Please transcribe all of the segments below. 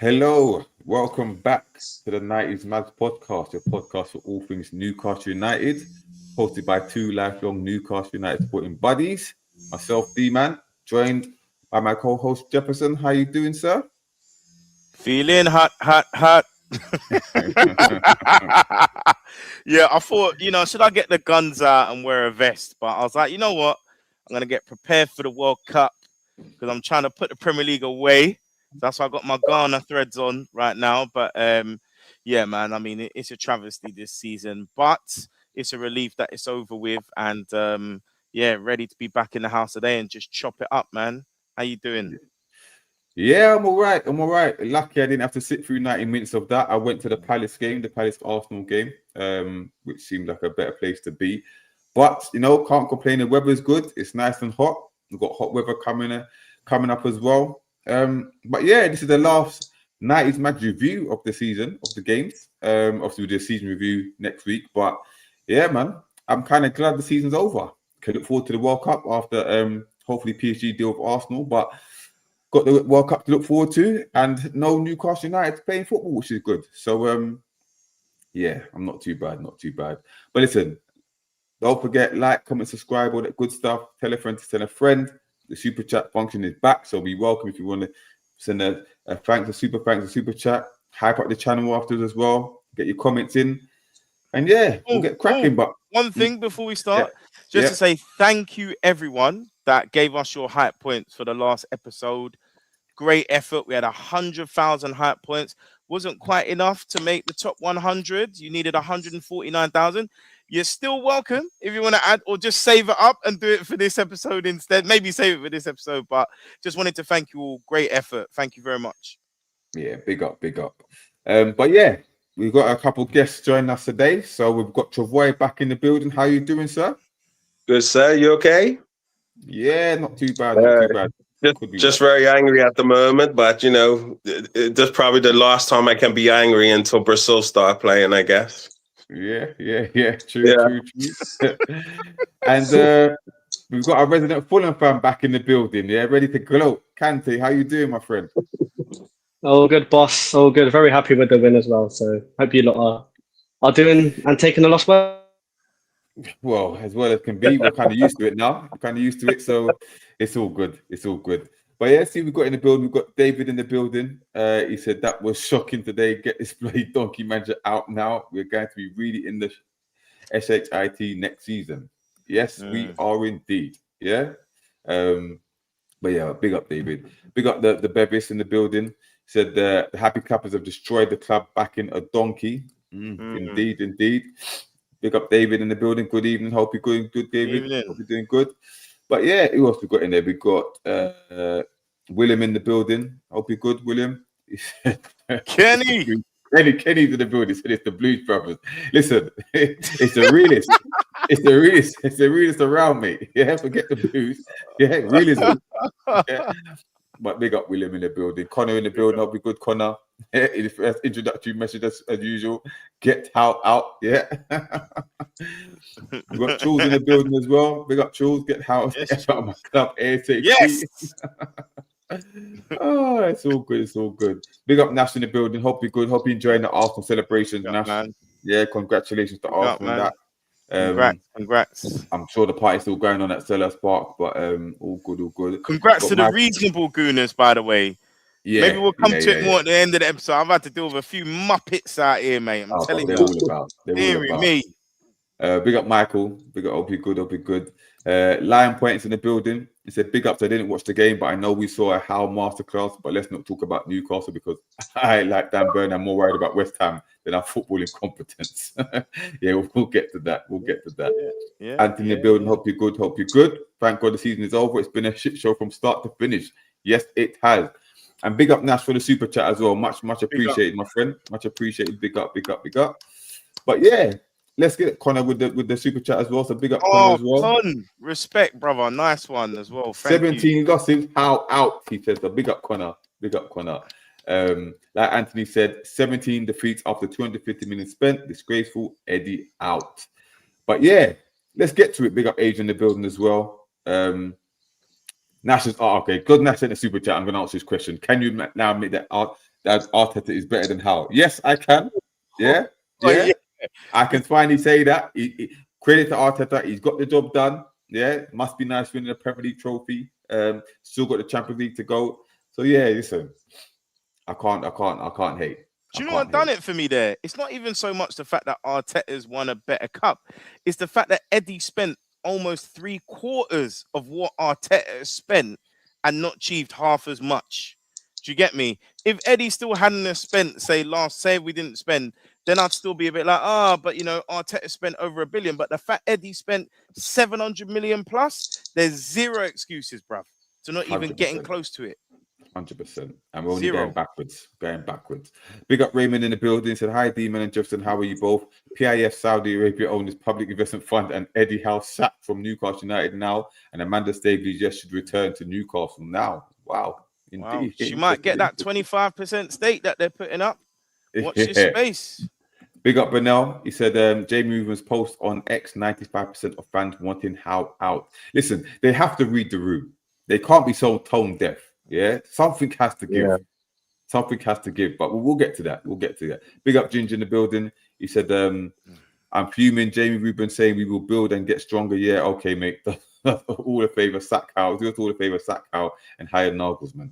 Hello, welcome back to the 90s Mads podcast, your podcast for all things Newcastle United, hosted by two lifelong Newcastle United supporting buddies. Myself, D-Man, joined by my co-host Jefferson. How you doing, sir? Feeling hot. Yeah, I thought, should I get the guns out and wear a vest? But I was like, you know what? I'm going to get prepared for the World Cup because I'm trying to put the Premier League away. That's why I got my Ghana threads on right now. But yeah, man, I mean, it's a travesty this season, but it's a relief that it's over with. And yeah, ready to be back in the house today and just chop it up, man. How you doing? Yeah, I'm all right. Lucky I didn't have to sit through 90 minutes of that. I went to the Palace game, the Palace-Arsenal game, which seemed like a better place to be. But, can't complain. The weather's good. It's nice and hot. We've got hot weather coming up as well. But yeah, this is the last 90s match review of the season, of the games. Obviously, we'll do a season review next week. But yeah, man, I'm kind of glad the season's over. Can look forward to the World Cup after hopefully PSG deal with Arsenal. But got the World Cup to look forward to, and no Newcastle United playing football, which is good. So yeah, I'm not too bad. But listen, don't forget, like, comment, subscribe, all that good stuff. Tell a friend to tell a friend. The super chat function is back, so be welcome if you want to send a thanks, a super chat. Hype up the channel afterwards as well. Get your comments in, and yeah, we'll get cracking. But one thing before we start, to say thank you everyone that gave us your hype points for the last episode. Great effort. We had 100,000 hype points. Wasn't quite enough to make the top 100. You needed 149,000. You're still welcome if you want to add, or just save it up and do it for this episode instead. Maybe save it for this episode, but just wanted to thank you all. Great effort. Thank you very much. Yeah, big up. But yeah, we've got a couple guests joining us today. So we've got Travoy back in the building. How you doing, sir? Good, sir. You okay? Yeah, not too bad. Just very angry at the moment, but this is probably the last time I can be angry until Brazil start playing, I guess. Yeah. True. And we've got our resident Fulham fan back in the building. Yeah, ready to gloat. Kante, how you doing, my friend? All good, boss. All good. Very happy with the win as well. So hope you lot are doing and taking the loss well. Well, as well as can be. We're kind of used to it now. So it's all good. But yeah, see, we've got in the building. We've got David in the building. He said that was shocking today. Get this bloody donkey manager out now. We're going to be really in the SHIT next season. Yes, we are indeed. Yeah. But yeah, big up David. Big up the Bevis in the building. Said the Happy Clappers have destroyed the club back in a donkey. Indeed. Big up David in the building. Good evening. Hope you're doing good, David. Hope you're doing good. But yeah, who else we got in there? We got William in the building. Hope you're good, William. Kenny's in the building. Said it's the Blues Brothers. Listen, it's the realest. It's the realest around, mate. Yeah, forget the Blues. Yeah, realism. Yeah. But big up William in the building. Connor in the building. Hope you're good, Connor. Yeah, in the first introductory message as usual. Get out. Yeah. We've got Jules in the building as well. Big up Jules. Get out of my club. ASAP. Yes. Oh, it's all good. Big up Nash in the building. Hope you're good. Hope you're enjoying the Arsenal celebration, Nash. Man. Yeah, congratulations to Arsenal on that. Congrats. I'm sure the party's still going on at Sellers Park, but all good. Congrats to the reasonable Gooners, by the way. Yeah, maybe we'll come to it more at the end of the episode. I've had to deal with a few muppets out here, mate. I'm telling you. They're all about me. Big up Michael. Big up. Hope you're good. Lion Points in the building. He said, big ups. I didn't watch the game, but I know we saw a Howe masterclass. But let's not talk about Newcastle because I, like Dan Burn, I'm more worried about West Ham than our football incompetence. Yeah, we'll get to that. Yeah. Anthony in the building. Hope you're good. Thank God the season is over. It's been a shit show from start to finish. Yes, it has. And big up Nash for the super chat as well. Much appreciated, my friend. Much appreciated. Big up. But yeah, let's get Connor with the super chat as well. So big up Connor as well. Con. Respect, brother. Nice one as well. 17 losses. How out? He says. So big up Connor. Like Anthony said, 17 defeats after 250 million spent. Disgraceful. Eddie out. But yeah, let's get to it. Big up Age in the building as well. Nash is okay. Good. Nash sent a super chat. I'm going to answer this question. Can you now admit that that Arteta is better than Howe. Yes, I can. Yeah, Oh, yeah. yeah. I can finally say that. Credit to Arteta. He's got the job done. Yeah, must be nice winning a Premier League trophy. Still got the Champions League to go. So yeah, listen, I can't hate. Do you know what done it for me there? It's not even so much the fact that Arteta's won a better cup. It's the fact that Eddie spent almost 3/4 of what Arteta has spent and not achieved half as much. Do you get me? If Eddie still hadn't have spent, say we didn't spend, then I'd still be a bit like, but Arteta spent over $1 billion. But the fact Eddie spent 700 million plus, there's zero excuses, bruv, to not even 100%. getting close to it. 100%. And we're only going backwards. Big up Raymond in the building. He said, hi, Demon and Justin. How are you both? PIF Saudi Arabia owns public investment fund and Eddie Howe sacked from Newcastle United now. And Amanda Staveley just should return to Newcastle now. Wow. Indeed. Wow. She might get that 25% stake that they're putting up. Watch this space. Big up Bernal. He said, Jamie Movement's post on X, 95% of fans wanting Howe out. Listen, they have to read the room. They can't be so tone deaf. Yeah, something has to give. Something has to give, but we'll get to that. Big up Ginger in the building. He said, I'm fuming. Jamie Rubin saying we will build and get stronger. Yeah, okay, mate. All the favor, sack Howe. Do us all the favor, sack Howe and hire Nagelsmann.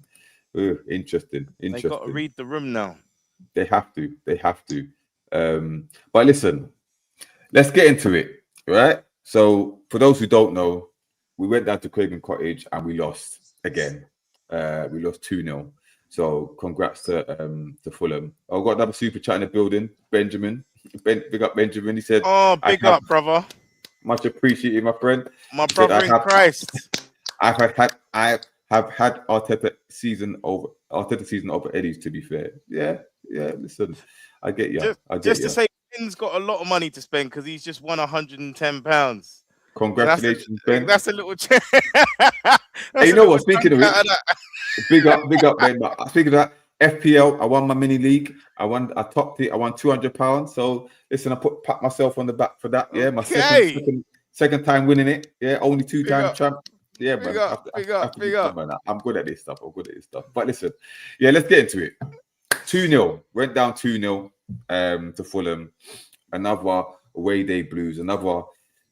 Interesting. They got to read the room now. They have to. But listen, let's get into it, right? So for those who don't know, we went down to Craven Cottage and we lost again. We lost 2-0. So congrats to Fulham. I've got another super chat in the building. Benjamin. Big up Benjamin. He said, big up, brother. Much appreciated, my friend. My brother in Christ. I have had Arteta season over Eddie's, to be fair. Yeah, listen. I get you. Just to say, Ben's got a lot of money to spend because he's just won £110. Congratulations, Ben. That's a little Hey, you know what? Speaking of it, big up, Ben. But speaking of that, FPL, I won my mini league. I topped it. I won £200. So listen, I pat myself on the back for that. Yeah, my second time winning it. Yeah, only 2-time champ. Yeah, man. Big up. Man. I'm good at this stuff. But listen, yeah, let's get into it. 2-0. Went down 2-0 to Fulham. Another away day blues. Another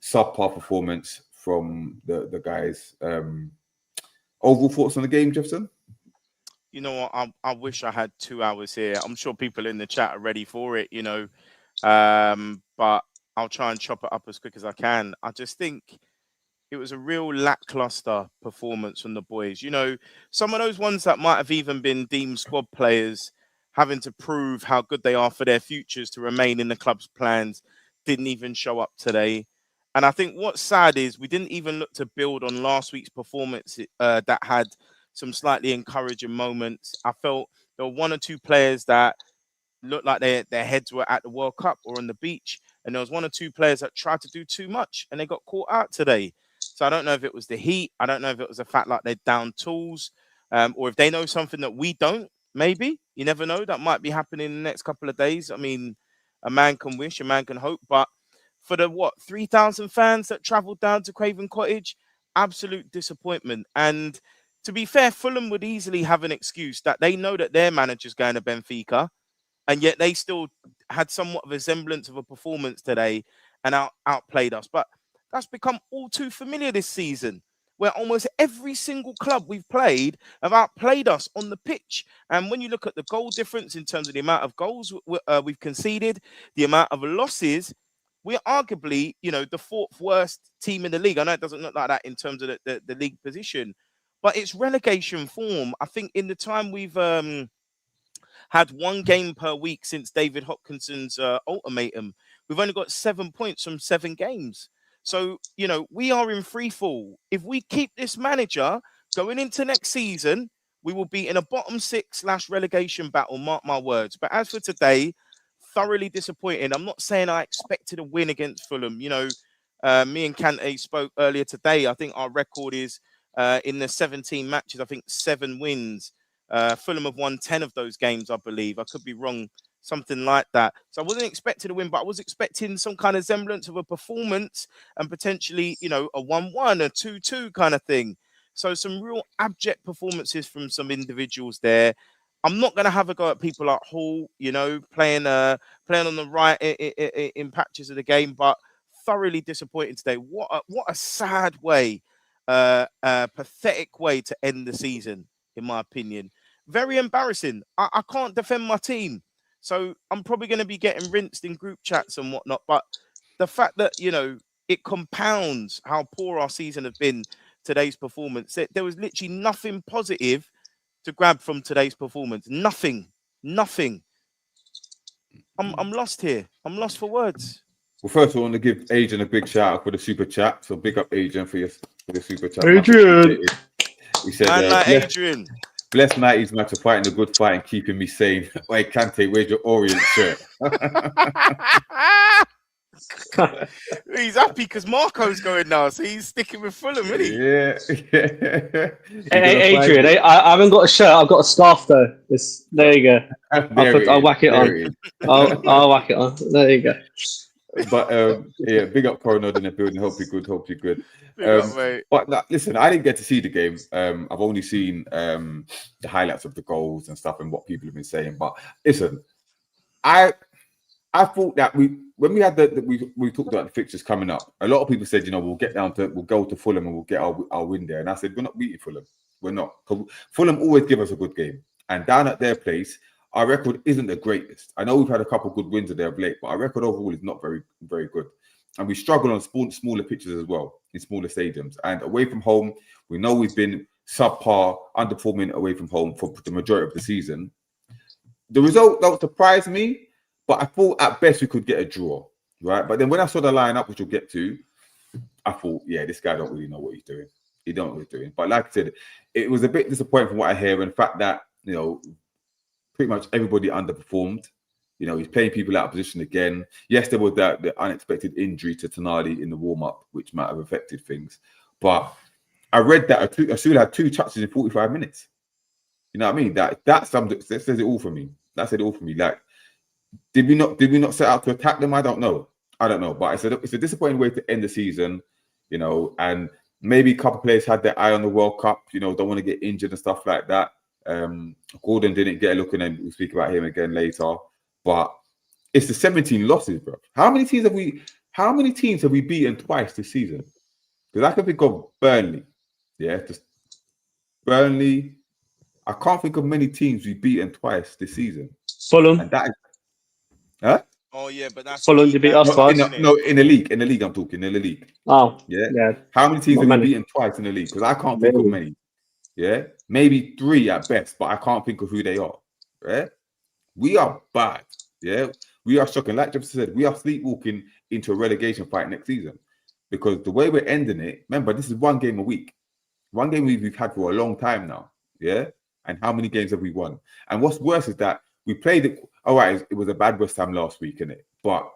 subpar performance from the guys. Overall thoughts on the game, Jefferson? You know what? I wish I had 2 hours here. I'm sure people in the chat are ready for it, but I'll try and chop it up as quick as I can. I just think it was a real lackluster performance from the boys. Some of those ones that might have even been deemed squad players having to prove how good they are for their futures to remain in the club's plans didn't even show up today. And I think what's sad is we didn't even look to build on last week's performance that had some slightly encouraging moments. I felt there were 1 or 2 players that looked like their heads were at the World Cup or on the beach. And there was 1 or 2 players that tried to do too much and they got caught out today. So I don't know if it was the heat. I don't know if it was the fact like they're down tools or if they know something that we don't, maybe. You never know. That might be happening in the next couple of days. I mean, a man can wish, a man can hope, but for the 3,000 fans that travelled down to Craven Cottage, absolute disappointment. And to be fair, Fulham would easily have an excuse that they know that their manager's going to Benfica, and yet they still had somewhat of a semblance of a performance today and outplayed us. But that's become all too familiar this season, where almost every single club we've played have outplayed us on the pitch. And when you look at the goal difference in terms of the amount of goals we've conceded, the amount of losses, we're arguably, the 4th worst team in the league. I know it doesn't look like that in terms of the league position, but it's relegation form. I think in the time we've had 1 game per week since David Hopkinson's ultimatum, we've only got 7 points from 7 games. So, we are in free fall. If we keep this manager going into next season, we will be in a bottom 6/relegation battle, mark my words. But as for today, thoroughly disappointing. I'm not saying I expected a win against Fulham. Me and Kante spoke earlier today. I think our record is in the 17 matches, I think 7 wins. Fulham have won 10 of those games, I believe. I could be wrong, something like that. So I wasn't expecting a win, but I was expecting some kind of semblance of a performance and potentially, a 1-1, a 2-2 kind of thing. So some real abject performances from some individuals there. I'm not going to have a go at people like Hall, you know, playing on the right in patches of the game, but thoroughly disappointed today. What a sad way, pathetic way to end the season, in my opinion. Very embarrassing. I can't defend my team, so I'm probably going to be getting rinsed in group chats and whatnot. But the fact that, you know, it compounds how poor our season has been, today's performance. There was literally nothing positive to grab from today's performance. Nothing. I'm lost here. I'm lost for words. Well, first, I want to give Adrian a big shout out for the super chat. So big up Adrian for the super chat. Adrian. He said, Adrian. Bless 90s match of fighting the good fight and keeping me sane. Wait, Kante, where's your Orient shirt? He's happy because Marco's going now, so he's sticking with Fulham, isn't he? Yeah. Hey, Adrian, I haven't got a shirt. I've got a scarf though. There you go. I'll whack it on. I'll whack it on. There you go. But yeah, big up Coronado in the building. Hope you're good. Big up, mate. But listen, I didn't get to see the game. I've only seen the highlights of the goals and stuff and what people have been saying. But listen, I thought that when we had we talked about the fixtures coming up, a lot of people said, you know, we'll go to Fulham and we'll get our win there. And I said, we're not beating Fulham. We're not. Fulham always give us a good game. And down at their place, our record isn't the greatest. I know we've had a couple of good wins there of late, but our record overall is not very, very good. And we struggle on smaller pitches as well, in smaller stadiums. And away from home, we know we've been subpar, underperforming away from home for the majority of the season. The result don't surprise me, but I thought at best we could get a draw, right? But then when I saw the lineup, which we'll get to, I thought, yeah, this guy don't really know what he's doing. He don't know what he's doing. But like I said, it was a bit disappointing from what I hear, and the fact that, you know, pretty much everybody underperformed. You know, he's playing people out of position again. Yes, there was the unexpected injury to Tonali in the warm-up, which might have affected things. But I read that Asula had 2 touches in 45 minutes. You know what I mean? That says it all for me. That said it all for me. Like, did we not set out to attack them? I don't know. But it's a disappointing way to end the season, you know, and maybe a couple of players had their eye on the World Cup, you know, don't want to get injured and stuff like that. Gordon didn't get a look, and then we'll speak about him again later. But it's the 17 losses, bro. How many teams have we beaten twice this season? Because I can think of Burnley. Yeah, just Burnley. I can't think of many teams we've beaten twice this season. Fulham. And that is, huh? Oh yeah, but that's Fulham to beat us twice. No, in the league. In the league, I'm talking. In the league. Oh, yeah. How many teams have we beaten twice in the league? Because I can't think of many. Yeah, maybe 3 at best, but I can't think of who they are. Right? We are bad. Yeah, we are shocking. Like Jeff said, we are sleepwalking into a relegation fight next season, because the way we're ending it. Remember, this is 1 game a week. 1 game we've had for a long time now. Yeah, and how many games have we won? And what's worse is that we played it. All right, it was a bad West Ham last week, innit? But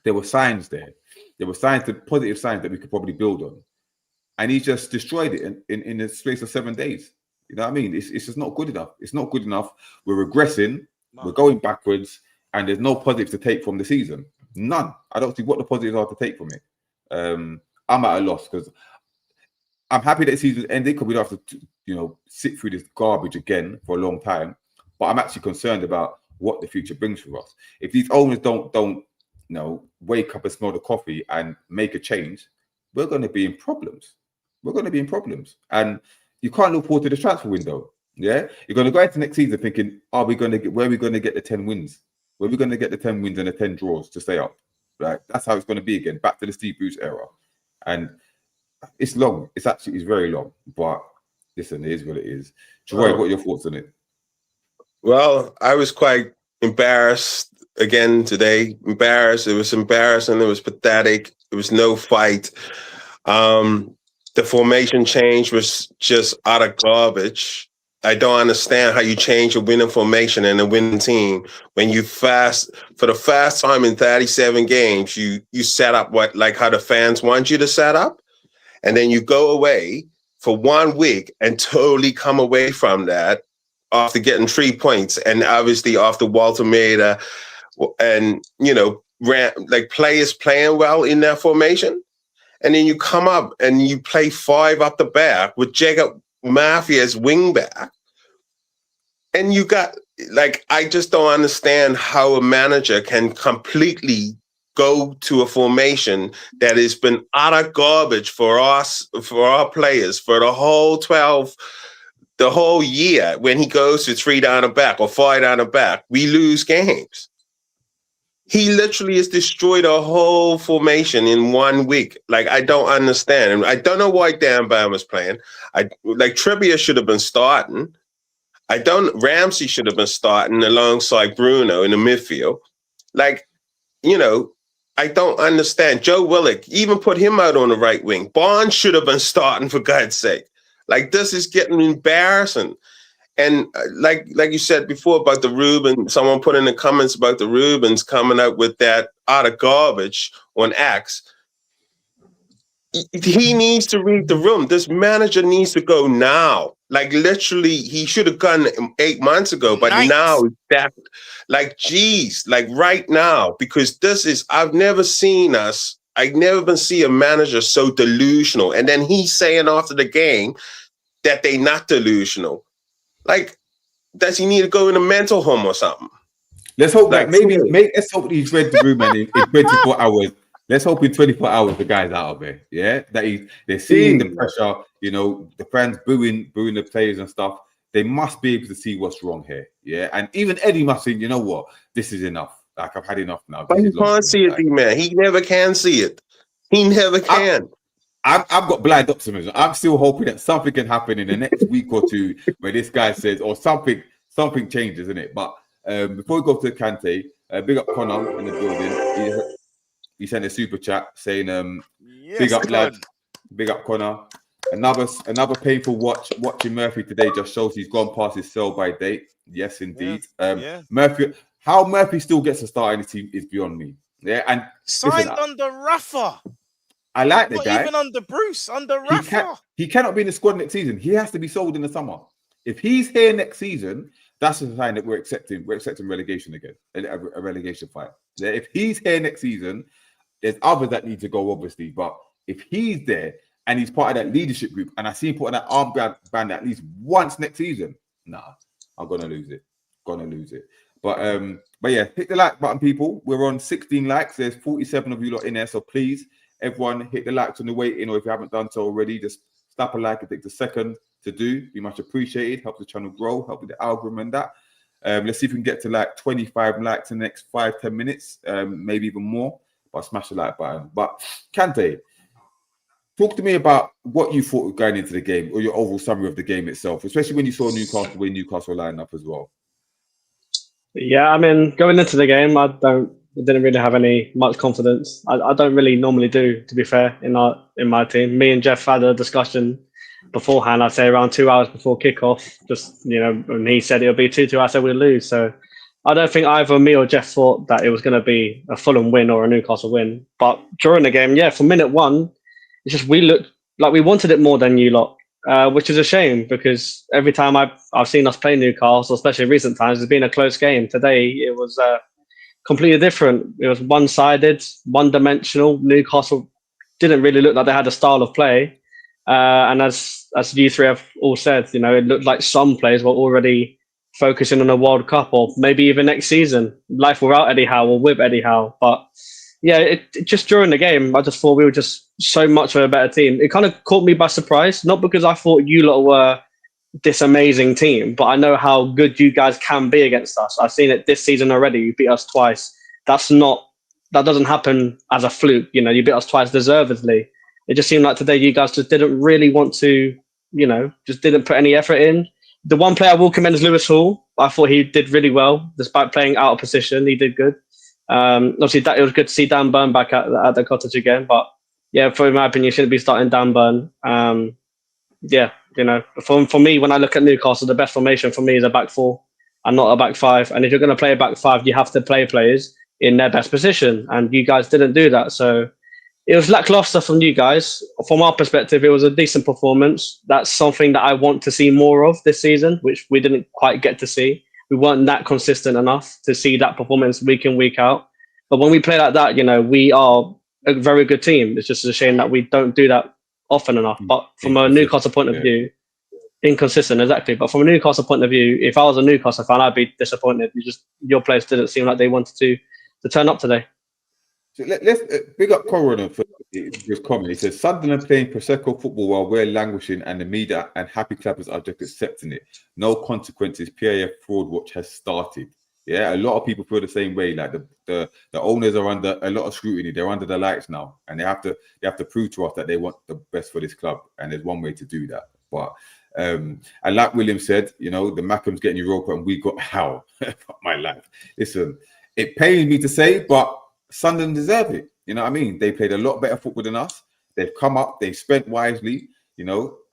there were signs there. There were positive signs that we could probably build on. And he just destroyed it in the space of 7 days. You know what I mean? It's just not good enough. It's not good enough. We're regressing. We're going backwards. And there's no positives to take from the season. None. I don't see what the positives are to take from it. I'm at a loss, because I'm happy that the season's ending, because we don't have to, you know, sit through this garbage again for a long time. But I'm actually concerned about what the future brings for us. If these owners don't you know, wake up and smell the coffee and make a change, we're going to be in problems. And you can't look forward to the transfer window. Yeah, you're going to go into next season thinking, where are we going to get the 10 wins? Where are we going to get the 10 wins and the 10 draws to stay up? Right? That's how it's going to be again, back to the Steve Bruce era. And it's long. It's very long. But listen, it is what it is. Troy, what are your thoughts on it? Well, I was quite embarrassed again today. Embarrassed. It was embarrassing. It was pathetic. It was no fight. The formation change was just utter garbage. I don't understand how you change a winning formation and a winning team when you for the first time in 37 games, you set up how the fans want you to set up, and then you go away for 1 week and totally come away from that after getting 3 points, and obviously after Walter made and you know, players playing well in that formation. And then you come up and you play 5 up the back with Jacob Murphy as wing back. And you got, like, I just don't understand how a manager can completely go to a formation that has been utter garbage for us, for our players, for the whole year. When he goes to 3 down the back or 5 down the back, we lose games. He literally has destroyed a whole formation in 1 week. Like, I don't understand. And I don't know why Dan Burn was playing. Trippier should have been starting. Ramsey should have been starting alongside Bruno in the midfield. Like, you know, I don't understand. Joe Willock, even put him out on the right wing. Barnes should have been starting, for God's sake. Like, this is getting embarrassing. And like you said before about the Reuben, someone put in the comments about the Reubens coming up with that utter garbage on X. He needs to read the room. This manager needs to go now. Like, literally, he should have gone 8 months ago, but now that, like, geez, like right now, because I've never seen see a manager so delusional. And then he's saying after the game that they not delusional. Like, does he need to go in a mental home or something? Let's hope that let's hope he's read the room and in 24 hours. Let's hope in 24 hours the guy's out of there. Yeah, that they're seeing the pressure. You know, the fans booing the players and stuff. They must be able to see what's wrong here. Yeah, and even Eddie must think, you know what, this is enough. Like, I've had enough now. But he can't see it, man. He never can see it. He never can. I've got blind optimism. I'm still hoping that something can happen in the next week or two where this guy says, or something changes, isn't it? But before we go to Kante, big up Connor in the building. He sent a super chat saying, big up lads, big up Connor. Another painful watching Murphy today just shows he's gone past his sell-by date. Yes, indeed. Murphy, how Murphy still gets a start in the team is beyond me. Yeah, and signed under Rafa. I like the guy. Even under Bruce, under Rafa. He cannot be in the squad next season. He has to be sold in the summer. If he's here next season, that's a sign that we're accepting relegation again, a relegation fight. Yeah, if he's here next season, there's others that need to go, obviously. But if he's there and he's part of that leadership group, and I see him put on that armband at least once next season, nah, I'm gonna lose it. But yeah, hit the like button, people. We're on 16 likes. There's 47 of you lot in there, so please, everyone, hit the likes on the way in, or if you haven't done so already, just slap a like. It takes a second to do. Be much appreciated. Help the channel grow. Help with the algorithm and that. Let's see if we can get to like 25 likes in the next 5-10 minutes, maybe even more. But smash the like button. But Kante, talk to me about what you thought going into the game, or your overall summary of the game itself, especially when you saw Newcastle line up as well. Yeah, I mean, going into the game, I didn't really have much confidence. I don't really normally do, to be fair, in my team. Me and Jeff had a discussion beforehand. I'd say around 2 hours before kickoff. Just, you know, when he said it'll be 2-2, I said we'll lose. So I don't think either me or Jeff thought that it was going to be a Fulham win or a Newcastle win. But during the game, yeah, from minute one, it's just we looked like we wanted it more than you lot. Which is a shame, because every time I've seen us play Newcastle, especially in recent times, it's been a close game. Today it was completely different. It was one-sided, one-dimensional. Newcastle didn't really look like they had a style of play, and as you three have all said, you know, it looked like some players were already focusing on a World Cup or maybe even next season, life without Eddie Howe or with Eddie Howe. But yeah, it just during the game, I just thought we were just so much of a better team. It kind of caught me by surprise, not because I thought you lot were this amazing team, but I know how good you guys can be against us. I've seen it this season already. You beat us twice. That doesn't happen as a fluke. You know, you beat us twice deservedly. It just seemed like today you guys just didn't really want to, you know, just didn't put any effort in. The one player I will commend is Lewis Hall. I thought he did really well, despite playing out of position. He did good. Obviously, it was good to see Dan Burn back at the Cottage again. But yeah, for my opinion, you shouldn't be starting Dan Burn. Yeah, you know, for me, when I look at Newcastle, the best formation for me is a back four and not a back five. And if you're going to play a back five, you have to play players in their best position. And you guys didn't do that. So it was lacklustre from you guys. From our perspective, it was a decent performance. That's something that I want to see more of this season, which we didn't quite get to see. We weren't that consistent enough to see that performance week in, week out. But when we play like that, you know, we are a very good team. It's just a shame that we don't do that often enough. But from a Newcastle point of view, inconsistent, exactly. But from a Newcastle point of view, if I was a Newcastle fan, I'd be disappointed. Your players didn't seem like they wanted to turn up today. So let's big up Corona for his comment. He says Sunderland playing Prosecco football while we're languishing, and the media and happy clappers are just accepting it. No consequences. PAF fraud watch has started. Yeah, a lot of people feel the same way. Like the owners are under a lot of scrutiny. They're under the lights now, and they have to prove to us that they want the best for this club. And there's one way to do that. But and like William said, the Mackham's getting Europa, and we got Howe. My life. Listen, it pains me to say, but Sunderland deserve it. You know what I mean? They played a lot better football than us. They've come up. They've spent wisely.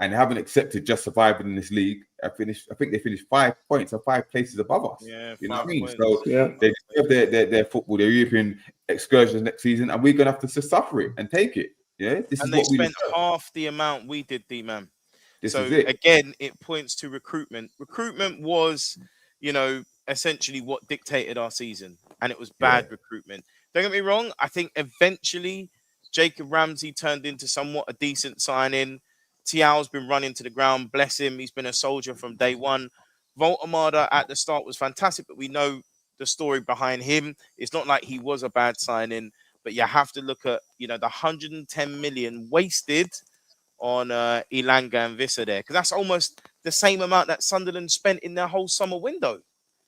And haven't accepted just surviving in this league. I think they finished 5 points or 5 places above us. Yeah, you know what I mean? points. So they deserve their football, their European excursions next season, and we're gonna have to suffer it and take it. Yeah, this and is they what we spent deserve. half the amount we did, D-Man. This So is it. again, it points to recruitment. Recruitment was, essentially what dictated our season, and it was bad recruitment. Don't get me wrong. I think eventually Jacob Ramsey turned into somewhat a decent signing. Tiao's been running to the ground. Bless him. He's been a soldier from day one. Voltemada at the start was fantastic, but we know the story behind him. It's not like he was a bad signing, but you have to look at, the 110 million wasted on Elanga and Vissa there, because that's almost the same amount that Sunderland spent in their whole summer window.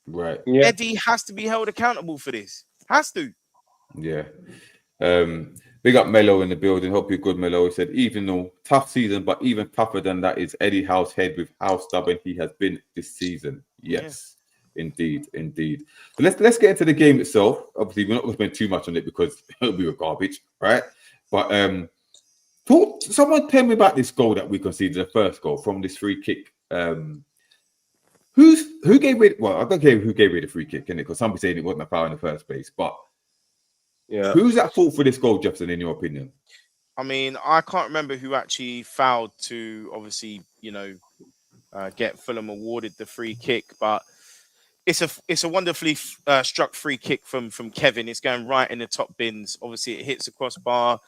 Right. Yeah. Eddie has to be held accountable for this. Has to. Yeah. Big up Melo in the building. Hope you're good, Melo. He said, even though tough season, but even tougher than that is Eddie Howe's head with how stubborn he has been this season. Yes, indeed. So let's get into the game itself. Obviously, we're not going to spend too much on it because we were garbage, right? But someone tell me about this goal that we conceded, the first goal from this free kick. Who gave it? Well, I don't care who gave it the free kick, innit? Because somebody saying it wasn't a foul in the first place, but. Yeah. Who's at fault for this goal, Jefferson, in your opinion? I mean, I can't remember who actually fouled to obviously, get Fulham awarded the free kick, but it's a wonderfully struck free kick from Kevin. It's going right in the top bins. Obviously, it hits the crossbar.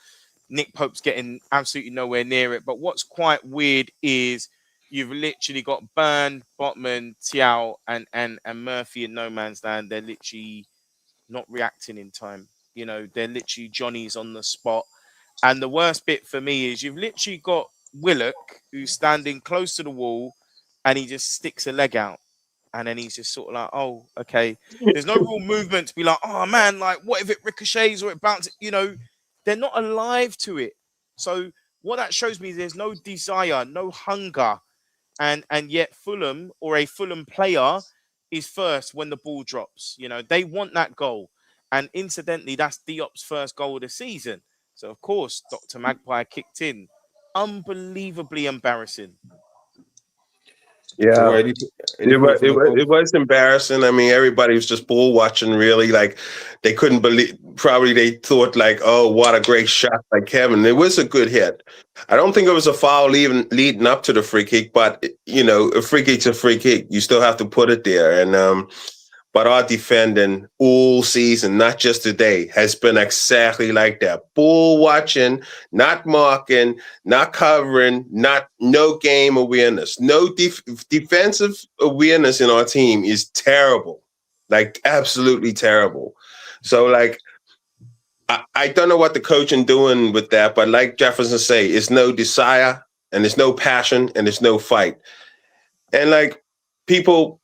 Nick Pope's getting absolutely nowhere near it. But what's quite weird is you've literally got Byrne, Botman, Tiao, and Murphy in no man's land. They're literally not reacting in time. They're literally Johnny's on the spot. And the worst bit for me is you've literally got Willock, who's standing close to the wall, and he just sticks a leg out. And then he's just sort of like, oh, okay. There's no real movement to be like, oh, man, like, what if it ricochets or it bounces? They're not alive to it. So what that shows me is there's no desire, no hunger. And yet Fulham, or a Fulham player, is first when the ball drops. They want that goal. And incidentally, that's Diop's first goal of the season. So, of course, Dr. Magpie kicked in. Unbelievably embarrassing. Yeah. So, it was embarrassing. I mean, everybody was just ball watching, really. Like, they couldn't believe, probably they thought, like, oh, what a great shot by Kevin. It was a good hit. I don't think it was a foul even leading up to the free kick, but, a free kick's a free kick. You still have to put it there. And, but our defending all season, not just today, has been exactly like that. Ball watching, not marking, not covering, no game awareness. No defensive awareness in our team is terrible, like absolutely terrible. So like, I don't know what the coaching doing with that, but like Jefferson say, it's no desire and there's no passion and there's no fight. And like people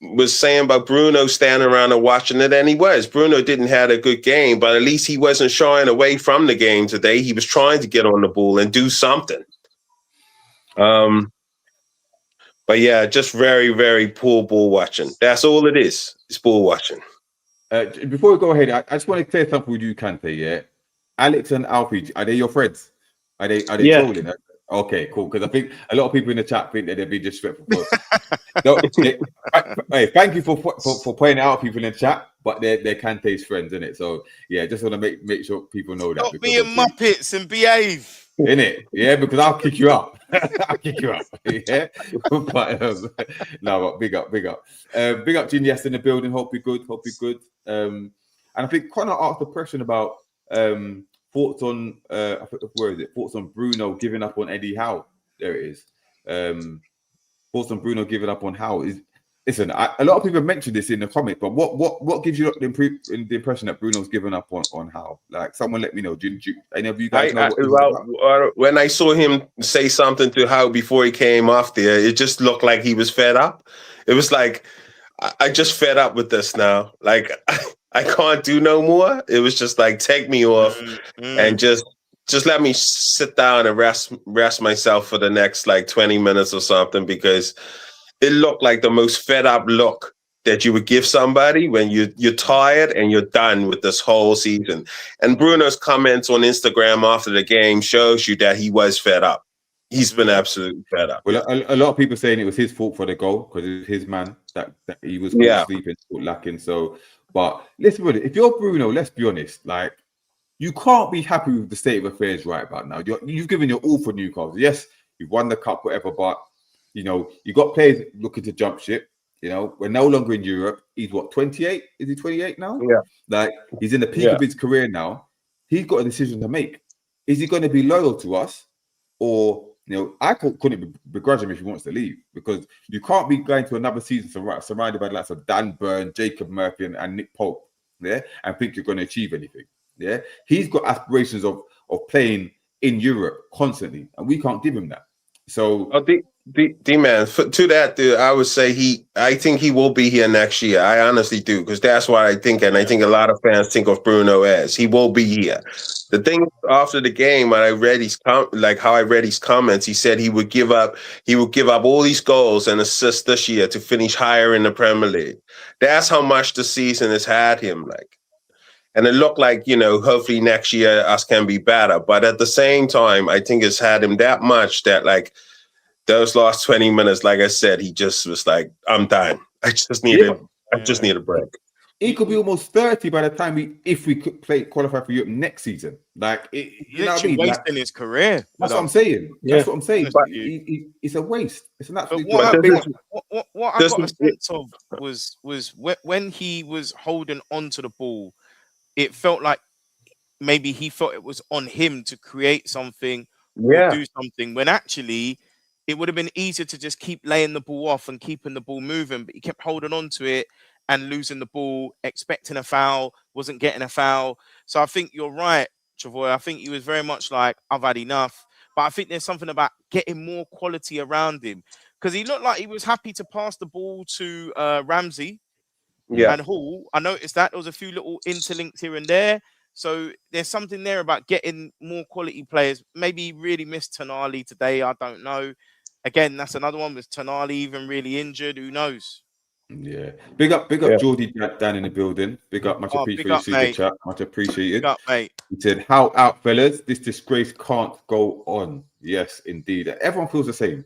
was saying about Bruno standing around and watching it, and he was. Bruno didn't have a good game, but at least he wasn't shying away from the game today. He was trying to get on the ball and do something. But yeah, just very, very poor ball watching. That's all it is. It's ball watching. Before we go ahead, I just want to clear something with you, Kante. Yeah, Alex and Alfie, are they your friends? Are they trolling? Okay, cool. Because I think a lot of people in the chat think that they'd be disrespectful. Hey, thank you for pointing out people in the chat, but they're Kante's friends, innit? So yeah, just want to make sure people know that. Stop being muppets and behave. Innit? Yeah, because I'll kick you out. I'll kick you out. Yeah. But big up. Big up Genius in the building. Hope you're good. And I think Connor asked a question about thoughts on where is it? Thoughts on Bruno giving up on Eddie Howe. There it is. thoughts on Bruno giving up on Howe is. Listen, a lot of people mentioned this in the comment, but what gives you the impression that Bruno's given up on Howe? Like, someone let me know. Do any of you guys know what this is about? When I saw him say something to Howe before he came off there, it just looked like he was fed up. It was like, I just fed up with this now. Like, I can't do no more. It was just like, take me off and just let me sit down and rest myself for the next like 20 minutes or something, because it looked like the most fed up look that you would give somebody when you're tired and you're done with this whole season. And Bruno's comments on Instagram after the game shows you that he was fed up. He's been absolutely fed up. Well, a lot of people saying it was his fault for the goal because it was his man that he was sleeping, lacking. So, but listen, if you're Bruno, let's be honest, like, you can't be happy with the state of affairs right about now. You've given your all for Newcastle. Yes, you've won the cup, whatever, but you know, you got players looking to jump ship. You know, we're no longer in Europe. He's what, 28? Is he 28 now? Yeah. Like, he's in the peak of his career now. He's got a decision to make. Is he going to be loyal to us? Or, you know, I couldn't begrudge him if he wants to leave, because you can't be going to another season surrounded by the likes of Dan Burn, Jacob Murphy, and Nick Pope, and think you're going to achieve anything. Yeah. He's got aspirations of playing in Europe constantly, and we can't give him that. So D-Man, to that, dude, I would say I think he will be here next year. I honestly do, because that's what I think, and I think a lot of fans think of Bruno as. He will be here. The thing after the game, when I read how I read his comments, he said he would give up all these goals and assists this year to finish higher in the Premier League. That's how much the season has had him, like. And it looked like, you know, hopefully next year us can be better. But at the same time, I think it's had him that much that, like, those last 20 minutes, like I said, he just was like, I'm done. I just need a break. He could be almost 30 by the time if we could qualify for Europe next season. Like, you know what I mean? Wasting his career. That's what I'm saying. That's what I'm saying. But it's a waste. It's an absolute waste. What I got a sense of was when he was holding on to the ball, it felt like maybe he felt it was on him to create something or do something, when actually it would have been easier to just keep laying the ball off and keeping the ball moving, but he kept holding on to it and losing the ball, expecting a foul, wasn't getting a foul. So I think you're right, Travoy. I think he was very much like, I've had enough. But I think there's something about getting more quality around him, because he looked like he was happy to pass the ball to Ramsey and Hall. I noticed that there was a few little interlinks here and there. So there's something there about getting more quality players. Maybe he really missed Tonali today. I don't know. Again, that's another one. Was Tonali even really injured? Who knows? Yeah. Big up Geordie down in the building. Big up, much appreciated. Super chat. Much appreciated. Big up, mate. He said, "How out, fellas? This disgrace can't go on." Yes, indeed. Everyone feels the same.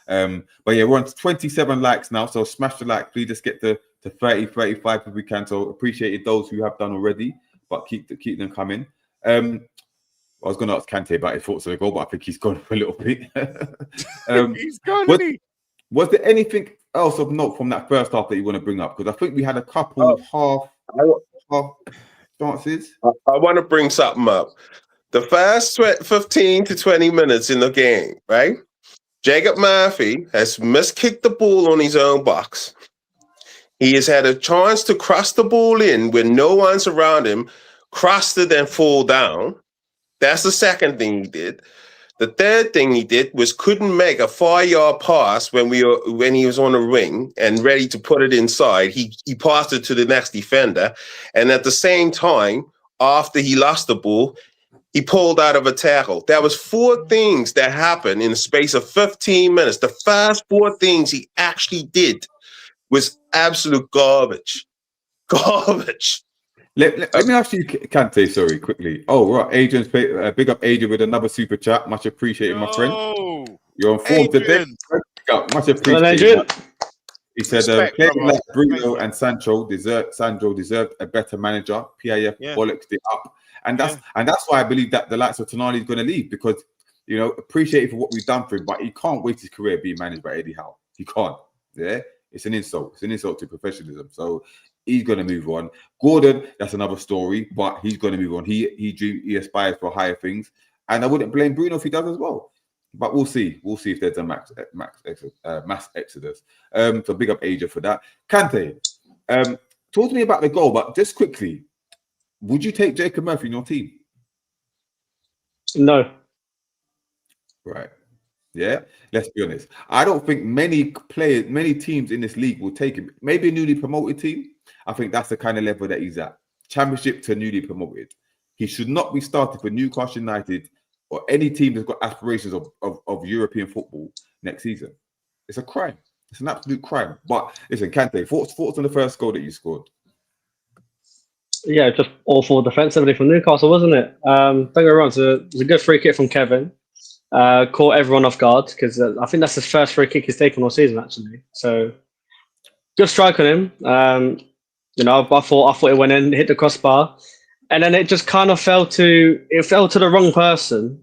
But yeah, we're on 27 likes now, so smash the like. Please just get to 30, 35 if we can. So appreciated those who have done already, but keep them coming. I was going to ask Kante about his thoughts on the goal, but I think he's gone for a little bit. He's gone. Was there anything else of note from that first half that you want to bring up? Because I think we had a couple half chances. I want to bring something up. The first 15 to 20 minutes in the game, right? Jacob Murphy has miskicked the ball on his own box. He has had a chance to cross the ball in when no one's around him, crossed it and fall down. That's the second thing he did. The third thing he did was couldn't make a 5-yard pass when he was on a ring and ready to put it inside. He passed it to the next defender. And at the same time, after he lost the ball, he pulled out of a tackle. There was 4 things that happened in the space of 15 minutes. The first 4 things he actually did was absolute garbage. Garbage. Let me ask you, Kante, sorry, quickly. Oh, right. Adrian's big up Adrian with another super chat. Much appreciated, my friend. You're on form today. Much appreciated. He said, players like Bruno and Sancho deserved a better manager. PIF bollocks it up. And that's why I believe that the likes of Tonali is going to leave, because, you know, appreciate it for what we've done for him, but he can't waste his career being managed by Eddie Howe. He can't. Yeah, it's an insult. It's an insult to professionalism. So he's going to move on. Gordon, that's another story, but he's going to move on. He aspires for higher things, and I wouldn't blame Bruno if he does as well. But we'll see. We'll see if there's a mass exodus. So big up Asia for that. Kante, talk to me about the goal, but just quickly, would you take Jacob Murphy in your team? No. Right. Yeah. Let's be honest. I don't think many teams in this league will take him. Maybe a newly promoted team. I think that's the kind of level that he's at. Championship to newly promoted. He should not be starting for Newcastle United or any team that's got aspirations of European football next season. It's a crime. It's an absolute crime. But listen, Kante, thoughts on the first goal that you scored? Yeah, just awful defensively from Newcastle, wasn't it? Don't get me wrong, it was a good free kick from Kevin. Caught everyone off guard because I think that's his first free kick he's taken all season, actually. So good strike on him. I thought it went in, hit the crossbar, and then it just kind of fell to the wrong person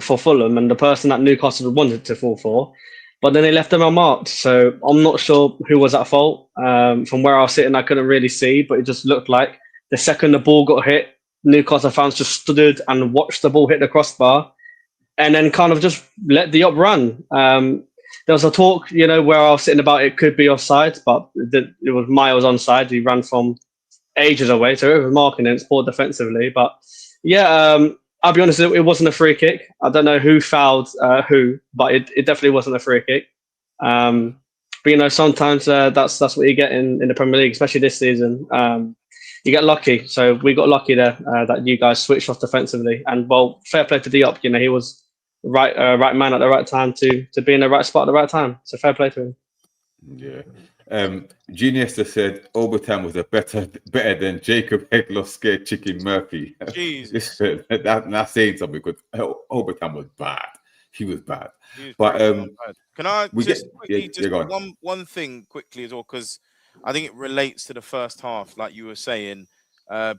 for Fulham and the person that Newcastle wanted to fall for. But then they left them unmarked. So I'm not sure who was at fault. From where I was sitting, I couldn't really see, but it just looked like the second the ball got hit, Newcastle fans just stood and watched the ball hit the crossbar and then kind of just let the up run. There was a talk, where I was sitting about it could be offside, but it was miles onside. He ran from ages away, so it was marking and it's poor defensively. But yeah, I'll be honest, it wasn't a free kick. I don't know who fouled who, but it definitely wasn't a free kick. But sometimes that's what you get in the Premier League, especially this season. You get lucky. So we got lucky there that you guys switched off defensively. And well, fair play to Diop. He was right man at the right time to be in the right spot at the right time. So fair play to him. Yeah. Genius just said Obertan was better than Jacob Headloss scared chicken Murphy. Jesus. That's saying something because Obertan was bad. He was bad. But bad. Can I quickly one thing quickly as well, because I think it relates to the first half, like you were saying.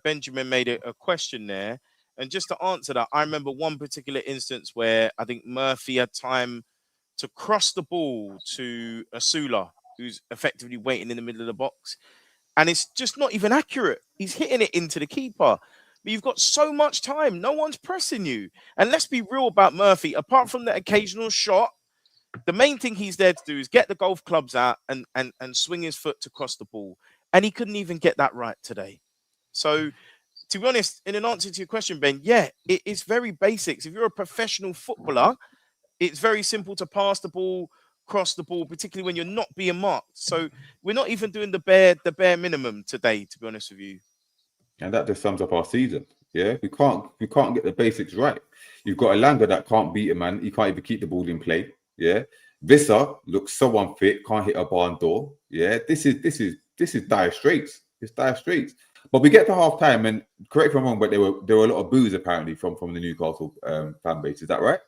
Benjamin made a question there. And just to answer that, I remember one particular instance where I think Murphy had time to cross the ball to Asula, who's effectively waiting in the middle of the box. And it's just not even accurate. He's hitting it into the keeper. But you've got so much time. No one's pressing you. And let's be real about Murphy. Apart from the occasional shot, the main thing he's there to do is get the golf clubs out and swing his foot to cross the ball. And he couldn't even get that right today. So, to be honest, in an answer to your question, Ben, yeah, it's very basics. If you're a professional footballer, it's very simple to pass the ball, cross the ball, particularly when you're not being marked. So we're not even doing the bare minimum today, to be honest with you. And that just sums up our season. Yeah, we can't get the basics right. You've got Elanga that can't beat a man. He can't even keep the ball in play. Yeah, Visser looks so unfit, can't hit a barn door. Yeah, this is dire straits. It's dire straits. But we get to half time, and correct me if I'm wrong, but there were a lot of boos apparently from the Newcastle fan base. Is that right?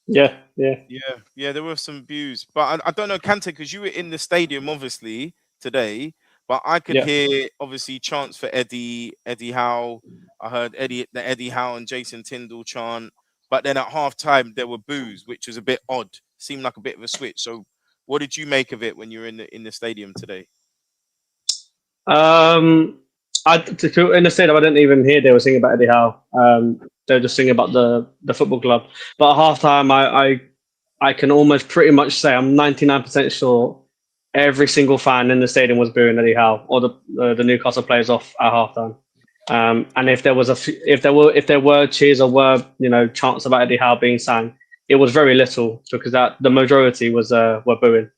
Yeah. There were some boos, but I don't know, Kante, because you were in the stadium obviously today. But I could hear, obviously, chants for Eddie Howe. I heard Eddie Howe and Jason Tyndall chant. But then at halftime, there were boos, which was a bit odd. Seemed like a bit of a switch. So what did you make of it when you were in the stadium today? In the stadium, I didn't even hear they were singing about Eddie Howe. They were just singing about the football club. But at halftime, I can almost pretty much say I'm 99% sure every single fan in the stadium was booing Eddie Howe or the Newcastle players off at halftime. And if there were cheers or were chants about Eddie Howe being sang, it was very little because the majority were booing.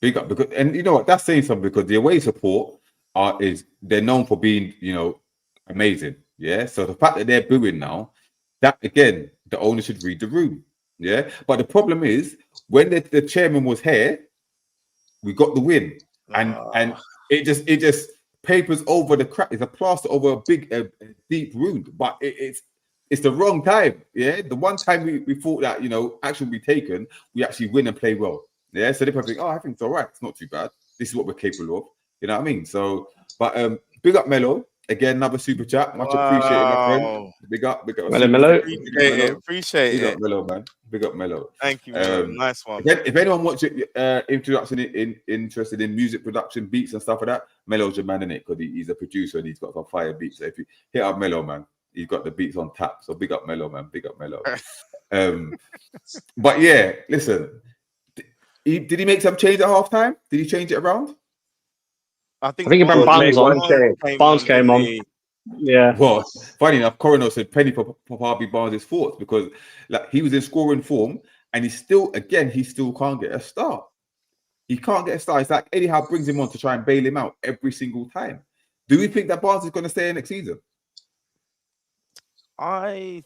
Big up, because, and you know what, that's saying something because the away support they're known for being amazing. Yeah, so the fact that they're booing now, that again, the owner should read the room. Yeah, but the problem is when the chairman was here, we got the win, and it just papers over the crack. It's a plaster over a big, deep wound. But it's the wrong time. Yeah, the one time we thought that action would be taken, we actually win and play well. Yeah, so they probably think, I think it's all right. It's not too bad. This is what we're capable of. You know what I mean? So, but big up Melo. Again, another super chat. Much appreciated, my friend. Big up. Melo. Appreciate it. Big up Melo, man. Big up Melo. Thank you, man. Nice one. If anyone wants interested in music production, beats and stuff like that, Melo's your man in it because he's a producer and he's got some fire beats. So if you hit up Melo, man, he's got the beats on tap. So big up Melo, man. Big up Melo. But yeah, listen. Did he make some change at halftime? Did he change it around? I think he brought Barnes on. Barnes came on. Yeah. Well, funny enough, Coronel said penny for Harvey Barnes' thoughts because like he was in scoring form and he still can't get a start. He can't get a start. It's like Eddie Howe brings him on to try and bail him out every single time. Do we think that Barnes is going to stay in next season? I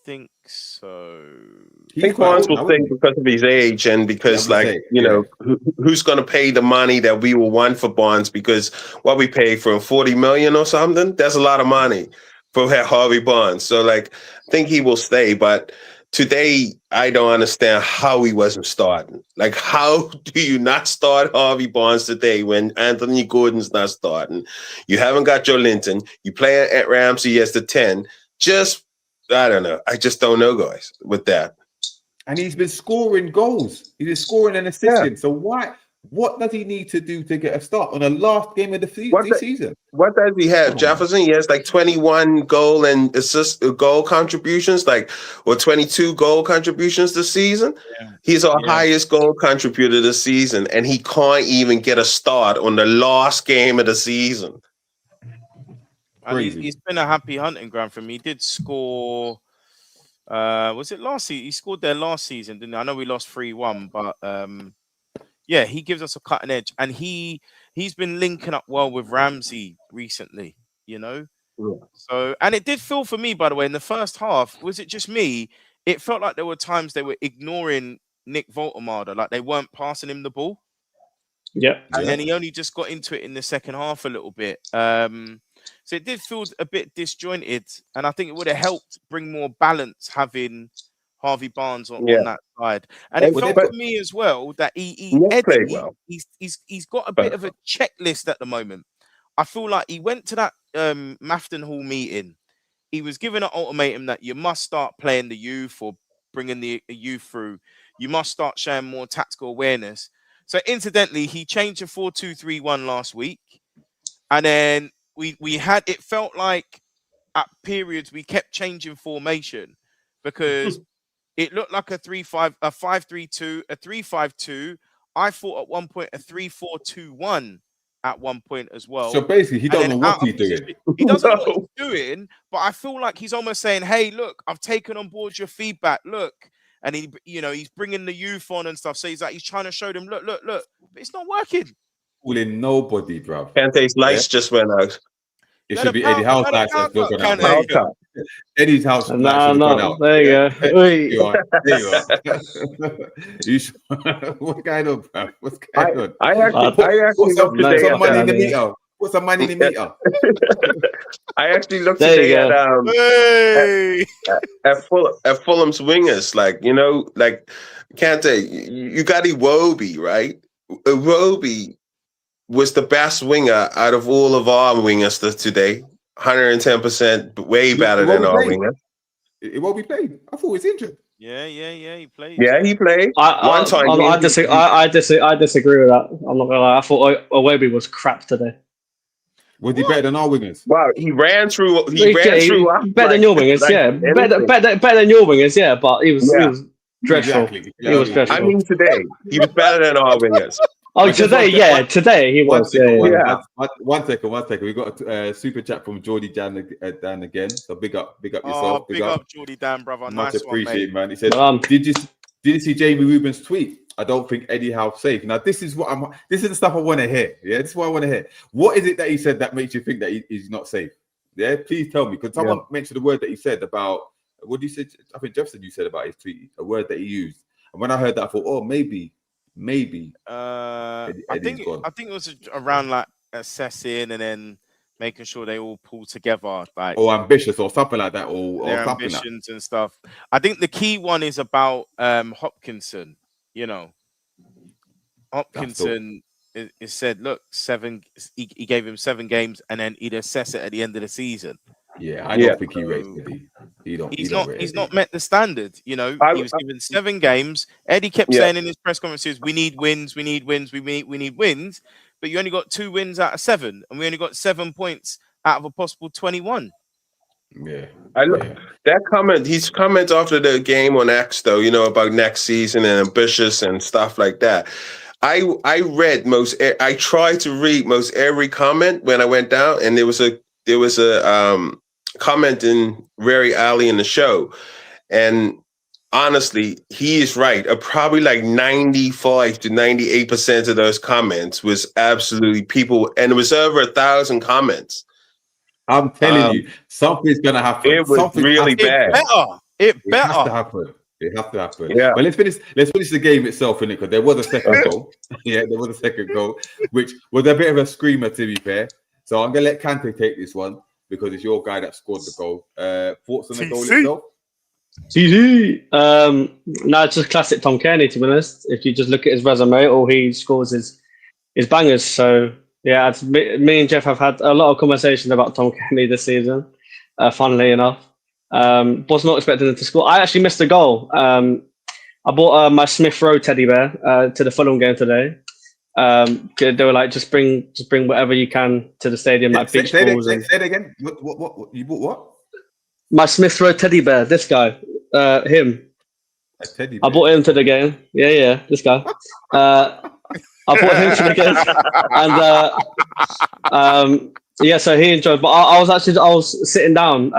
think so. I think Barnes will stay because of his age and because, who's going to pay the money that we will want for Barnes? Because what we pay for him, 40 million or something, that's a lot of money for Harvey Barnes. So, I think he will stay. But today, I don't understand how he wasn't starting. How do you not start Harvey Barnes today when Anthony Gordon's not starting? You haven't got Joe Linton. You play at Ramsey as the 10. I don't know. I just don't know, guys, with that. And he's been scoring goals. He's been scoring and assisting. Yeah. So what does he need to do to get a start on the last game of the season? What does he have? Jefferson, he has 21 goal and assist goal contributions, or 22 goal contributions this season. Yeah. He's our highest goal contributor this season, and he can't even get a start on the last game of the season. And he's been a happy hunting ground for me. He did score. Was it last season? He scored there last season, didn't he? I know we lost 3-1, but he gives us a cutting edge, and he's been linking up well with Ramsey recently. Yeah. So, and it did feel for me, by the way, in the first half. Was it just me? It felt like there were times they were ignoring Nick Voltemade, like they weren't passing him the ball. Yeah, and then he only just got into it in the second half a little bit. So it did feel a bit disjointed, and I think it would have helped bring more balance having Harvey Barnes on that side. And it felt for me as well that he's got a bit of a checklist at the moment. I feel like he went to that Mafton Hall meeting. He was given an ultimatum that you must start playing the youth or bringing the youth through. You must start showing more tactical awareness. So incidentally, he changed to 4-2-3-1 last week, and then we had, it felt like at periods we kept changing formation because it looked like a 3-5, a 5-3-2, a 3-5-2. I thought at one point a 3-4-2-1 at one point as well. So basically, he don't know what he's doing. He doesn't know what he's doing, but I feel like he's almost saying, "Hey, look, I've taken on board your feedback. Look." And he's bringing the youth on and stuff. So he's trying to show them, look. But it's not working. Fooling nobody, bro. Kante's lights just went out. It should be Eddie Howe's lights that's gone out. Eddie's house. No. There you go. There you are. What's going on, bro? What's going on? I actually looked today some money in the meter. Put some money in the meter. I actually looked today at Fulham's wingers. Kante, you got Iwobi, right? Iwobi was the best winger out of all of our wingers today. 110%, way better than our wingers. Iwobi played. I thought he was injured. Yeah, he played. Yeah, he played. I disagree with that. I'm not gonna lie. I thought Iwobi was crap today. Was he better than our wingers? Wow, he ran through. Better than your wingers, better than your wingers, but he was dreadful. Exactly. He was dreadful. I mean, today he was better than our wingers. Today he was. One second. We got a super chat from Geordie Dan again. So big up yourself. Big up Geordie Dan, brother. Much nice appreciated, one, man. He said, "Did you see Jamie Rubin's tweet? I don't think Eddie Howe's safe." Now, this is the stuff I want to hear. Yeah, this is what I want to hear. What is it that he said that makes you think that he's not safe? Yeah, please tell me. Because someone mentioned the word that he said about, what did you say? I think Jeff said you said about his tweet, a word that he used. And when I heard that, I thought, oh, maybe. I think it was around like assessing and then making sure they all pull together, like ambitious or something like that, or their something ambitions and stuff. I think the key one is about Hopkinson. Hopkinson is said, look, 7. He gave him 7 games, and then he'd assess it at the end of the season. Yeah, I don't think he rated Eddie. He's not met the standard. He was given 7 games. Eddie kept saying in his press conferences, "We need wins. We need wins. We need wins." But you only got 2 wins out of 7, and we only got 7 points out of a possible 21. Yeah. That comment, his comment after the game on X, though, about next season and ambitious and stuff like that. I tried to read most every comment when I went down, and there was a comment in very early in the show, and honestly, he is right. Probably like 95 to 98% of those comments was absolutely people, and it was over 1,000 comments. I'm telling you, something's gonna happen. It was really bad. It has to happen. It has to happen. Yeah. But let's finish the game itself, innit? Because there was a second goal. Yeah, there was a second goal, which was a bit of a screamer, to be fair. So I'm gonna let Kante take this one because it's your guy that scored the goal. Thoughts on the goal itself? No, it's just classic Tom Kearney, to be honest. If you just look at his resume, all he scores is bangers. So yeah, me and Jeff have had a lot of conversations about Tom Kearney this season. Funnily enough, was not expecting him to score. I actually missed a goal. I bought my Smith Rowe teddy bear to the Fulham game today. They were like, just bring whatever you can to the stadium, like beach balls. Say it again. What you bought? What? My Smith Rowe teddy bear. This guy, him. A teddy bear. I bought him to the game. Yeah, this guy. I bought him to the game, and yeah, so he enjoyed. But I was sitting down.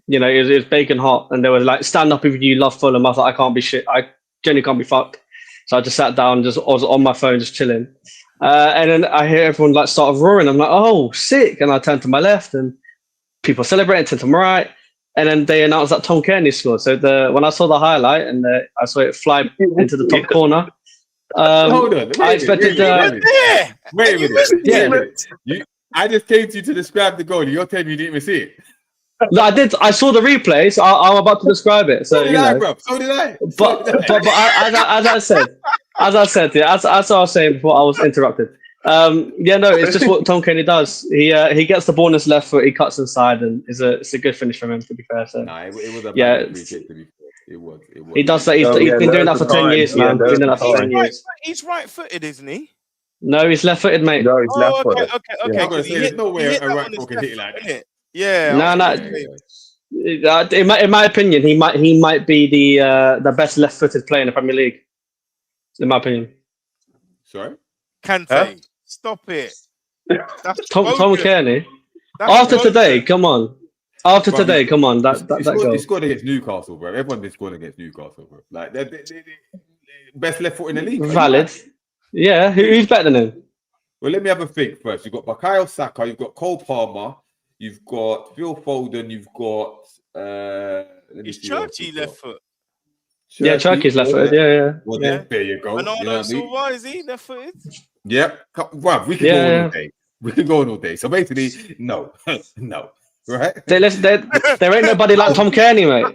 It was baking hot, and they were like, "Stand up if you love Fulham." I was like, "I can't be shit. I genuinely can't be fucked." So I just sat down, I was on my phone, just chilling. And then I hear everyone like start roaring. I'm like, "Oh, sick!" And I turned to my left, and people celebrating. Turned to my right, and then they announced that Tom Kearney scored. So when I saw the highlight and I saw it fly into the top corner. Hold on. I expected. Wait a minute. I just came to you to describe the goal. You're telling me you didn't even see it. No, I did. I saw the replay, so I'm about to describe it. So did I, bro. So did I. But as I said, yeah, as I was saying before, I was interrupted. It's just what Tom Kearney does. He gets the ball on his left foot, he cuts inside, and it's a good finish from him. To be fair, so it was a bad free kick, to be fair. It was. He does that. He's been doing that for 10 years, man. He's been doing that for 10 years. He's right-footed, isn't he? No, he's left-footed, mate. No, he's left-footed. Okay. I'm gonna say there's no way a right foot can hit it like that. Yeah. No. In my opinion, he might be the best left-footed player in the Premier League. In my opinion. Sorry? Kante, stop it. Tom Kearney. After today, come on. That goal. He scored against Newcastle, bro. Everyone's been scoring against Newcastle, bro. Like they're best left foot in the league. Valid. Yeah, who's better than him? Well, let me have a think first. You've got Bukayo Saka, you've got Cole Palmer, you've got Phil Foden, you've got Is Churchy left foot? Yeah, Churchy's left footed. Yeah. Well, there you go. Bernardo Silva, is he left footed? Yep. Well, we can go on all day. We can go on all day. So basically, no. Right? There ain't nobody like Tom Kearney, mate.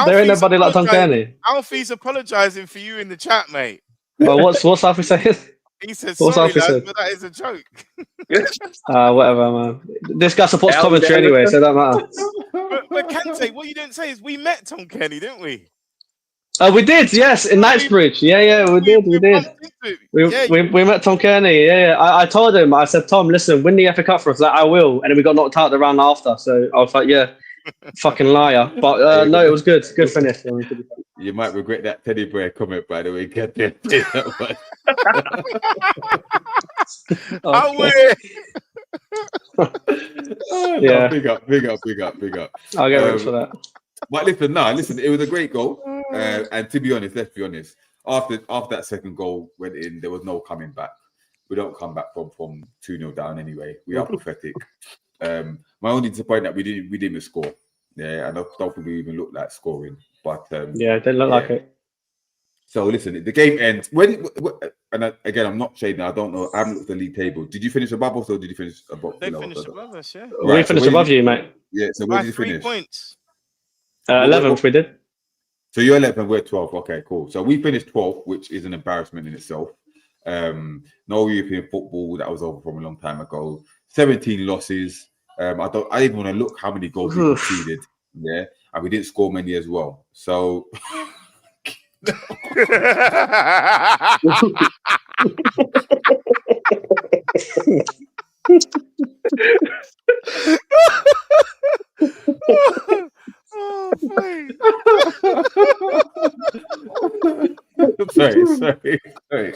There ain't nobody like Tom Kearney. Alfie's apologising for you in the chat, mate. Well, what's Alfie saying? He said, sorry, lad, but that is a joke. Whatever, man. This guy supports Coventry anyway, so that matters. But Kante, what you didn't say is we met Tom Kearney, didn't we? We did, yes, in Knightsbridge. Yeah, we did. We met Tom Kearney. Yeah. I told him, I said, Tom, listen, win the FA Cup for us. Like, I will. And then we got knocked out the round after. So I was like, yeah, fucking liar. But no, it was good. Good finish. You might regret that teddy bear comment, by the way. Get there. I will. Yeah. Big up. I'll get ready for that. But listen, it was a great goal. And to be honest, let's be honest, after that second goal went in, there was no coming back. We don't come back from 2-0 down anyway. We are pathetic. My only disappointment that we didn't even score. Yeah, I don't think we even looked like scoring. But it didn't look like it. So listen, the game ends. Again, I'm not shading. I don't know. I haven't looked at the league table. Did you finish above us or did you finish above? They finished above us, yeah. Right, we finished above you, mate. Yeah. So where did you finish? 3 points. 11th, we did. So you're 11th, we're 12th. Okay, cool. So we finished 12th, which is an embarrassment in itself. No European football, that was over from a long time ago. 17 losses. I didn't want to look how many goals we conceded. Yeah, and we didn't score many as well. So sorry.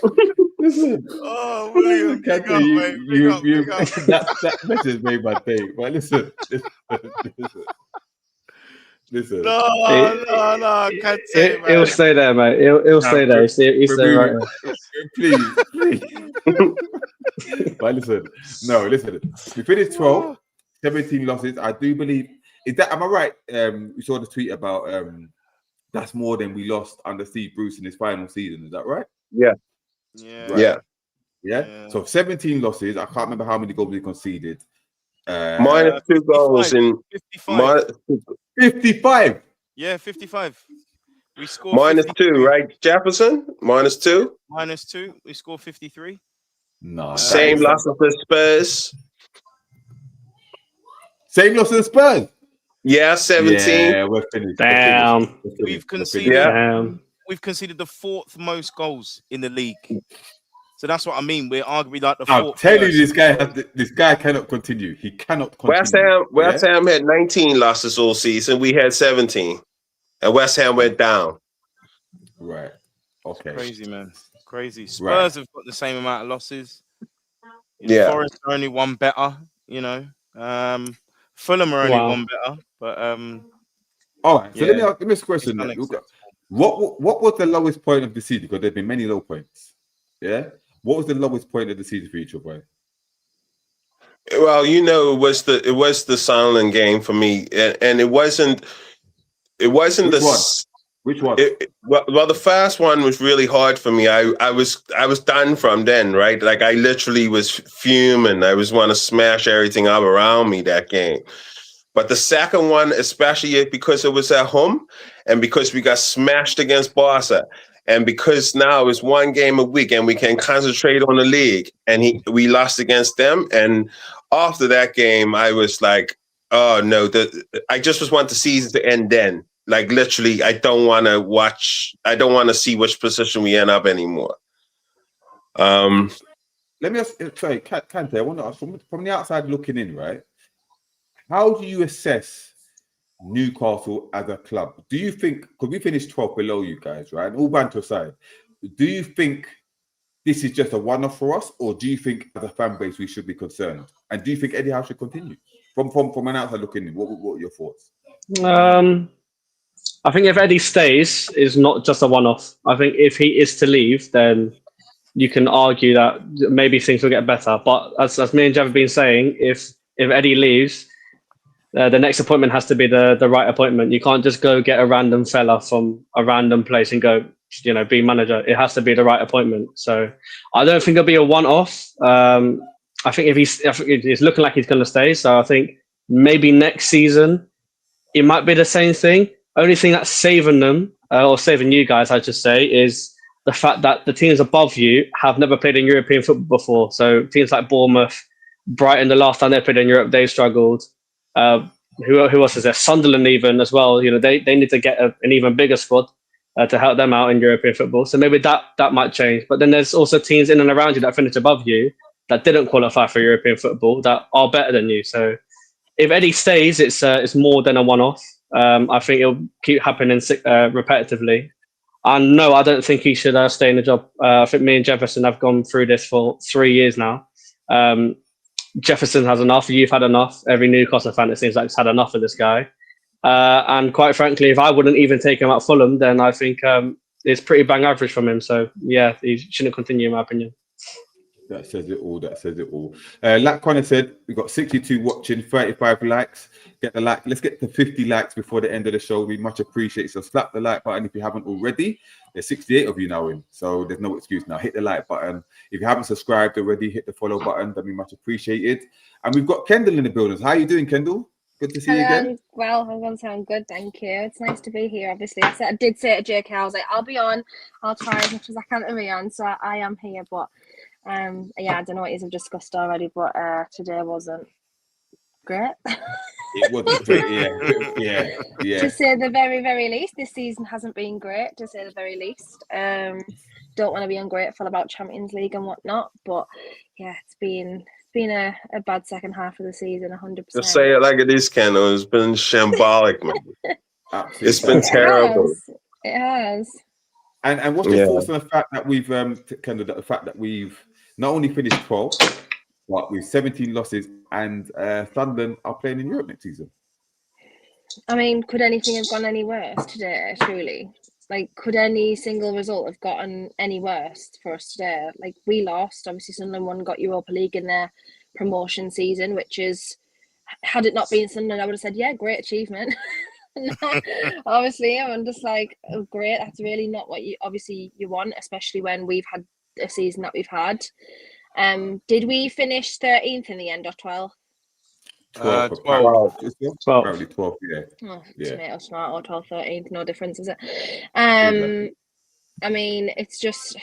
Listen. Oh, William, big up, mate. Big up, big up. That message made my day. But listen. No, I can't say it, man. It'll stay there, mate. It'll stay there. You stay right there. Please. But listen. We finished 12, 17 losses. I do believe. Am I right? We saw the tweet about that's more than we lost under Steve Bruce in his final season. Is that right? Yeah. Right. Yeah. So 17 losses. I can't remember how many goals we conceded. Minus 2 goals in 55. 55. Yeah, 55. We scored minus 53. 2, right, Jefferson? Minus 2. Minus 2. We scored 53. No. Same loss as the Spurs. Same loss as the Spurs. Yeah, 17. Yeah, we're finished. Damn. We've conceded. Damn. We've conceded the 4th most goals in the league. So that's what I mean. We're arguably like the 4th. I'll tell you, this guy cannot continue. He cannot continue. West Ham had 19 losses all season. We had 17, and West Ham went down. Right. Okay. Crazy, man. Crazy. Spurs have got the same amount of losses. Forest are only one better. Fulham are only one better. But all right. So let me ask this question. What was the lowest point of the season? Because there've been many low points. Yeah. What was the lowest point of the season for each of you? Well, it was the Sunderland game for me, and it wasn't. Which one? Well, the first one was really hard for me. I was done from then, right? Like I literally was fuming. I was want to smash everything up around me that game. But the second one, especially because it was at home, and because we got smashed against Barca. And because now it's one game a week and we can concentrate on the league, and we lost against them. And after that game, I was like, oh no, I just want the season to end then. Like literally, I don't want to see which position we end up anymore. Let me ask, sorry, Kante, I want to ask from the outside looking in, right? How do you assess Newcastle as a club? Do you think, because we finished 12th below you guys, right? And all banter aside, do you think this is just a one-off for us, or do you think as a fan base we should be concerned? And do you think Eddie Howe should continue? From an outside looking in, what are your thoughts? I think if Eddie stays, it's not just a one-off. I think if he is to leave, then you can argue that maybe things will get better. But as me and Jeff have been saying, if Eddie leaves, the next appointment has to be the right appointment. You can't just go get a random fella from a random place and go, be manager. It has to be the right appointment. So I don't think it'll be a one-off. I think it's looking like he's going to stay. So I think maybe next season it might be the same thing. Only thing that's saving them, or saving you guys, I should say, is the fact that the teams above you have never played in European football before. So teams like Bournemouth, Brighton, the last time they played in Europe, they struggled. Who else is there? Sunderland even as well. They need to get an even bigger squad to help them out in European football. So maybe that might change. But then there's also teams in and around you that finish above you that didn't qualify for European football that are better than you. So if Eddie stays, it's more than a one-off. I think it'll keep happening repetitively. And no, I don't think he should stay in the job. I think me and Jefferson have gone through this for 3 years now. Jefferson has enough. You've had enough. Every Newcastle fan, it seems like, has had enough of this guy. And quite frankly, if I wouldn't even take him at Fulham, then I think it's pretty bang average from him. So yeah, he shouldn't continue, in my opinion. That says it all. Like Connor said, we've got 62 watching, 35 likes. Get the like. Let's get to 50 likes before the end of the show. We much appreciate it. So slap the like button if you haven't already. There's 68 of you now in, so there's no excuse now. Hit the like button. If you haven't subscribed already, hit the follow button. That'd be much appreciated. And we've got Kendall in the building. How are you doing, Kendall? Good to see you again. Well, I'm going to sound good, thank you. It's nice to be here, obviously. I did say to JK, I was like, I'll be on. I'll try as much as I can to be on. So I am here, but yeah, I don't know what you've discussed already, but today wasn't great. It wasn't great, yeah. To say the very, very least, this season hasn't been great, to say the very least. Don't want to be ungrateful about Champions League and whatnot, but yeah, it's been a bad second half of the season, 100%. Just say it like it is, Kendall. It's been shambolic, man. It's been terrible. It has. And what's your thoughts on the fact that we've the fact that we've not only finished 12th, but with 17 losses, and Sunderland are playing in Europe next season? I mean, could anything have gone any worse today? Truly, like, could any single result have gotten any worse for us today? Like, we lost. Obviously, Sunderland won, got Europa League in their promotion season, which is, had it not been Sunderland, I would have said, yeah, great achievement. Obviously, I'm just like, oh, great. That's really not what you want, especially when we've had a season that we've had. Did we finish 13th in the end or 12th? 12. 12. Apparently 12, yeah. Oh, Yeah. tomato, tomato, 12, 13th, no difference, is it? I mean, it's just,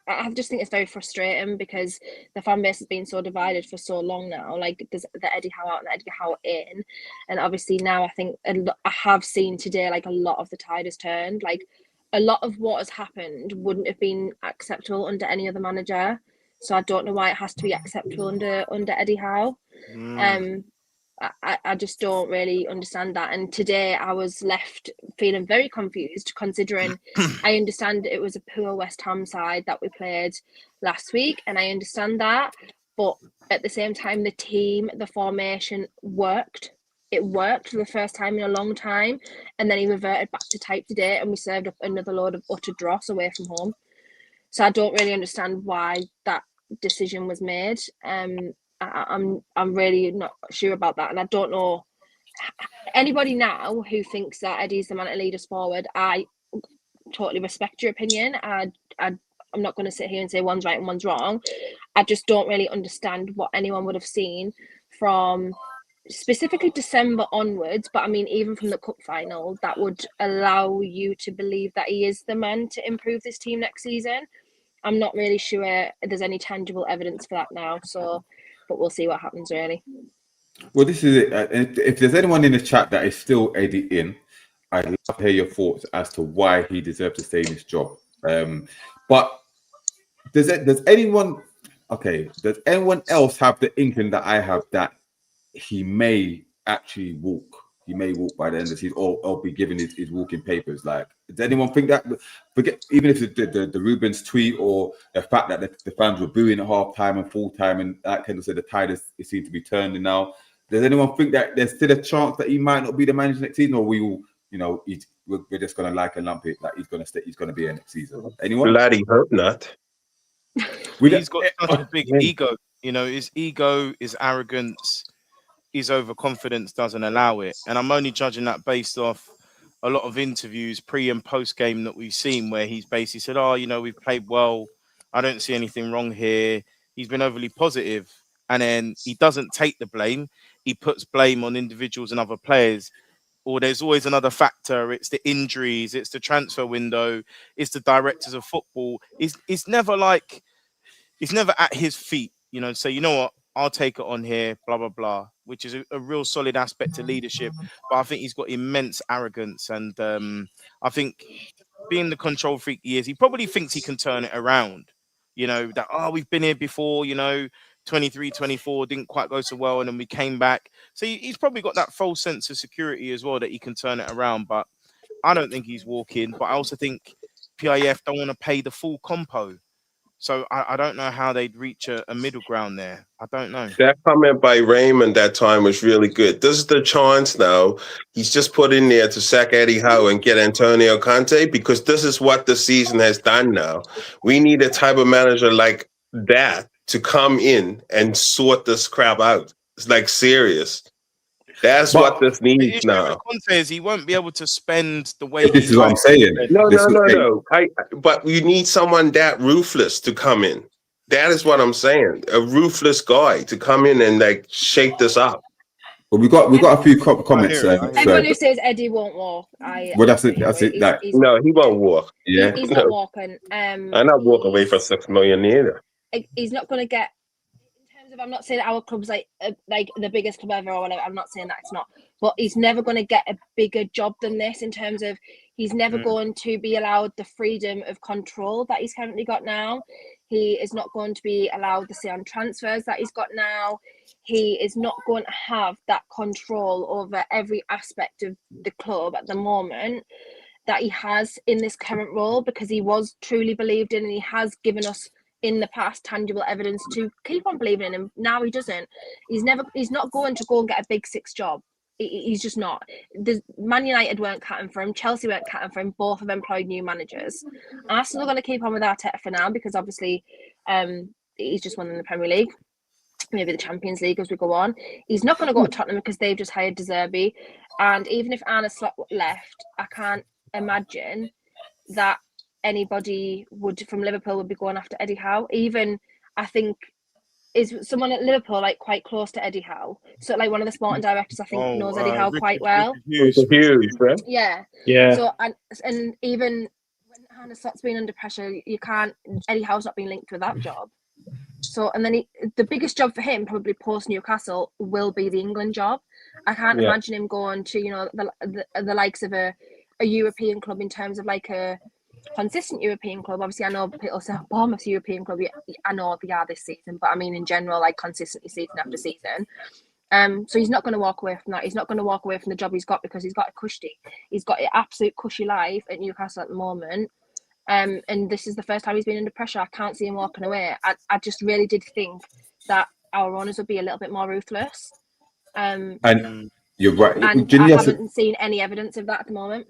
I just think it's very frustrating because the fan base has been so divided for so long now. Like, there's the Eddie Howe out and the Eddie Howe in. And obviously now I think I have seen today, like, a lot of the tide has turned. Like, a lot of what has happened wouldn't have been acceptable under any other manager. So I don't know why it has to be acceptable under Eddie Howe. I just don't really understand that. And today I was left feeling very confused, considering I understand it was a poor West Ham side that we played last week, and I understand that. But at the same time, the team, the formation worked. It worked for the first time in a long time. And then he reverted back to type today, and we served up another load of utter dross away from home. So I don't really understand why that decision was made. I'm really not sure about that, and I don't know anybody now who thinks that Eddie's the man to lead us forward. I totally respect your opinion. I'm not going to sit here and say one's right and one's wrong. I just don't really understand what anyone would have seen from specifically December onwards, but I mean even from the cup final, that would allow you to believe that he is the man to improve this team next season. I'm not really sure there's any tangible evidence for that now, so but we'll see what happens, really. Well, this is it. If there's anyone in the chat that is still Eddie in, I'd love to hear your thoughts as to why he deserves to stay in his job. But does anyone else have the inkling that I have that he may actually walk? He may walk by the end of the season, or be given his walking papers. Like, does anyone think that? Forget even if the Rubens tweet or the fact that the fans were booing at half time and full time, and that kind of said the tide it seemed to be turning now. Does anyone think that there's still a chance that he might not be the manager next season, or we will, we're just going to like a lump it that he's going to stay, he's going to be here next season? Anyone? Bloody hope not. He's got such a big ego. His ego, his arrogance, his overconfidence doesn't allow it. And I'm only judging that based off a lot of interviews pre and post game that we've seen where he's basically said, we've played well. I don't see anything wrong here. He's been overly positive. And then he doesn't take the blame. He puts blame on individuals and other players. Or there's always another factor. It's the injuries. It's the transfer window. It's the directors of football. It's never at his feet, So, you know what? I'll take it on here, blah, blah, blah, which is a real solid aspect to leadership. But I think he's got immense arrogance. And I think being the control freak he is, he probably thinks he can turn it around. We've been here before, 23, 24, didn't quite go so well. And then we came back. So he's probably got that false sense of security as well that he can turn it around. But I don't think he's walking. But I also think PIF don't want to pay the full compo. So I don't know how they'd reach a middle ground there. I don't know. That comment by Raymond that time was really good. This is the chance now. He's just put in there to sack Eddie Howe and get Antonio Conte, because this is what the season has done now. We need a type of manager like that to come in and sort this crap out. It's like serious. That's what this needs now. Conte is he won't be able to spend the way. This is what I'm saying. No. But you need someone that ruthless to come in. That is what I'm saying. A ruthless guy to come in and shake this up. Well, we got a few comments. Everyone who says Eddie won't walk, that's it. No, he won't walk. Yeah, he's not walking. I'm not walking away for $6 million either. He's not going to get. I'm not saying our club's like the biggest club ever or whatever. I'm not saying that it's not, but he's never going to get a bigger job than this in terms of he's never going to be allowed the freedom of control that he's currently got now. He is not going to be allowed the say on transfers that he's got now. He is not going to have that control over every aspect of the club at the moment. that he has in this current role, because he was truly believed in and he has given us in the past tangible evidence to keep on believing in him. Now he doesn't. He's not going to go and get a big six job. He's just not. Man United weren't cutting for him. Chelsea weren't cutting for him. Both have employed new managers. Arsenal are going to keep on with Arteta for now, because obviously he's just won in the Premier League. Maybe the Champions League as we go on. He's not going to go to Tottenham because they've just hired De Zerbi. And even if Arne Slot left, I can't imagine that anybody from Liverpool would be going after Eddie Howe. Even, I think, is someone at Liverpool like quite close to Eddie Howe? So like one of the sporting directors, I think, knows Eddie Howe quite well. Huge, right? Yeah. Yeah. So and even when Arne Slot's been under pressure, Eddie Howe's not being linked with that job. So, and then the biggest job for him, probably post Newcastle, will be the England job. I can't imagine him going to, the likes of a European club in terms of like a consistent European club. Obviously, I know people say Bournemouth's European club. I know they are this season, but I mean in general, like consistently season after season. So he's not going to walk away from that. He's not going to walk away from the job he's got, because he's got a cushy. He's got an absolute cushy life at Newcastle at the moment. And this is the first time he's been under pressure. I can't see him walking away. I just really did think that our owners would be a little bit more ruthless. And you're right. And I haven't seen any evidence of that at the moment.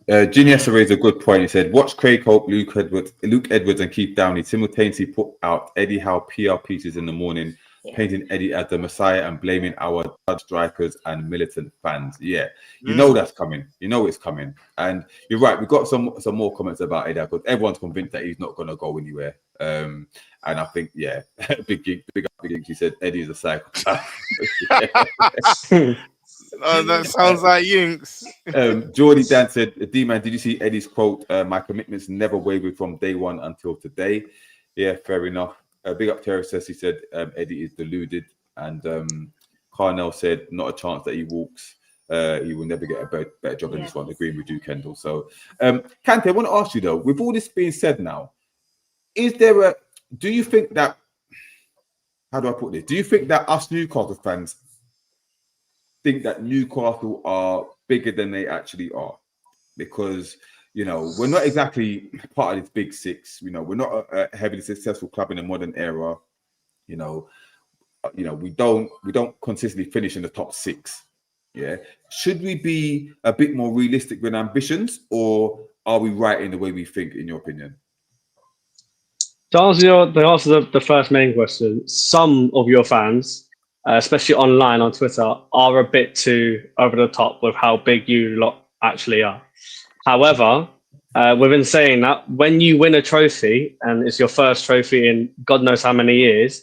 Giniessa raised a good point. He said, watch Craig Hope, Luke Edwards and Keith Downey simultaneously put out Eddie Howe PR pieces in the morning, painting Eddie as the Messiah and blaming our strikers and militant fans. Yeah, you know that's coming. You know it's coming. And you're right. We've got some more comments about Eddie, because everyone's convinced that he's not going to go anywhere. And I think, big up. He said Eddie is a psychopath. Oh, that sounds like Yinks. Geordie Dan said, D-Man, did you see Eddie's quote? My commitments never wavered from day one until today. Yeah, fair enough. Big up Terry says, he said Eddie is deluded. And Carnell said, not a chance that he walks. He will never get a better job than this one. Agreeing with you, Kendall. So, Kante, I want to ask you though, with all this being said now, do you think that, how do I put this? Do you think that us Newcastle fans think that Newcastle are bigger than they actually are? Because, we're not exactly part of this big six. We're not a heavily successful club in the modern era. We don't consistently finish in the top six. Yeah. Should we be a bit more realistic with ambitions, or are we right in the way we think, in your opinion? To answer the first main question, some of your fans, especially online on Twitter, are a bit too over the top with how big you lot actually are. However, within saying that, when you win a trophy, and it's your first trophy in God knows how many years,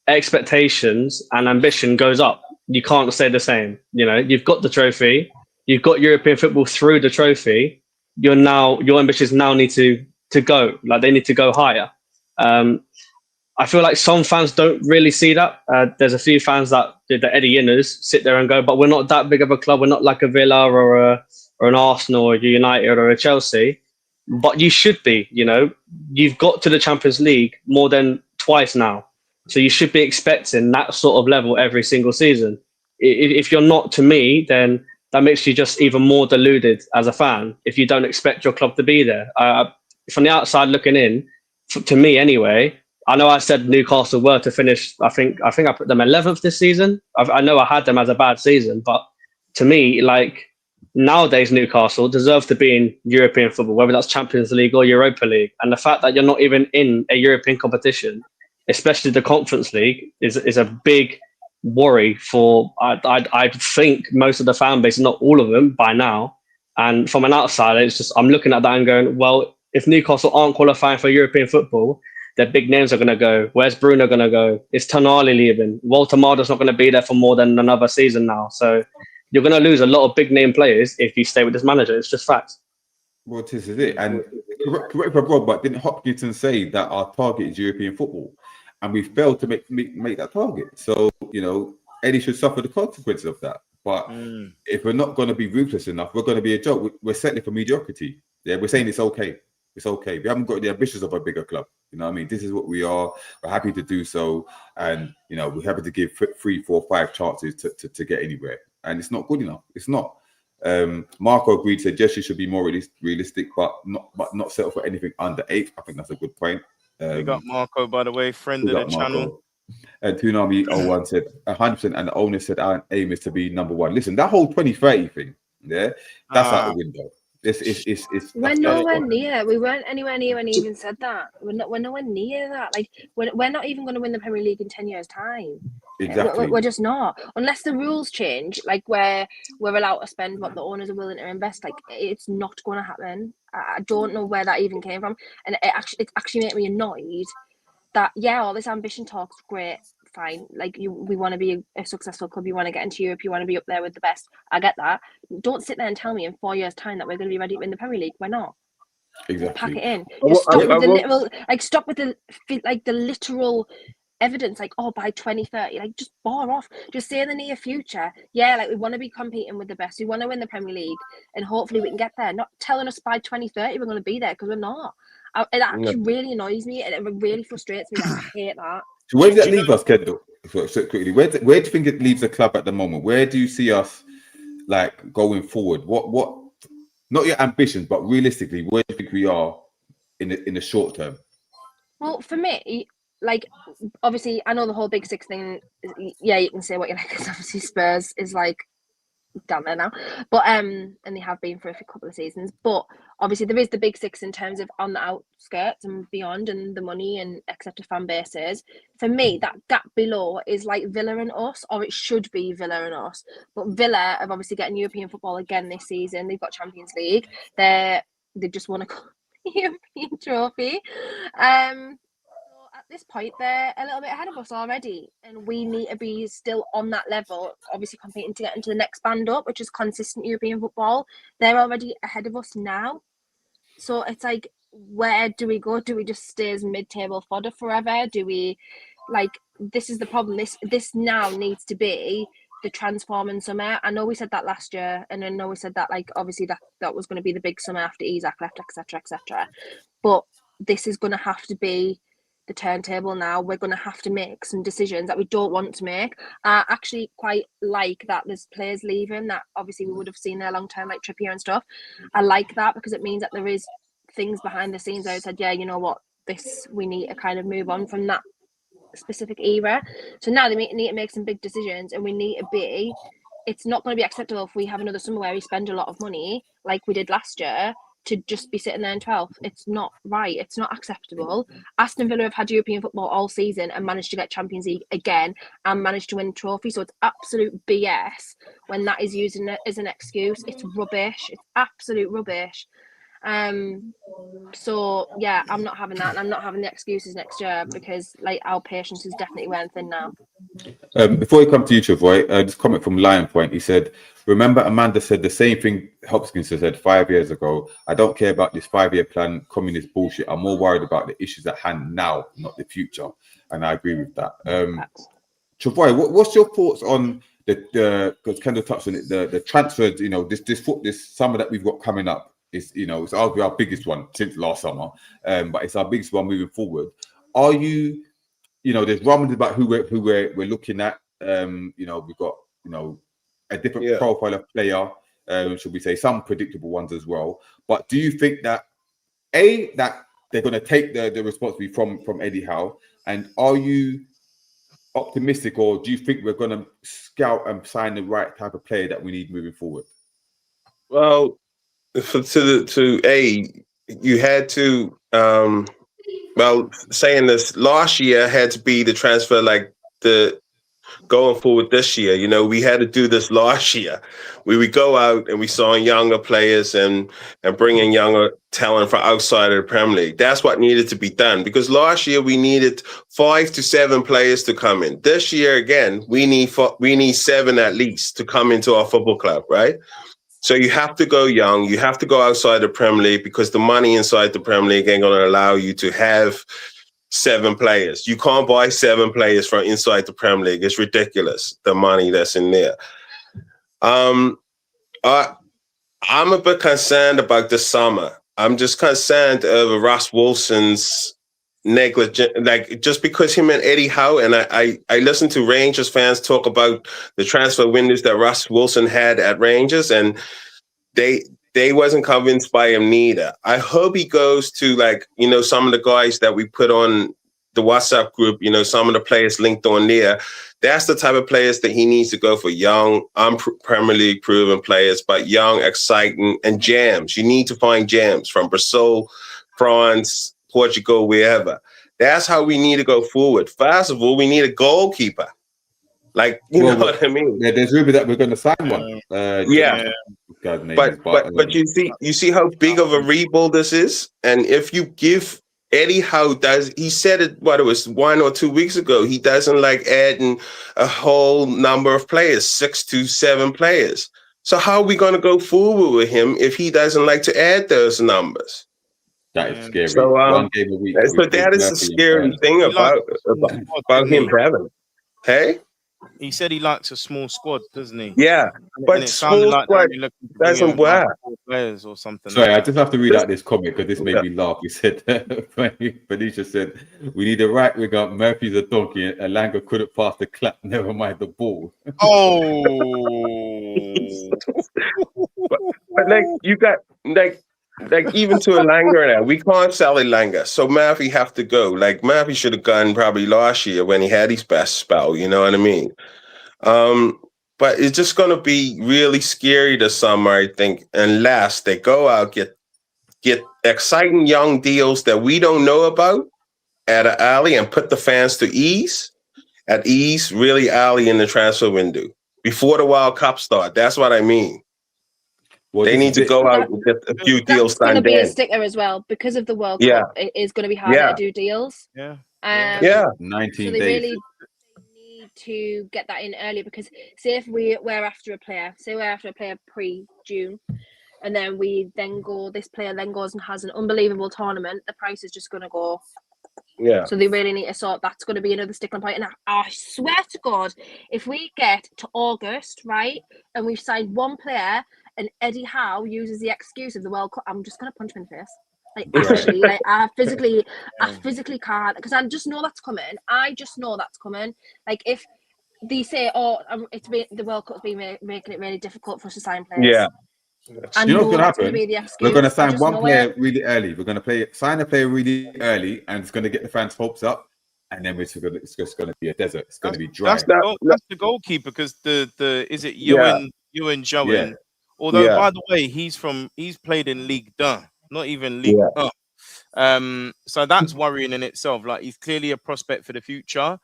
expectations and ambition goes up. You can't stay the same. You've got the trophy, you've got European football through the trophy. Your ambitions now need to go. Like, they need to go higher. I feel like some fans don't really see that. There's a few fans that the Eddie Inners sit there and go, but we're not that big of a club. We're not like a Villa or an Arsenal or a United or a Chelsea. But you should be. You've got to the Champions League more than twice now. So you should be expecting that sort of level every single season. If you're not, to me, then that makes you just even more deluded as a fan if you don't expect your club to be there. From the outside looking in, to me anyway, I know I said Newcastle were to finish, I think I put them 11th this season. I know I had them as a bad season, but to me, like, nowadays Newcastle deserve to be in European football, whether that's Champions League or Europa League. And the fact that you're not even in a European competition, especially the Conference League, is a big worry for, I think, most of the fan base, not all of them by now. And from an outsider, it's just, I'm looking at that and going, well, if Newcastle aren't qualifying for European football, their big names are going to go. Where's Bruno going to go? Is Tonali leaving? Walter Mardo's not going to be there for more than another season now. So you're going to lose a lot of big name players if you stay with this manager. It's just facts. Well, this is it. And correct if I'm wrong, but didn't Hopkinson say that our target is European football? And we failed to make that target. So, Eddie should suffer the consequences of that. But if we're not going to be ruthless enough, we're going to be a joke. We're settling for mediocrity. Yeah, we're saying it's okay. It's okay. We haven't got the ambitions of a bigger club. You know what I mean? This is what we are. We're happy to do so. And, we're happy to give 3, 4, 5 chances to get anywhere. And it's not good enough. It's not. Marco agreed, said yes, you should be more realistic, but not settle for anything under 8. I think that's a good point. We got Marco, by the way, friend of the channel. And Tonali 01 said 100%, and the owner said our aim is to be number 1. Listen, that whole 2030 thing, that's out the window. We're nowhere near. We weren't anywhere near when he even said that. We're nowhere near that. Like we're not even going to win the Premier League in 10 years' time. Exactly. We're just not, unless the rules change. Like where we're allowed to spend what the owners are willing to invest. Like it's not going to happen. I don't know where that even came from, and it actually made me annoyed that all this ambition talk's great. Fine, like we want to be a successful club, you want to get into Europe, you want to be up there with the best. I get that. Don't sit there and tell me in 4 years' time that we're going to be ready to win the Premier League. We're not. Exactly. Pack it in. Just stop with the literal evidence. Like, oh, by 2030, like just bar off. Just say in the near future. Yeah, like we want to be competing with the best. We want to win the Premier League, and hopefully we can get there. Not telling us by 2030 we're going to be there, because we're not. It actually really annoys me, and it really frustrates me. I hate that. So where does that leave us, Kendall? So quickly, where do you think it leaves the club at the moment? Where do you see us like going forward? What? Not your ambitions, but realistically, where do you think we are in the short term? Well, for me, like obviously, I know the whole Big Six thing. Yeah, you can say what you like, because obviously Spurs is like down there now, but and they have been for a couple of seasons. But obviously, there is the Big Six in terms of on the outskirts and beyond, and the money and accepted fan bases. For me, that gap below is like Villa and us, or it should be Villa and us. But Villa have obviously getting European football again this season. They've got Champions League. They just won a European trophy. At this point, they're a little bit ahead of us already, and we need to be still on that level, obviously competing to get into the next band up, which is consistent European football. They're already ahead of us now. So it's like, where do we go? Do we just stay as mid-table fodder forever? Do we, like, this is the problem. This now needs to be the transforming summer. I know we said that last year, and I know we said that, like, obviously that was going to be the big summer after Isaac left, etc., etc. But this is going to have to be the turntable now. We're going to have to make some decisions that we don't want to make. I actually quite like that there's players leaving that obviously we would have seen there long term, like Trippier and stuff. I like that, because it means that there is things behind the scenes. I said, yeah, you know what, we need to kind of move on from that specific era. So now they need to make some big decisions, and we need to be. It's not going to be acceptable if we have another summer where we spend a lot of money like we did last year to just be sitting there in 12th. It's not right. It's not acceptable. Aston Villa have had European football all season and managed to get Champions League again and managed to win a trophy. So it's absolute BS when that is used as an excuse. It's rubbish. It's absolute rubbish. So yeah, I'm not having that, and I'm not having the excuses next year, because like our patience is definitely wearing thin now. Before we come to you, Travoy, this comment from Lion Point. He said, remember Amanda said the same thing Hopkins said 5 years ago. I don't care about this 5-year plan, communist bullshit. I'm more worried about the issues at hand now, not the future. And I agree with that. Travoy, what's your thoughts on the because Kendall touched on it, the transfers, you know, this summer that we've got coming up? It's, you know, it's arguably our biggest one since last summer, but it's our biggest one moving forward. Are you, you know, there's rumblings about who we're looking at. You know, we've got, you know, a different profile of player, should we say, some predictable ones as well. But do you think that that they're going to take the responsibility from Eddie Howe, and are you optimistic, or do you think we're going to scout and sign the right type of player that we need moving forward? Well, you had to saying this last year had to be the transfer, like the going forward this year. You know, we had to do this last year. We would go out and we saw younger players and bring in younger talent from outside of the Premier League. That's what needed to be done, because last year we needed 5 to 7 players to come in. This year again, we need 7 at least to come into our football club, right? So you have to go young. You have to go outside the Premier League, because the money inside the Premier League ain't going to allow you to have 7 players. You can't buy 7 players from inside the Premier League. It's ridiculous, the money that's in there. I'm a bit concerned about the summer. I'm just concerned over Russ Wilson's negligent, like, just because him and Eddie Howe, and I listen to Rangers fans talk about the transfer windows that Russ Wilson had at Rangers, and they wasn't convinced by him neither. I hope he goes to, like, you know, some of the guys that we put on the WhatsApp group, you know, some of the players linked on there. That's the type of players that he needs to go for. Young, Premier League proven players, but young, exciting, and gems. You need to find gems from Brazil, France, Portugal, wherever. That's how we need to go forward. First of all, we need a goalkeeper. Like, you know what I mean? Yeah, there's rumor that we're going to sign one. But you see how big of a rebuild this is, and if you give Eddie Howe he said it, it was 1 or 2 weeks ago, he doesn't like adding a whole number of players, 6 to 7 players. So how are we going to go forward with him if he doesn't like to add those numbers? That is scary. So, one game a week. So that is the scary thing about him having. Hey? He said he likes a small squad, doesn't he? Yeah, but small squad doesn't work. Players or something. Sorry, I just have to read out this comment because this made me laugh. He said, Felicia said, we need a right winger. Murphy's a donkey. And Elanga couldn't pass the clap. Never mind the ball. Oh. but like, you got, like even to Elanga now, we can't sell Elanga, so Murphy have to go. Like, Murphy should have gone probably last year when he had his best spell. You know what I mean? But it's just going to be really scary this summer, I think, unless they go out get exciting young deals that we don't know about at an alley and put the fans to ease. At ease, really early in the transfer window before the World Cup start. That's what I mean. Well, they need to go out and get a few deals done. It's going to be a sticker as well because of the World Cup. It is going to be harder to do deals. 19 so they days. Really need to get that in earlier because say if we're after a player, pre-June, and then this player then goes and has an unbelievable tournament, the price is just going to go. Yeah. So they really need to sort. That's going to be another sticking point. And I swear to God, if we get to August, right, and we've signed one player, and Eddie Howe uses the excuse of the World Cup, I'm just going to punch him in the face. Like, actually, like, I physically can't, because I just know that's coming. Like, if they say, the World Cup's been making it really difficult for us to sign players. Yeah. You know what's going to happen? We're going to sign one player really early. We're going to sign a player really early, and it's going to get the fans' hopes up. And then it's just going to be a desert. It's going to be dry. That's the goalkeeper, because is it Ewan Jowen? Yeah. Although, by the way, he's played in Ligue 1, not even Ligue 1. So that's worrying in itself. Like, he's clearly a prospect for the future.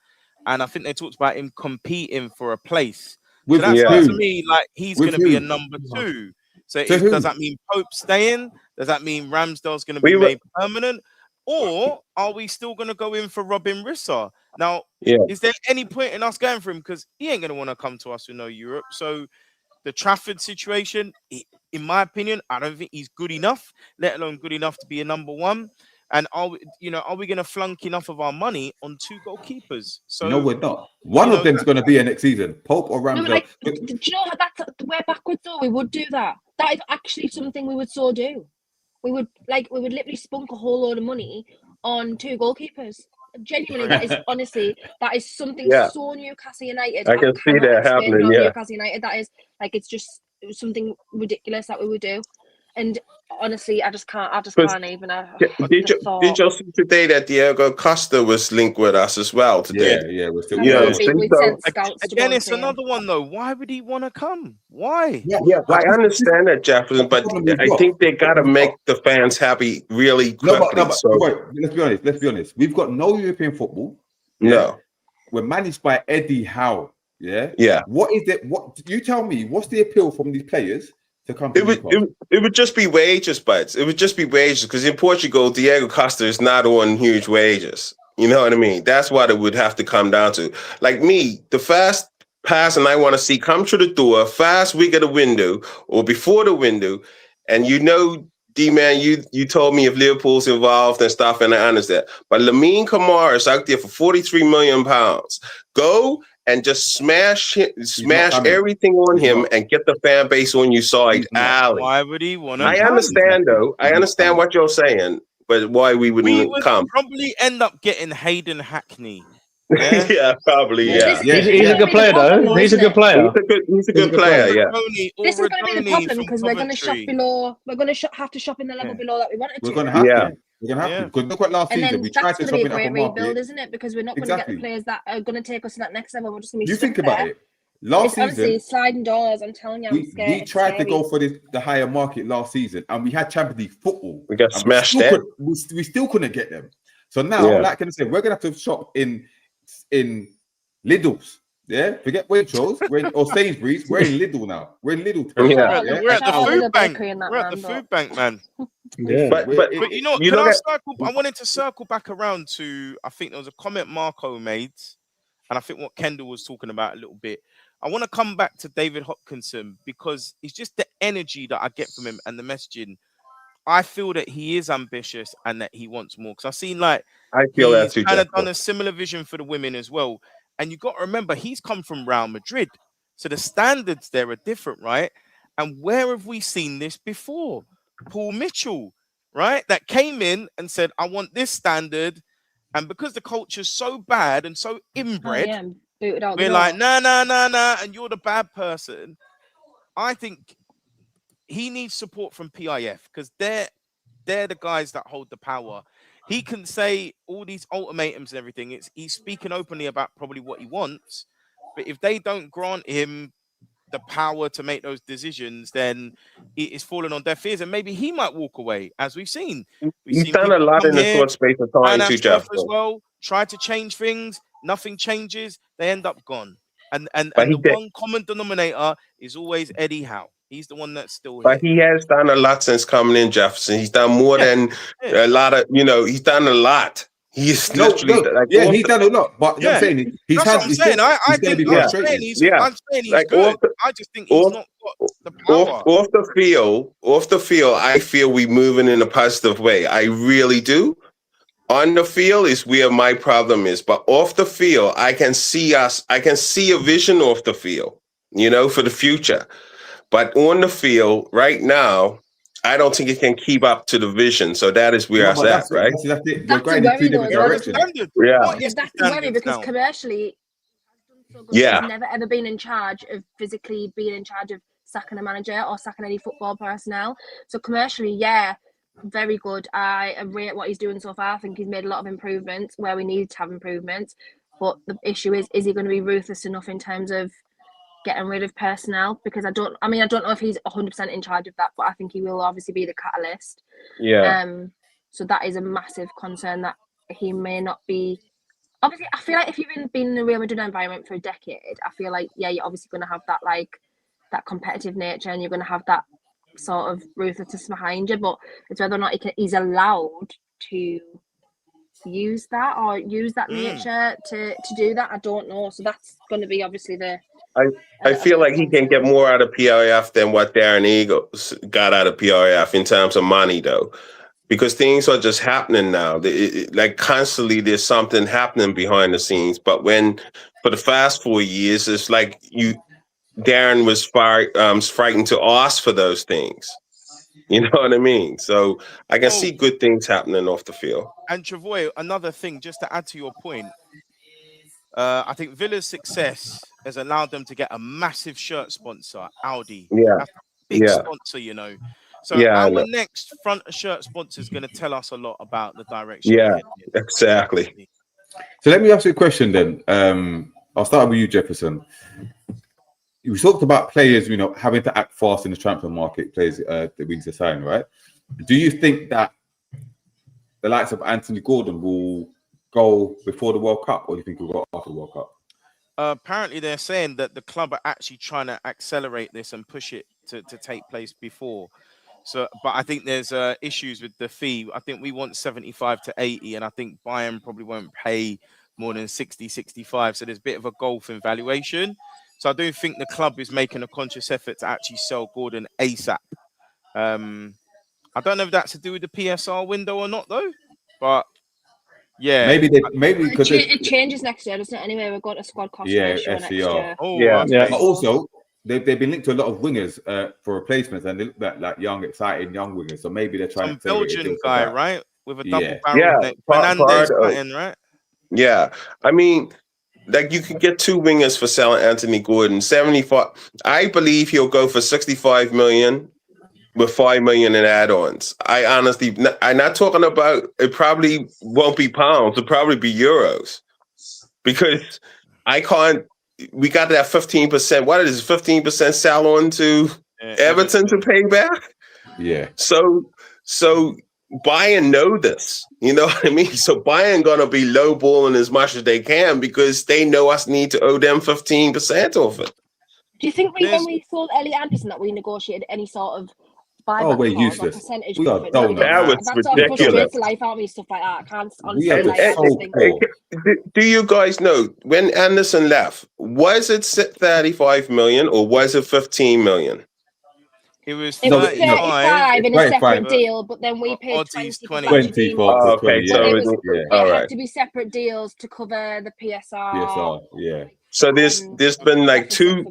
And I think they talked about him competing for a place. So that's to me, like, he's going to be a number 2. So does that mean Pope staying? Does that mean Ramsdale's going to be made permanent? Or are we still going to go in for Robin Risser? Now, is there any point in us going for him? Because he ain't going to want to come to us with no Europe. So the Trafford situation, in my opinion, I don't think he's good enough, let alone good enough to be a number 1. And are we going to flunk enough of our money on 2 goalkeepers? So no, we're not. One of them's going to be here next season, Pope or Ramsdale. Do you know we're backwards though? We would do that. That is actually something we would so do. We would literally spunk a whole load of money on 2 goalkeepers. Genuinely, that is something so Newcastle United. I can see that happening. Yeah, Newcastle United. That is like it was something ridiculous that we would do. And honestly, I just can't even. Did you see today that Diego Costa was linked with us as well today? Yeah, we're still. We sent scouts again, it's another one though. Why would he want to come? Why? Yeah, I understand that, Jefferson, but I think they got to make the fans happy really quickly. Wait, let's be honest. We've got no European football. No, we're managed by Eddie Howe. Yeah. What is it? What you tell me? What's the appeal from these players? It would just be wages, buds. It would just be wages, because in Portugal, Diego Costa is not on huge wages. You know what I mean? That's what it would have to come down to. Like me, the fast person I want to see come through the door, fast week of the window or before the window, and D-Man, you told me if Liverpool's involved and stuff, and I understand. But Lamine Kamara is out there for £43 million. Go and just smash everything on him and get the fan base on your side. Why would he want to? I understand, though. I understand what you're saying, but why we wouldn't come? Probably end up getting Hayden Hackney. Yeah, Yeah, probably. Yeah. Yeah, He's a good player, though. He's a good player. he's a good player. Yeah. This is going to be the problem because we're going to shop Coventry. below. We're going to have to shop in the level Yeah. below that we wanted to. We're gonna have Yeah. to. We're gonna have Yeah. to. Because look at last And season. then We tried that's to going to shop be a in upper great rebuild, market. isn't it? Because we're not going to Exactly. get the players that are going to take us to that next level. We're just going to be You stuck think about there. it. Last It's honestly season, sliding doors. I'm telling you, I'm scared. we It's tried to scary. go for the higher market last season, and we had Champions League football. We got and smashed we still, there. we still couldn't get them. So now, Yeah. like I said, we're gonna have to shop in Lidl's. Yeah, forget Waitrose or Sainsbury's. We're in Lidl now. We're in Lidl. Yeah. We're at the Shout out food Lidl bank. Bakery and that, We're at man, the but- food bank, man. Yeah. But But you know, you can look I at circle? I wanted to circle back around to, I think there was a comment Marco made, and I think what Kendall was talking about a little bit. I want to come back to David Hopkinson because it's just the energy that I get from him and the messaging. I feel that he is ambitious and that he wants more. Because I've seen like I feel that he's too. kind of Jeff. done a similar vision for the women as well. And you got to remember, he's come from Real Madrid. So the standards there are different, right? And where have we seen this before? Paul Mitchell, right? That came in and said, I want this standard. And because the culture's so bad and so inbred, Booted out the we're door. like, nah, and you're the bad person. I think he needs support from PIF because they're the guys that hold the power. He can say all these ultimatums and everything. He's speaking openly about probably what he wants, but if they don't grant him the power to make those decisions, then it is falling on deaf ears, and maybe he might walk away, as we've seen. We've He's seen done a people lot come in a here, short space of time finance too, Jeff. stuff as well, try to change things, nothing changes, they end up gone. And But he the did- one common denominator is always Eddie Howe. He's the one that's still here. But he has done a lot since coming in, Jefferson. He's done more than Yeah. a lot of, he's done a lot. He's No, literally like yeah, he's done a lot. But Yeah. I'm saying he's That's what I'm saying. I going to be think I'm frustrated. saying he's Like, good. off the- I just think he's not got the power. off the field, I feel we're moving in a positive way. I really do. On the field is where my problem is, but off the field, I can see a vision off the field, for the future. But on the field right now, I don't think it can keep up to the vision. So that is where No, it's but at, right? That's it. You're That's going the in two worry, different though. directions. Standard. Yeah. What is the That's the worry standard because now? commercially, he has done so good. Yeah. He's never ever been in charge of physically being in charge of sacking a manager or sacking any football personnel. So commercially, yeah, very good. I rate what he's doing so far. I think he's made a lot of improvements where we need to have improvements. But the issue is he going to be ruthless enough in terms of getting rid of personnel? Because I don't know if he's 100% in charge of that, but I think he will obviously be the catalyst. Yeah. So that is a massive concern that he may not be. Obviously, I feel like if you've been in the Real Madrid environment for a decade, I feel like, yeah, you're obviously going to have that competitive nature and you're going to have that sort of ruthlessness behind you, but it's whether or not he's allowed to use that nature to do that. I don't know. So that's going to be obviously I feel like he can get more out of PRF than what Darren Eagles got out of PRF in terms of money, though, because things are just happening now. Like constantly, there's something happening behind the scenes. But for the past 4 years, it's like Darren was frightened to ask for those things. You know what I mean? So I can see good things happening off the field. And Travoy, another thing, just to add to your point, I think Villa's success has allowed them to get a massive shirt sponsor, Audi. Yeah. That's a big sponsor, So our next front shirt sponsor is going to tell us a lot about the direction. Yeah, exactly. So let me ask you a question then. I'll start with you, Jefferson. We talked about players, having to act fast in the transfer market, players that we need to sign, right? Do you think that the likes of Anthony Gordon will go before the World Cup, or do you think he'll go after the World Cup? Apparently, they're saying that the club are actually trying to accelerate this and push it to take place before. So, but I think there's issues with the fee. I think we want 75 to 80, and I think Bayern probably won't pay more than 60, 65. So there's a bit of a gulf in valuation. So I do think the club is making a conscious effort to actually sell Gordon ASAP. I don't know if that's to do with the PSR window or not, though. But yeah, maybe because it changes next year, doesn't it? Anyway, we're going to squad cost ratio next year. But also they've been linked to a lot of wingers for replacements, and they look like young, exciting young wingers. So maybe they're trying some to Belgian guy, right, with a double barrel. Yeah, Fernandez, right? Yeah. I mean, like you could get 2 wingers for selling Anthony Gordon. 75. I believe he'll go for 65 million with 5 million in add-ons. I honestly, I'm not talking about. It probably won't be pounds. It'll probably be euros because I can't. We got that 15%. What is 15% sell on to Everton to pay back? Yeah. So Bayern know this. You know what I mean? So Bayern gonna be lowballing as much as they can because they know us need to owe them 15% off it. Do you think when we sold Ellie Anderson that we negotiated any sort of buyback we're clause or useless. percentage? We are profit? donuts. That was That's sort of ridiculous. frustrated life out of me, stuff like that. I can't honestly We are like just so think. poor. Do you guys know when Anderson left? Was it 35 million or was it 15 million? It was It was 35 in a 35. separate deal, but then we paid Oddie's 20 20 for 20. Okay, so But Yeah. it was Yeah. all it right. had to be separate deals to cover the PSR. PSR. Yeah. So there's been like two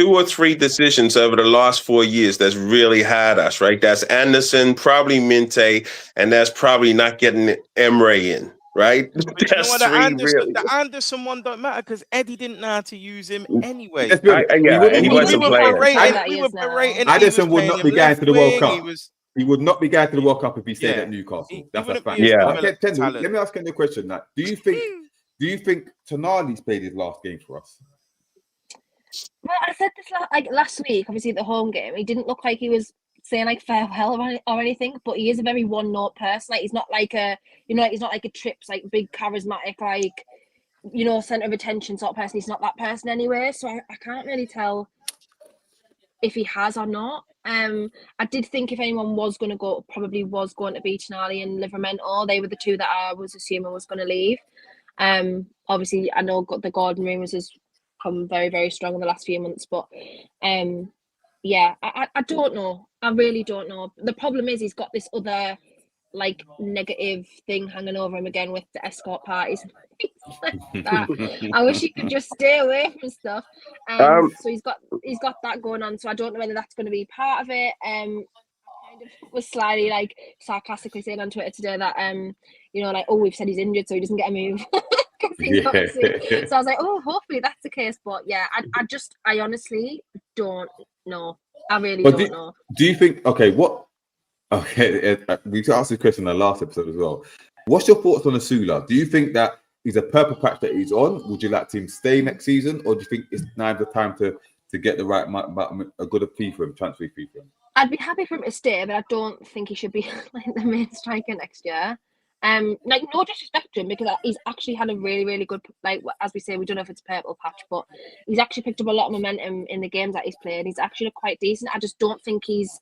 or three decisions over the last 4 years that's really had us, right? That's Anderson, probably Minte, and that's probably not getting Emre in, right? But you know what? The Anderson one don't matter because Eddie didn't know how to use him anyway. Let's be honest, he wasn't playing. We were berating. Addison would not be going to the World Cup. He would not be going to the World Cup if he stayed at Newcastle. That's a fact. Let me ask you a question. Now, do you think Tonali's played his last game for us? Well, I said this last week, obviously at the home game. He didn't look like he was saying like farewell or anything, but he is a very one-note person. Like he's not like a, he's not like a Trips, like big charismatic, like, center of attention sort of person. He's not that person anyway. So I can't really tell if he has or not. I did think if anyone was going to go, probably was going to be Tonali and Livramento. They were the two that I was assuming was going to leave. Obviously, I know the Gordon rumours has come very, very strong in the last few months, but yeah, I don't know. I really don't know. The problem is he's got this other like negative thing hanging over him again with the escort parties. Like that. I wish he could just stay away from stuff. So he's got that going on. So I don't know whether that's going to be part of it. Kind of was slightly like sarcastically saying on Twitter today that like, oh, we've said he's injured, so he doesn't get a move. So I was like, oh, hopefully that's the case. But yeah, I honestly don't know. I really don't know. Do you think? Okay, we asked this question in the last episode as well. What's your thoughts on Asula? Do you think that he's a purple patch that he's on? Would you like to him stay next season, or do you think it's now the time to get the right a good fee for him, transfer fee for him? I'd be happy for him to stay, but I don't think he should be like the main striker next year. Like no disrespect to him because he's actually had a really, really good, like as we say, we don't know if it's purple patch, but he's actually picked up a lot of momentum in the games that he's played. He's actually quite decent. I just don't think he's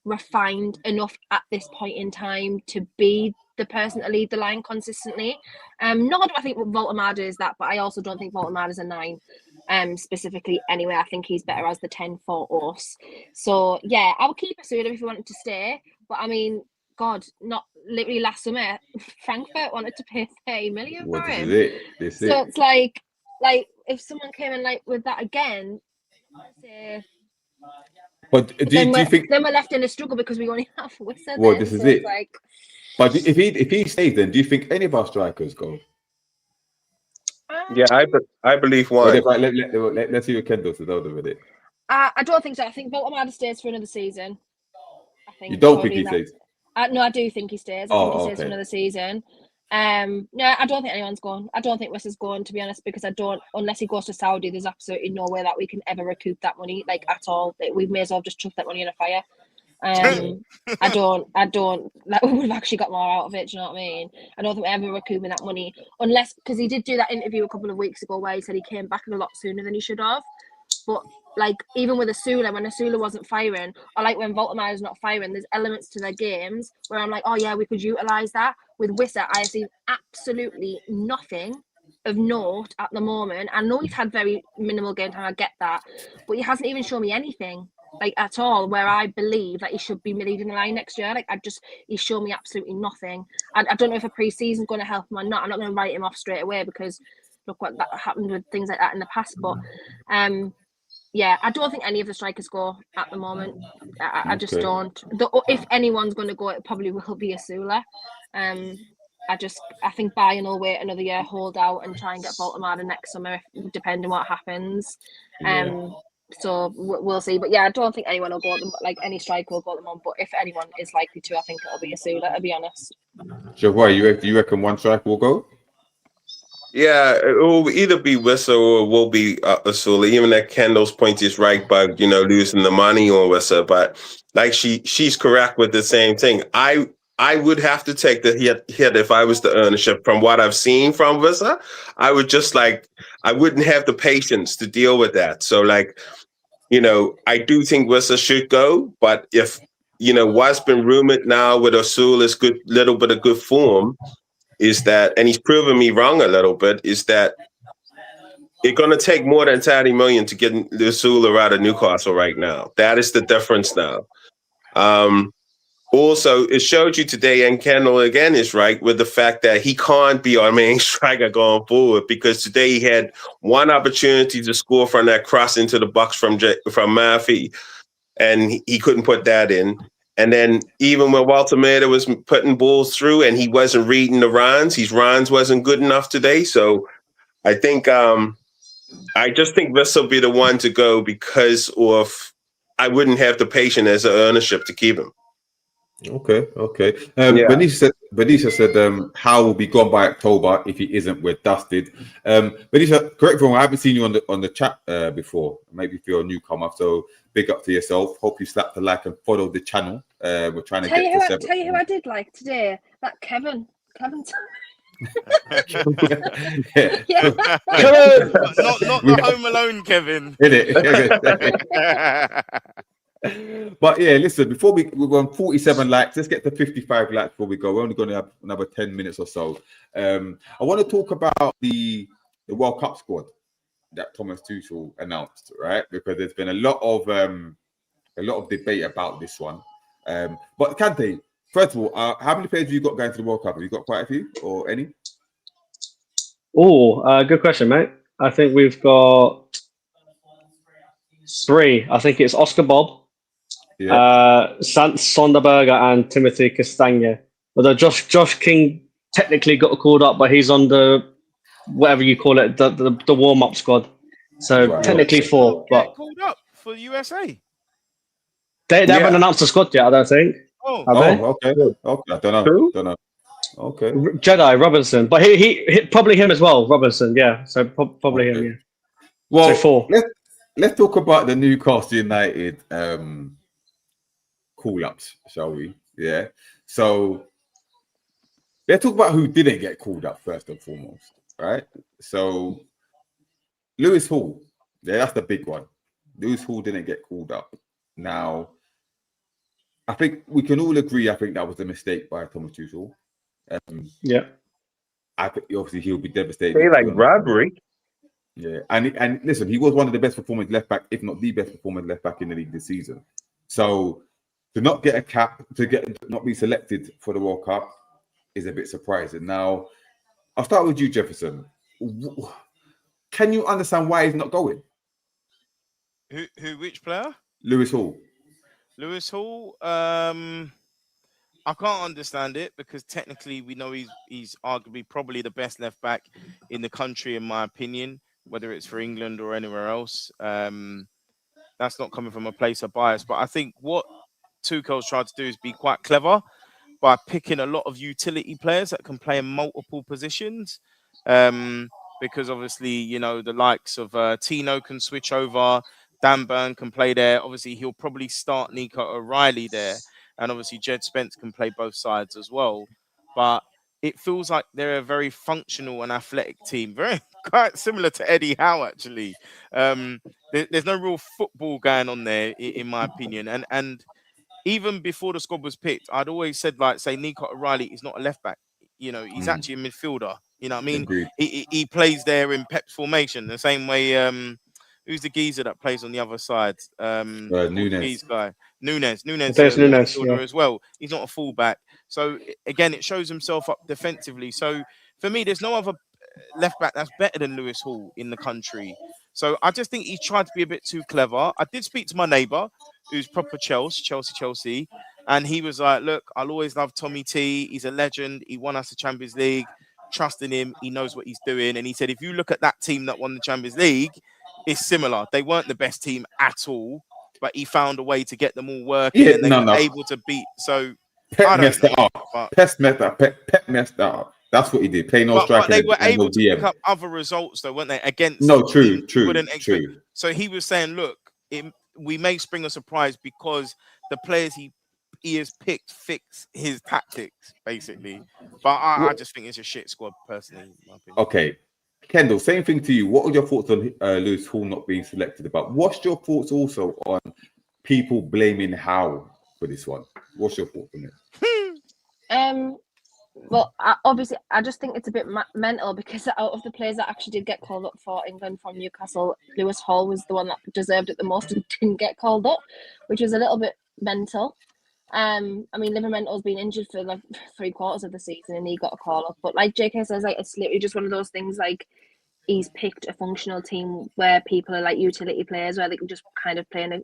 refined enough at this point in time to be the person to lead the line consistently. Nor do I think Voltemada is that, but I also don't think Voltemada is a 9. Specifically anyway. I think he's better as the 10 for us. So yeah, I would keep Asula if he wanted to stay, but I mean, God, not literally last summer, Frankfurt wanted to pay 30 million for him. This so it's like if someone came in like with that again, say, but do you think then we're left in a struggle because we only have Wissa? Well, this is it. Like, but if he stays, then do you think any of our strikers go? Yeah, I believe one. Let's see what Kendall says over with it. I don't think so. I think Voltemada stays for another season. I think you don't think he stays? No, I do think he stays. I think he stays for another season. No, I don't think anyone's going. I don't think Wissa's going, to be honest, because unless he goes to Saudi, there's absolutely no way that we can ever recoup that money, like at all. We may as well just chuck that money in a fire. I don't like we would have actually got more out of it, do you know what I mean? I don't think we're ever recouping that money unless, because he did do that interview a couple of weeks ago where he said he came back a lot sooner than he should have. But like even with Asula, when Asula wasn't firing, or like when Voltemada is not firing, there's elements to their games where I'm like, oh yeah, we could utilise that. With Wissa, I have seen absolutely nothing of note at the moment. I know he's had very minimal game time, I get that, but he hasn't even shown me anything like at all where I believe that he should be leading the line next year. Like he's shown me absolutely nothing. And I don't know if a pre-season is going to help him or not. I'm not going to write him off straight away because look what that happened with things like that in the past. But yeah, I don't think any of the strikers go at the moment. I just don't. If anyone's going to go, it probably will be Asula. I think Bayern will wait another year, hold out, and try and get Baltimore next summer, depending what happens. So we'll see. But yeah, I don't think anyone will go at them, like any striker will go at them on. But if anyone is likely to, I think it'll be Asula, to be honest. So why you reckon one striker will go? Yeah, it will either be Wissa or it will be Asula. Even at Kendall's point is right by losing the money on Wissa, but like she's correct with the same thing. I would have to take the hit if I was the ownership. From what I've seen from Wissa, I would just I wouldn't have the patience to deal with that. So I do think Wissa should go, but if what's been rumored now with Asula's good little bit of good form is that, and he's proven me wrong a little bit, is that it's going to take more than 30 million to get Asula out of Newcastle right now. That is the difference now. Also, it showed you today, and Kendall again is right with the fact that he can't be our main striker going forward, because today he had one opportunity to score from that cross into the box from Murphy, and he couldn't put that in. And then even when Walter Maida was putting balls through and he wasn't reading the runs, his runs wasn't good enough today. So I think I just think this will be the one to go because of I wouldn't have the patience as an ownership to keep him. Okay. Benisha said Howe will be gone by October if he isn't. We're dusted. Benisha, correct me if I haven't seen you on the chat before. Maybe if you're a newcomer, so big up to yourself. Hope you slap the like and follow the channel. We're trying to get to 7. Tell you who I did like today. That Kevin. Yeah. not the Home Alone Kevin. But yeah, listen, before we're on 47 likes, let's get to 55 likes before we go. We're only going to have another 10 minutes or so. I want to talk about the World Cup squad that Thomas Tuchel announced, right? Because there's been a lot of debate about this one. But Kante, first of all, how many players have you got going to the World Cup? Have you got quite a few or any? Oh, good question, mate. I think we've got 3. I think it's Oscar Bob, Sant Sonderberger, and Timothy Castagne. Although Josh King technically got called up, but he's on the whatever you call it, the warm up squad. So technically 4. But called up for the USA. They haven't announced the squad yet, I don't think. Okay. I don't know. Okay. Jedi Robinson, but he probably him as well. Robinson, yeah. So probably him. Yeah. Well, so 4. Let's talk about the Newcastle United call-ups, shall we? Yeah. So let's talk about who didn't get called up first and foremost, right? So Lewis Hall, that's the big one. Lewis Hall didn't get called up. Now, I think we can all agree. I think that was a mistake by Thomas Tuchel. Yeah. I think obviously he'll be devastated. They like robbery. Yeah, and listen, he was one of the best performing left back, if not the best performing left back in the league this season. So to not get a cap, not be selected for the World Cup is a bit surprising. Now, I'll start with you, Jefferson. Can you understand why he's not going? Which player? Lewis Hall. Lewis Hall. I can't understand it because technically we know he's arguably probably the best left back in the country, in my opinion, whether it's for England or anywhere else. That's not coming from a place of bias, but I think what Tuchel's tried to do is be quite clever by picking a lot of utility players that can play in multiple positions. Because obviously, the likes of Tino can switch over, Dan Burn can play there. Obviously, he'll probably start Nico O'Reilly there. And obviously, Jed Spence can play both sides as well. But it feels like they're a very functional and athletic team. Very quite similar to Eddie Howe, actually. There's no real football going on there, in my opinion. And even before the squad was picked, I'd always said, say Nico O'Reilly is not a left back. He's actually a midfielder. You know what I mean? Agreed. He plays there in Pep's formation, the same way. Who's the geezer that plays on the other side? Nunes. Guy. Nunes. Nunes, As well. He's not a fullback. So again, it shows himself up defensively. So for me, there's no other left back that's better than Lewis Hall in the country. So I just think he tried to be a bit too clever. I did speak to my neighbour, who's proper Chelsea, And he was like, look, I'll always love Tommy T. He's a legend. He won us the Champions League. Trust in him. He knows what he's doing. And he said, if you look at that team that won the Champions League, it's similar. They weren't the best team at all, but he found a way to get them all working and they were able to beat. So Pep messed it up. Pep messed that up. That's what he did. Play no striker. But they were able to pick up other results, though, weren't they? Against true. So he was saying, look, we may spring a surprise because the players he has picked fix his tactics, basically. But I just think it's a shit squad, personally. In my opinion. Okay. Kendall, same thing to you. What are your thoughts on Lewis Hall not being selected? About what's your thoughts also on people blaming Howe for this one? What's your thoughts on it? Well, obviously, I just think it's a bit mental because out of the players that actually did get called up for England from Newcastle, Lewis Hall was the one that deserved it the most and didn't get called up, which was a little bit mental. I mean, Livermento's been injured for like 3/4 of the season and he got a call up. But like JK says, like it's literally just one of those things. Like he's picked a functional team where people are like utility players, where they can just kind of play in a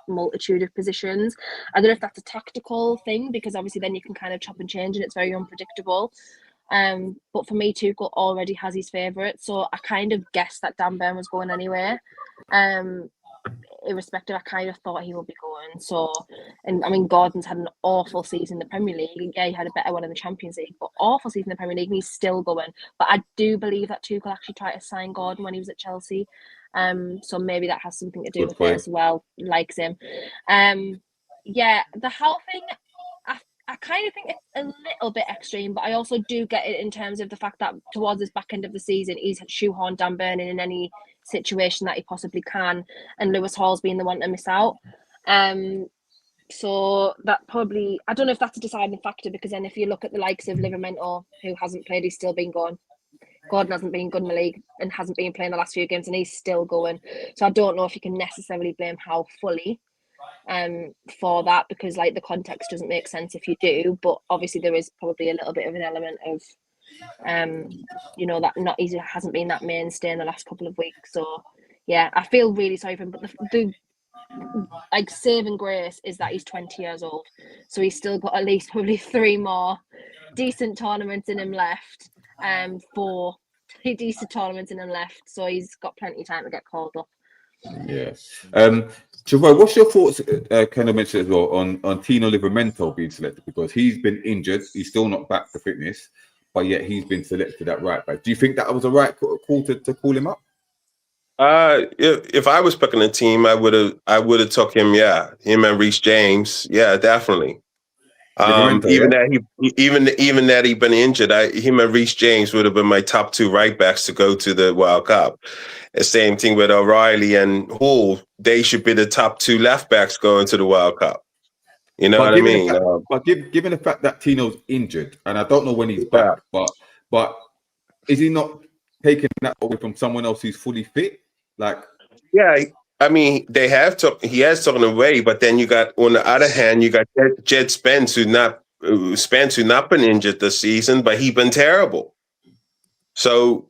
multitude of positions. I don't know if that's a tactical thing because obviously then you can kind of chop and change and it's very unpredictable. But for me, Tuchel already has his favourite, so I kind of guessed that Dan Burn was going anyway. Irrespective, I kind of thought he would be going. So, and I mean, Gordon's had an awful season in the Premier League. Yeah, he had a better one in the Champions League, but awful season in the Premier League, and he's still going. But I do believe that Tuchel actually tried to sign Gordon when he was at Chelsea. So maybe that has something to do with it as well. Likes him. Yeah, the Howe thing, I kind of think it's a little bit extreme, but I also do get it in terms of the fact that towards this back end of the season, he's shoehorned Dan Burn in any situation that he possibly can, and Lewis Hall's been the one to miss out. So that probably, I don't know if that's a deciding factor, because then if you look at the likes of Livermento, who hasn't played, he's still been going. Gordon hasn't been good in the league and hasn't been playing the last few games, and he's still going. So I don't know if you can necessarily blame Howe fully for that, because like the context doesn't make sense if you do, but obviously there is probably a little bit of an element of that not easy, hasn't been that mainstay in the last couple of weeks. So yeah, I feel really sorry for him, but the like saving grace is that he's 20 years old, so he's still got at least probably 3 more decent tournaments in him left, 4 decent tournaments in him left, so he's got plenty of time to get called up. Yes. Trevor, what's your thoughts, kind of mentioned as well, on Tino Livramento being selected, because he's been injured, he's still not back to fitness, but yet he's been selected at right back. Do you think that was a right call to call him up? If I was picking a team, I would have took him. Yeah, him and Reece James. Yeah, definitely. Even that he'd been injured, him and Reece James would have been my top 2 right backs to go to the World Cup. The same thing with O'Reilly and Hall. They should be the top 2 left backs going to the World Cup. You know what I mean? Given the fact that Tino's injured, and I don't know when he's back, but is he not taking that away from someone else who's fully fit? Like, yeah, I mean, he has taken away, but then you got, on the other hand, you got Jed Spence, who's not been injured this season, but he's been terrible. So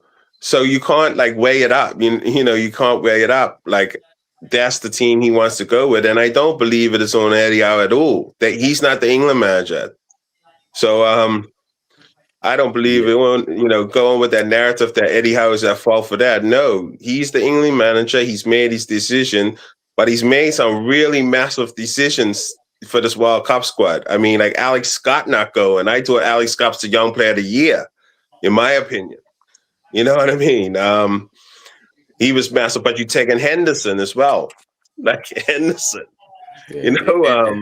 you can't like weigh it up. You know, you can't weigh it up. Like, that's the team he wants to go with, and I don't believe it is on Eddie Howe at all. That he's not the England manager. So I don't believe it. Going with that narrative that Eddie Howe is at fault for that. No, he's the England manager. He's made his decision, but he's made some really massive decisions for this World Cup squad. I mean, like Alex Scott not going. I thought Alex Scott's the young player of the year, in my opinion. You know what I mean? He was massive, but you taking Henderson as well, like Henderson. Yeah,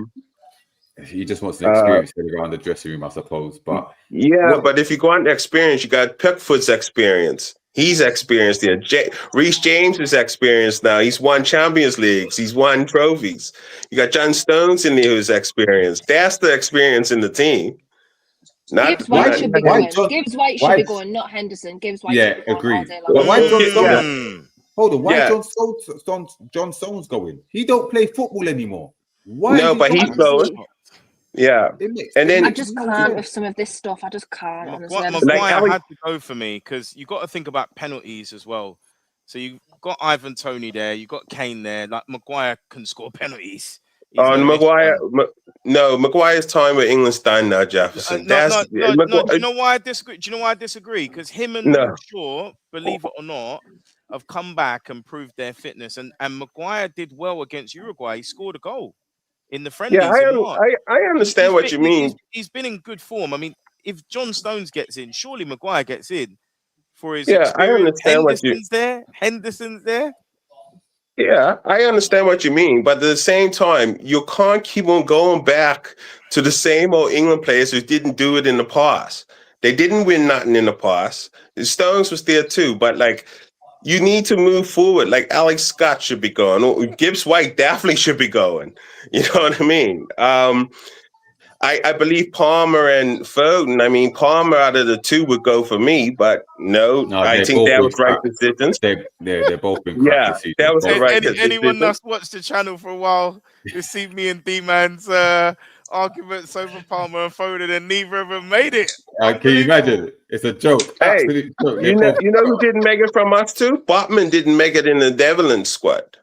he just wants an experience around the dressing room, I suppose. But but if you go on experience, you got Pickford's experience. He's experienced there. Reece James is experienced now. He's won Champions Leagues. He's won trophies. You got John Stones in there who's experienced. That's the experience in the team. Gibbs White should be going. Gibbs White should be going, not Henderson. Gibbs White should be going all day long. Why John Stones? Hold on, why John Stones going? He don't play football anymore. Why? No, but he's going. Yeah, and then I just can't with some of this stuff. I just can't. Maguire had to go for me, because you got to think about penalties as well. So you've got Ivan Toney there, you've got Kane there. Like, Maguire can score penalties. On Maguire, no, Maguire's time with England's done now, Jefferson. No. Do you know why I disagree? Because him and Luke Shaw, believe it or not, have come back and proved their fitness. And Maguire did well against Uruguay. He scored a goal in the friendlies. Yeah, I understand what you mean. He's been in good form. I mean, if John Stones gets in, surely Maguire gets in for his experience. I understand Henderson's there. Yeah, I understand what you mean, but at the same time, you can't keep on going back to the same old England players who didn't do it in the past. They didn't win nothing in the past. Stones was there too, but like, you need to move forward. Like Alex Scott should be going, or Gibbs White definitely should be going. You know what I mean? I believe Palmer and Foden. I mean, Palmer out of the two would go for me, but no I think that was right decisions. They're both been that was the right decision. Anyone that's watched the channel for a while, you see me and D-Man's arguments over Palmer and Foden, and neither of them made it. Can you imagine? It's a joke. Hey, absolute joke. You know who didn't make it from us too? Botman didn't make it in the Netherlands squad.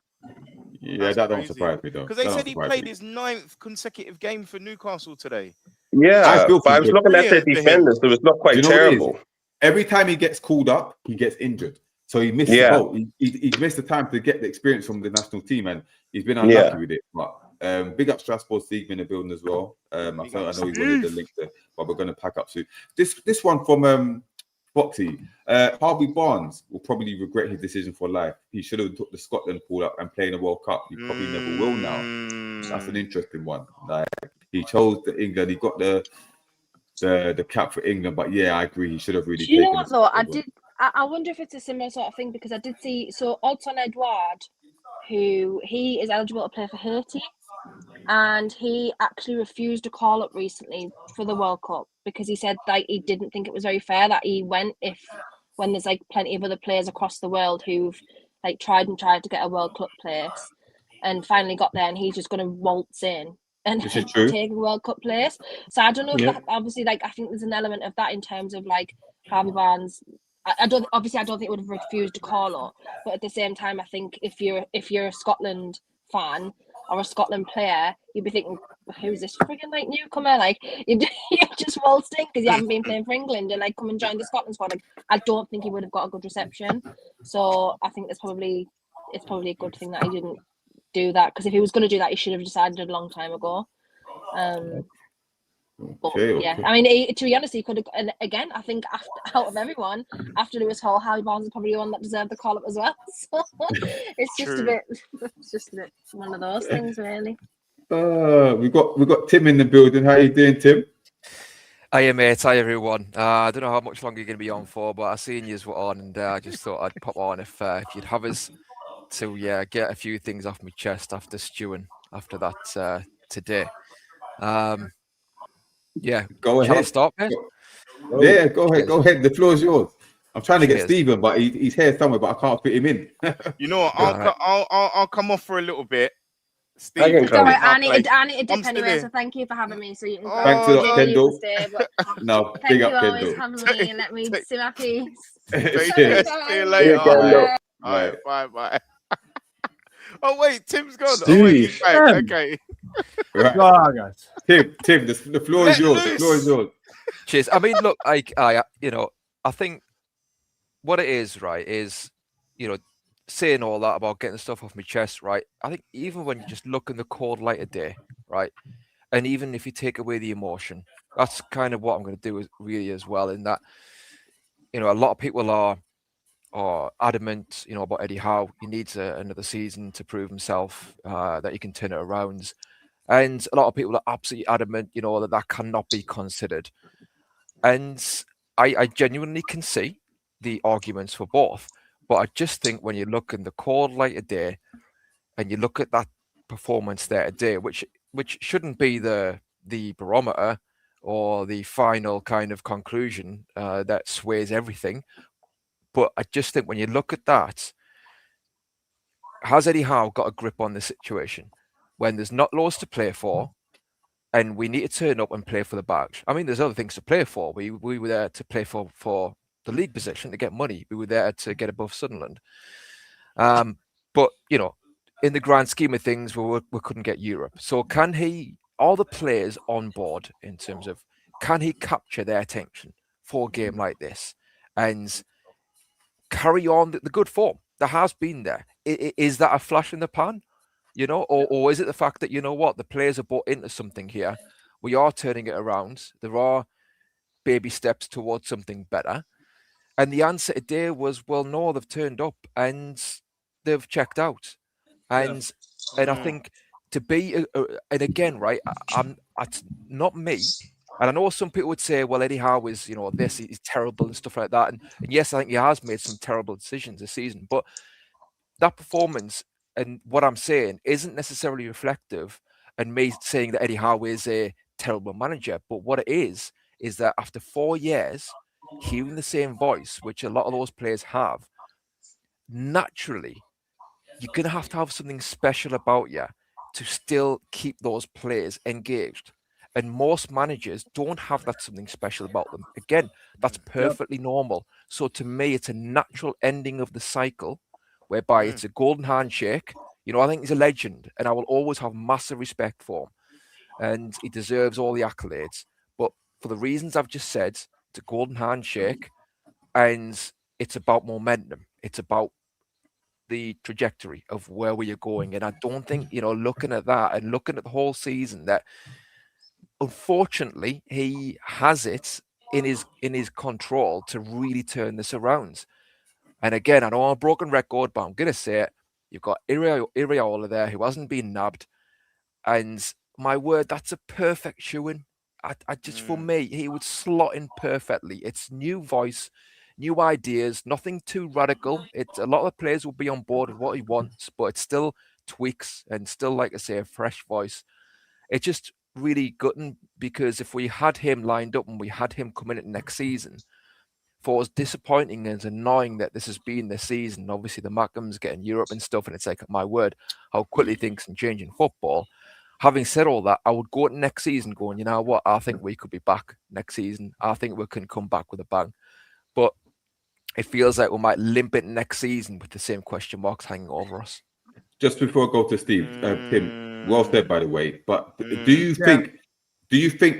Yeah, that don't surprise me though. Because they said he played his 9th consecutive game for Newcastle today. Yeah, but I was looking at their defenders. It was not quite terrible. Every time he gets called up, he gets injured. So he missed the boat. He missed the time to get the experience from the national team, and he's been unlucky with it. But big up Strasbourg Sieg in the building as well. I know he wanted the link there, but we're going to pack up soon. This one from Foxy. Harvey Barnes will probably regret his decision for life. He should have took the Scotland call up and played in a World Cup. He probably never will now. That's an interesting one. Like, he chose England. He got the cap for England. But yeah, I agree. He should have really. Do you know what though? I wonder if it's a similar sort of thing, because I did see Odsonne Edouard, who he is eligible to play for Haiti, and he actually refused to call up recently for the World Cup because he said that he didn't think it was very fair that he went when there's like plenty of other players across the world who've like tried to get a World Cup place and finally got there, and he's just going to waltz in and take a World Cup place. So I don't know if that, obviously, like, I think there's an element of that in terms of like Harvey Barnes. I don't think it would have refused to call up, but at the same time, I think if you're a Scotland fan or a Scotland player, you'd be thinking, who's this friggin' like newcomer? Like you're just waltzed in because you haven't been playing for England and like come and join the Scotland squad. Like, I don't think he would have got a good reception. So I think it's probably a good thing that he didn't do that, because if he was going to do that, he should have decided a long time ago. Yeah, I mean, to be honest, he could have. And again, I think out of everyone, after Lewis Hall, Harvey Barnes is probably the one that deserved the call up as well. So it's just a bit one of those things, really. We got Tim in the building. How you doing, Tim? Hi, mate. Hi, everyone. I don't know how much longer you're going to be on for, but I seen you were on, and I just thought I'd pop on if you'd have us to get a few things off my chest after stewing after that today. Yeah, go ahead. Shall I start, mate? Yeah, go ahead. The floor is yours. I'm trying to get Stephen, but he's here somewhere, but I can't fit him in. You know what? I'll come off for a little bit. Steve, sorry, I need to dip anyway, so thank you for having me. So you can thanks a lot, Kendall. No, big up, Kendall. Thank you always having me and let me see my piece. See you later. All right, bye. Oh wait, Tim's gone. Steve. Oh wait, he's back. Okay. Right. Tim, the floor is yours. The floor is yours. Cheers. I mean, look, I think what it is, right, is, saying all that about getting stuff off my chest, right? I think even when you just look in the cold light of day, right, and even if you take away the emotion, that's kind of what I'm going to do really as well. In that, a lot of people are adamant, about Eddie Howe. He needs another season to prove himself, that he can turn it around. And a lot of people are absolutely adamant, that cannot be considered. And I genuinely can see the arguments for both. But I just think when you look in the cold light of day and you look at that performance there today, which shouldn't be the barometer or the final kind of conclusion that sways everything. But I just think when you look at that, has Eddie Howe got a grip on the situation when there's not loads to play for and we need to turn up and play for the badge? I mean, there's other things to play for. We were there to play for the league position to get money. We were there to get above Sunderland. But, in the grand scheme of things, we couldn't get Europe. So can he, all the players on board in terms of, can he capture their attention for a game like this and carry on the good form that has been there? Is that a flash in the pan, you know, or is it the fact that, you know what, the players are bought into something here? We are turning it around. There are baby steps towards something better. And the answer today was, well, no, they've turned up and they've checked out. And I think to be, and again, right, it's not me. And I know some people would say, well, Eddie Howe is, you know, this is terrible and stuff like that. And yes, I think he has made some terrible decisions this season. But that performance and what I'm saying isn't necessarily reflective and me saying that Eddie Howe is a terrible manager. But what it is that after 4 years, hearing the same voice, which a lot of those players have, naturally, you're going to have something special about you to still keep those players engaged. And most managers don't have that something special about them. Again, that's perfectly normal. So to me, it's a natural ending of the cycle whereby it's a golden handshake. You know, I think he's a legend and I will always have massive respect for him. And he deserves all the accolades. But for the reasons I've just said, it's a golden handshake and it's about momentum. It's about the trajectory of where we are going. And I don't think, you know, looking at that and looking at the whole season, that unfortunately he has it in his control to really turn this around. And again, I know I'm a broken record, but I'm going to say it. You've got Iraola there who hasn't been nabbed. And my word, that's a perfect shoe-in. I just, for me, he would slot in perfectly. It's new voice, new ideas, nothing too radical. It's a lot of the players will be on board with what he wants, but it's still tweaks and still, like I say, a fresh voice. It's just really gutting because if we had him lined up and we had him coming in next season, for as disappointing and as annoying that this has been this season, obviously the Mackems getting Europe and stuff, and it's like, my word, how quickly things can change in football. Having said all that, I would go to next season going, you know what, I think we could be back next season. I think we can come back with a bang. But it feels like we might limp it next season with the same question marks hanging over us. Just before I go to Steve, Tim, well said, by the way. But do you think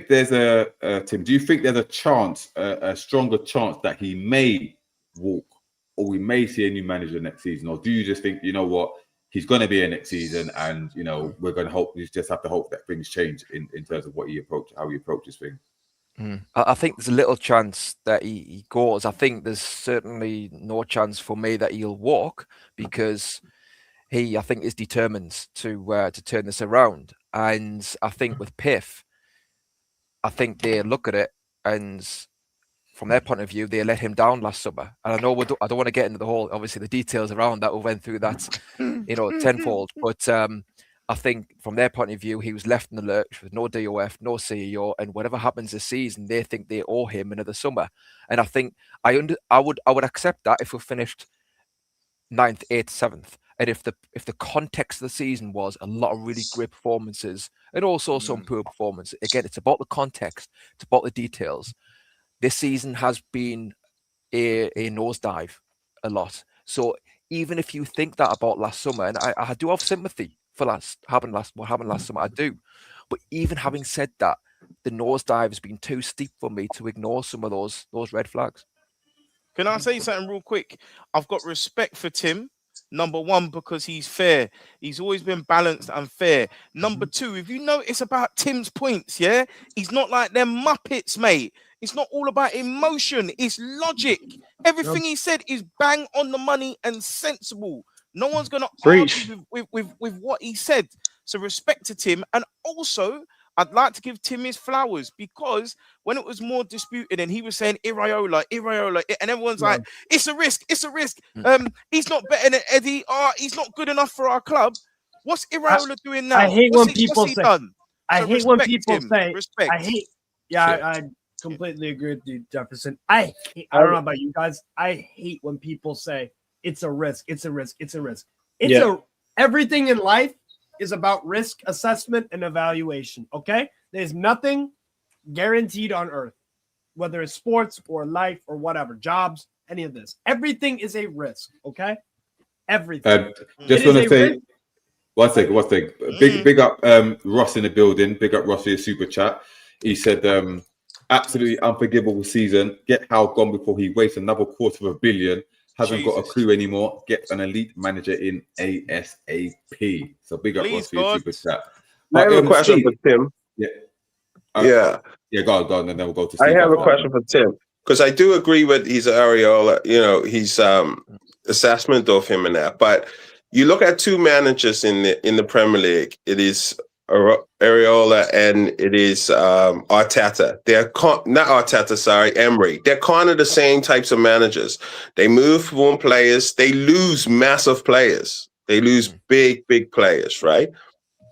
there's Tim? Do you think there's a chance, a stronger chance that he may walk, or we may see a new manager next season, or do you just think, you know what, he's going to be here next season, and you know we're going to hope, we just have to hope that things change in terms of how he approaches things? I think there's a little chance that he goes. I think there's certainly no chance for me that he'll walk because he, I think, is determined to turn this around. And I think with Piff, I think they look at it and from their point of view, they let him down last summer. And I know I don't want to get into the whole, obviously, the details around that. We went through that, you know, tenfold. But I think from their point of view, he was left in the lurch with no DOF, no CEO, and whatever happens this season, they think they owe him another summer. And I think I would accept that if we finished 9th, 8th, 7th. And if the context of the season was a lot of really great performances and also some poor performance, again, it's about the context, it's about the details. This season has been a nosedive a lot. So even if you think that about last summer, and I do have sympathy for what happened last summer, I do. But even having said that, the nosedive has been too steep for me to ignore some of those red flags. Can I say something real quick? I've got respect for Tim. Number one, because he's fair. He's always been balanced and fair. Number two, if you notice about Tim's points, yeah, he's not like them Muppets, mate. It's not all about emotion. It's logic. Everything he said is bang on the money and sensible. No one's going to argue with what he said. So respect to Tim. And also, I'd like to give Tim his flowers because when it was more disputed and he was saying Iraola, and everyone's like, it's a risk. He's not better than Eddie. He's not good enough for our club. What's Iraola doing now? I hate when people say. Done? I So hate when respect people him. say. Respect. I hate. Yeah, I completely agree with you, Jefferson. I don't know about you guys. I hate when people say it's a risk. It's a risk. It's a risk. Everything in life is about risk assessment and evaluation. Okay, there's nothing guaranteed on earth, whether it's sports or life or whatever, jobs, any of this. Everything is a risk. Okay, everything. Just want to say, One second. Big up Ross in the building. Big up Ross for your super chat. He said, absolutely unforgivable season. Get Howe gone before he wastes another $250 million. Hasn't got a clue anymore. Get an elite manager in ASAP. So big up Ross for your super chat. I have a question for Tim. Yeah. Go on, and then we'll go to Steve. I have a question for Tim, because I do agree with his Areola, his assessment of him and that. But you look at two managers in the Premier League. It is Areola and it is Arteta. They're not Arteta, sorry, Emery. They're kind of the same types of managers. They move from players. They lose massive players. They lose big players, right?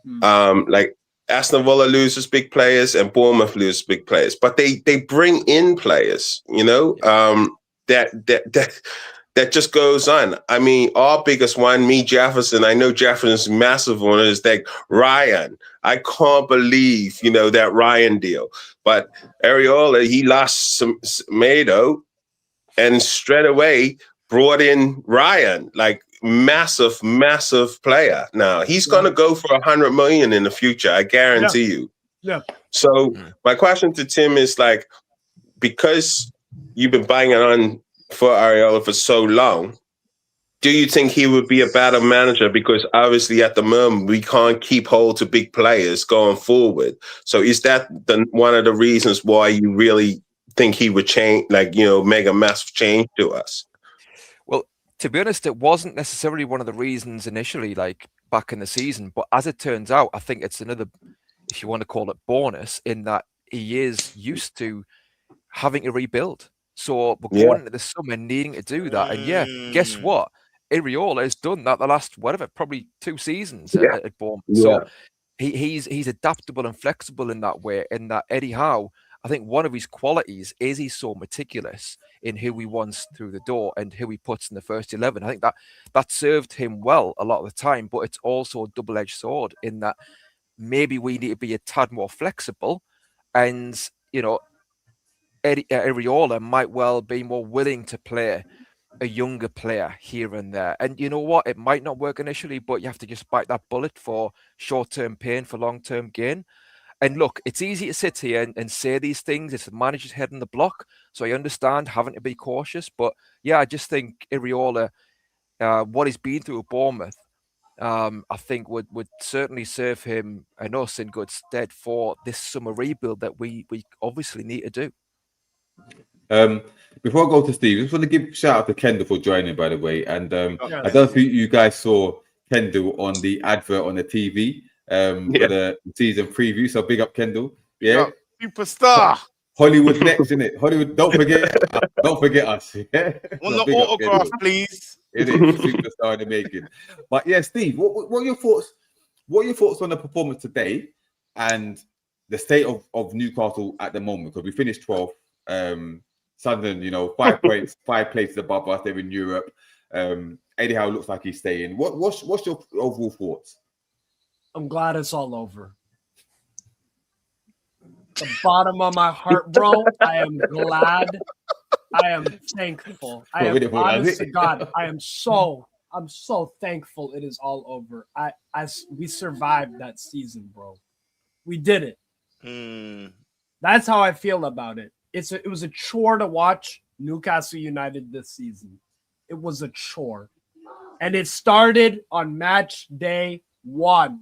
Like Aston Villa loses big players and Bournemouth loses big players, but they bring in players, that just goes on. I mean, our biggest one, Jefferson. I know Jefferson's massive one is like Ryan. I can't believe, that Ryan deal. But Areola, he lost some Mado and straight away brought in Ryan, like massive player. Now he's going to go for 100 million in the future. I guarantee you. Yeah. So my question to Tim is like, because you've been banging on for Areola for so long, do you think he would be a better manager? Because obviously at the moment we can't keep hold to big players going forward. So is that one of the reasons why you really think he would change, make a massive change to us? Well, to be honest, it wasn't necessarily one of the reasons initially, like back in the season. But as it turns out, I think it's another, if you want to call it bonus, in that he is used to having to rebuild. So we're going into the summer needing to do that. And guess what? Areola has done that the last, probably 2 seasons at Bournemouth. Yeah. So he's adaptable and flexible in that way. In that Eddie Howe, I think one of his qualities is he's so meticulous in who he wants through the door and who he puts in the first 11. I think that served him well a lot of the time, but it's also a double-edged sword in that maybe we need to be a tad more flexible, and Areola might well be more willing to play a younger player here and there. And you know what? It might not work initially, but you have to just bite that bullet for short-term pain for long-term gain. And look, it's easy to sit here and say these things. It's the manager's head on the block. So I understand having to be cautious. But yeah, I just think Areola, what he's been through at Bournemouth, I think would certainly serve him and us in good stead for this summer rebuild that we obviously need to do. Before I go to Steve, I just want to give a shout out to Kendall for joining, by the way. And I don't think you guys saw Kendall on the advert on the TV for the season preview. So big up Kendall. Yeah. Superstar. Hollywood next, isn't it? Hollywood, don't forget us. Yeah? On the autograph, please. It is superstar in the making. But yeah, Steve, what are your thoughts? What are your thoughts on the performance today and the state of Newcastle at the moment? Because we finished 12th. Sunderland, 5 points, 5 places above us. They're in Europe. Eddie Howe looks like he's staying. What's your overall thoughts? I'm glad it's all over. The bottom of my heart, bro. I am glad. I am thankful. I am honest to God. I'm so thankful it is all over. We survived that season, bro. We did it. That's how I feel about it. It was a chore to watch Newcastle United this season. It was a chore. And it started on match day 1.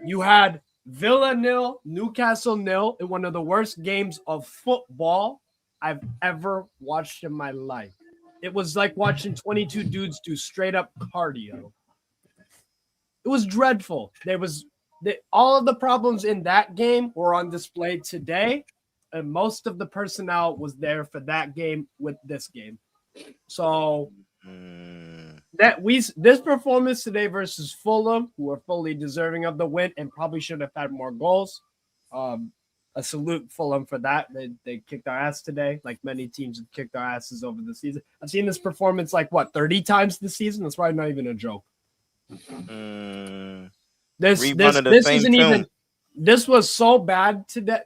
You had Villa 0, Newcastle 0 in one of the worst games of football I've ever watched in my life. It was like watching 22 dudes do straight up cardio. It was dreadful. All of the problems in that game were on display today. And most of the personnel was there for that game with this game. So this performance today versus Fulham, who are fully deserving of the win and probably should have had more goals. A salute Fulham for that. They kicked our ass today, like many teams have kicked our asses over the season. I've seen this performance 30 times this season. That's probably not even a joke. This isn't even. This was so bad today.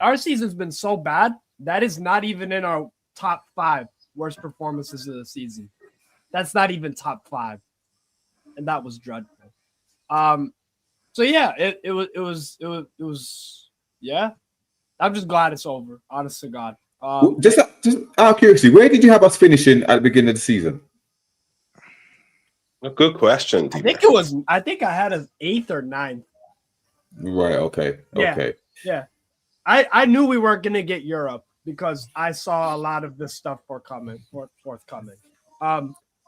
Our season's been so bad that is not even in our top 5 worst performances of the season. That's not even top 5, and that was dreadful. So yeah, it was yeah. I'm just glad it's over. Honest to God. Just out of curiosity, where did you have us finishing at the beginning of the season? A good question. I think it was. I think I had an 8th or 9th. Right. Okay. Yeah. Okay. Yeah. I knew we weren't gonna get Europe because I saw a lot of this stuff forthcoming.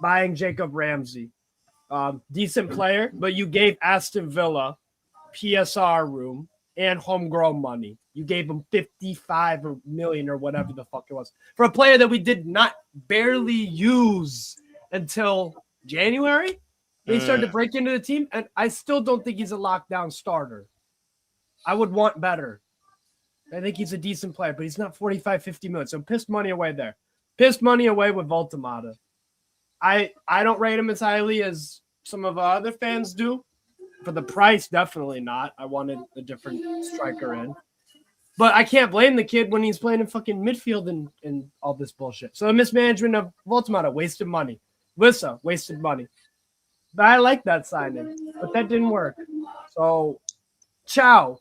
Buying Jacob Ramsey, decent player, but you gave Aston Villa PSR room and homegrown money. You gave him 55 million or whatever the fuck it was for a player that we did not barely use until January. He started to break into the team, and I still don't think he's a lockdown starter. I would want better. I think he's a decent player, but he's not 45, 50 million. So pissed money away there. Pissed money away with Voltemata. I don't rate him as highly as some of our other fans do. For the price, definitely not. I wanted a different striker in. But I can't blame the kid when he's playing in fucking midfield and all this bullshit. So the mismanagement of Voltemata, wasted money. Wissa, wasted money. But I like that signing. But that didn't work. So, Chow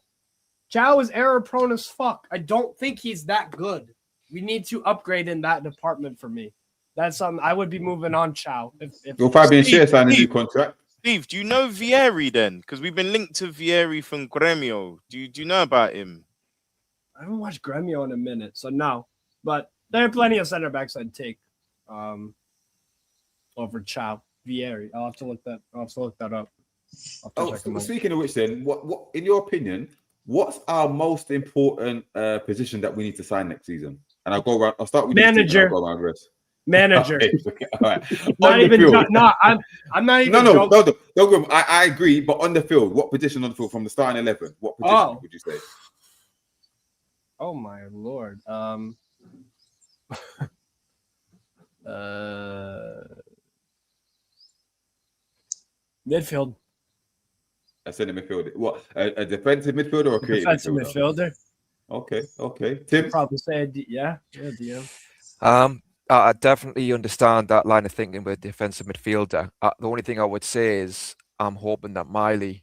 is error prone as fuck. I don't think he's that good. We need to upgrade in that department for me. That's something I would be moving on, Chow. You'll probably share signing a new contract. Steve, do you know Vieri then? Because we've been linked to Vieri from Gremio. Do you know about him? I haven't watched Gremio in a minute, so no. But there are plenty of center backs I'd take over Chow. Vieri. I'll have to look that up. Speaking of which, then, what in your opinion, what's our most important position that we need to sign next season? And I'll go around. I'll start with manager. Manager. Okay. All right. Not even. I'm not even. No. I agree. But on the field, what position on the field from the starting 11? What position would you say? Oh my lord. Midfield. A centre midfielder. What? A defensive midfielder or a creative defensive midfielder? Okay. Tim? Probably say DM. I definitely understand that line of thinking with defensive midfielder. The only thing I would say is I'm hoping that Miley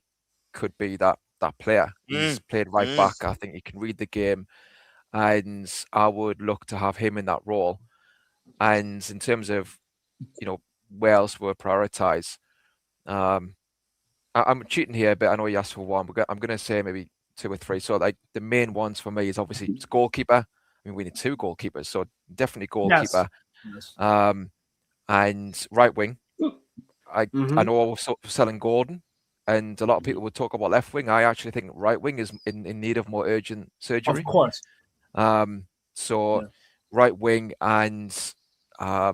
could be that player. He's played right back. I think he can read the game, and I would look to have him in that role. And in terms of, where else we'll prioritise, I'm cheating here, but I know you asked for one. I'm going to say maybe 2 or 3. So, like, the main ones for me is obviously it's goalkeeper. I mean, we need 2 goalkeepers, so definitely goalkeeper. Yes. And right wing. I know we're selling Gordon, and a lot of people would talk about left wing. I actually think right wing is in need of more urgent surgery. Of course. Right wing, and I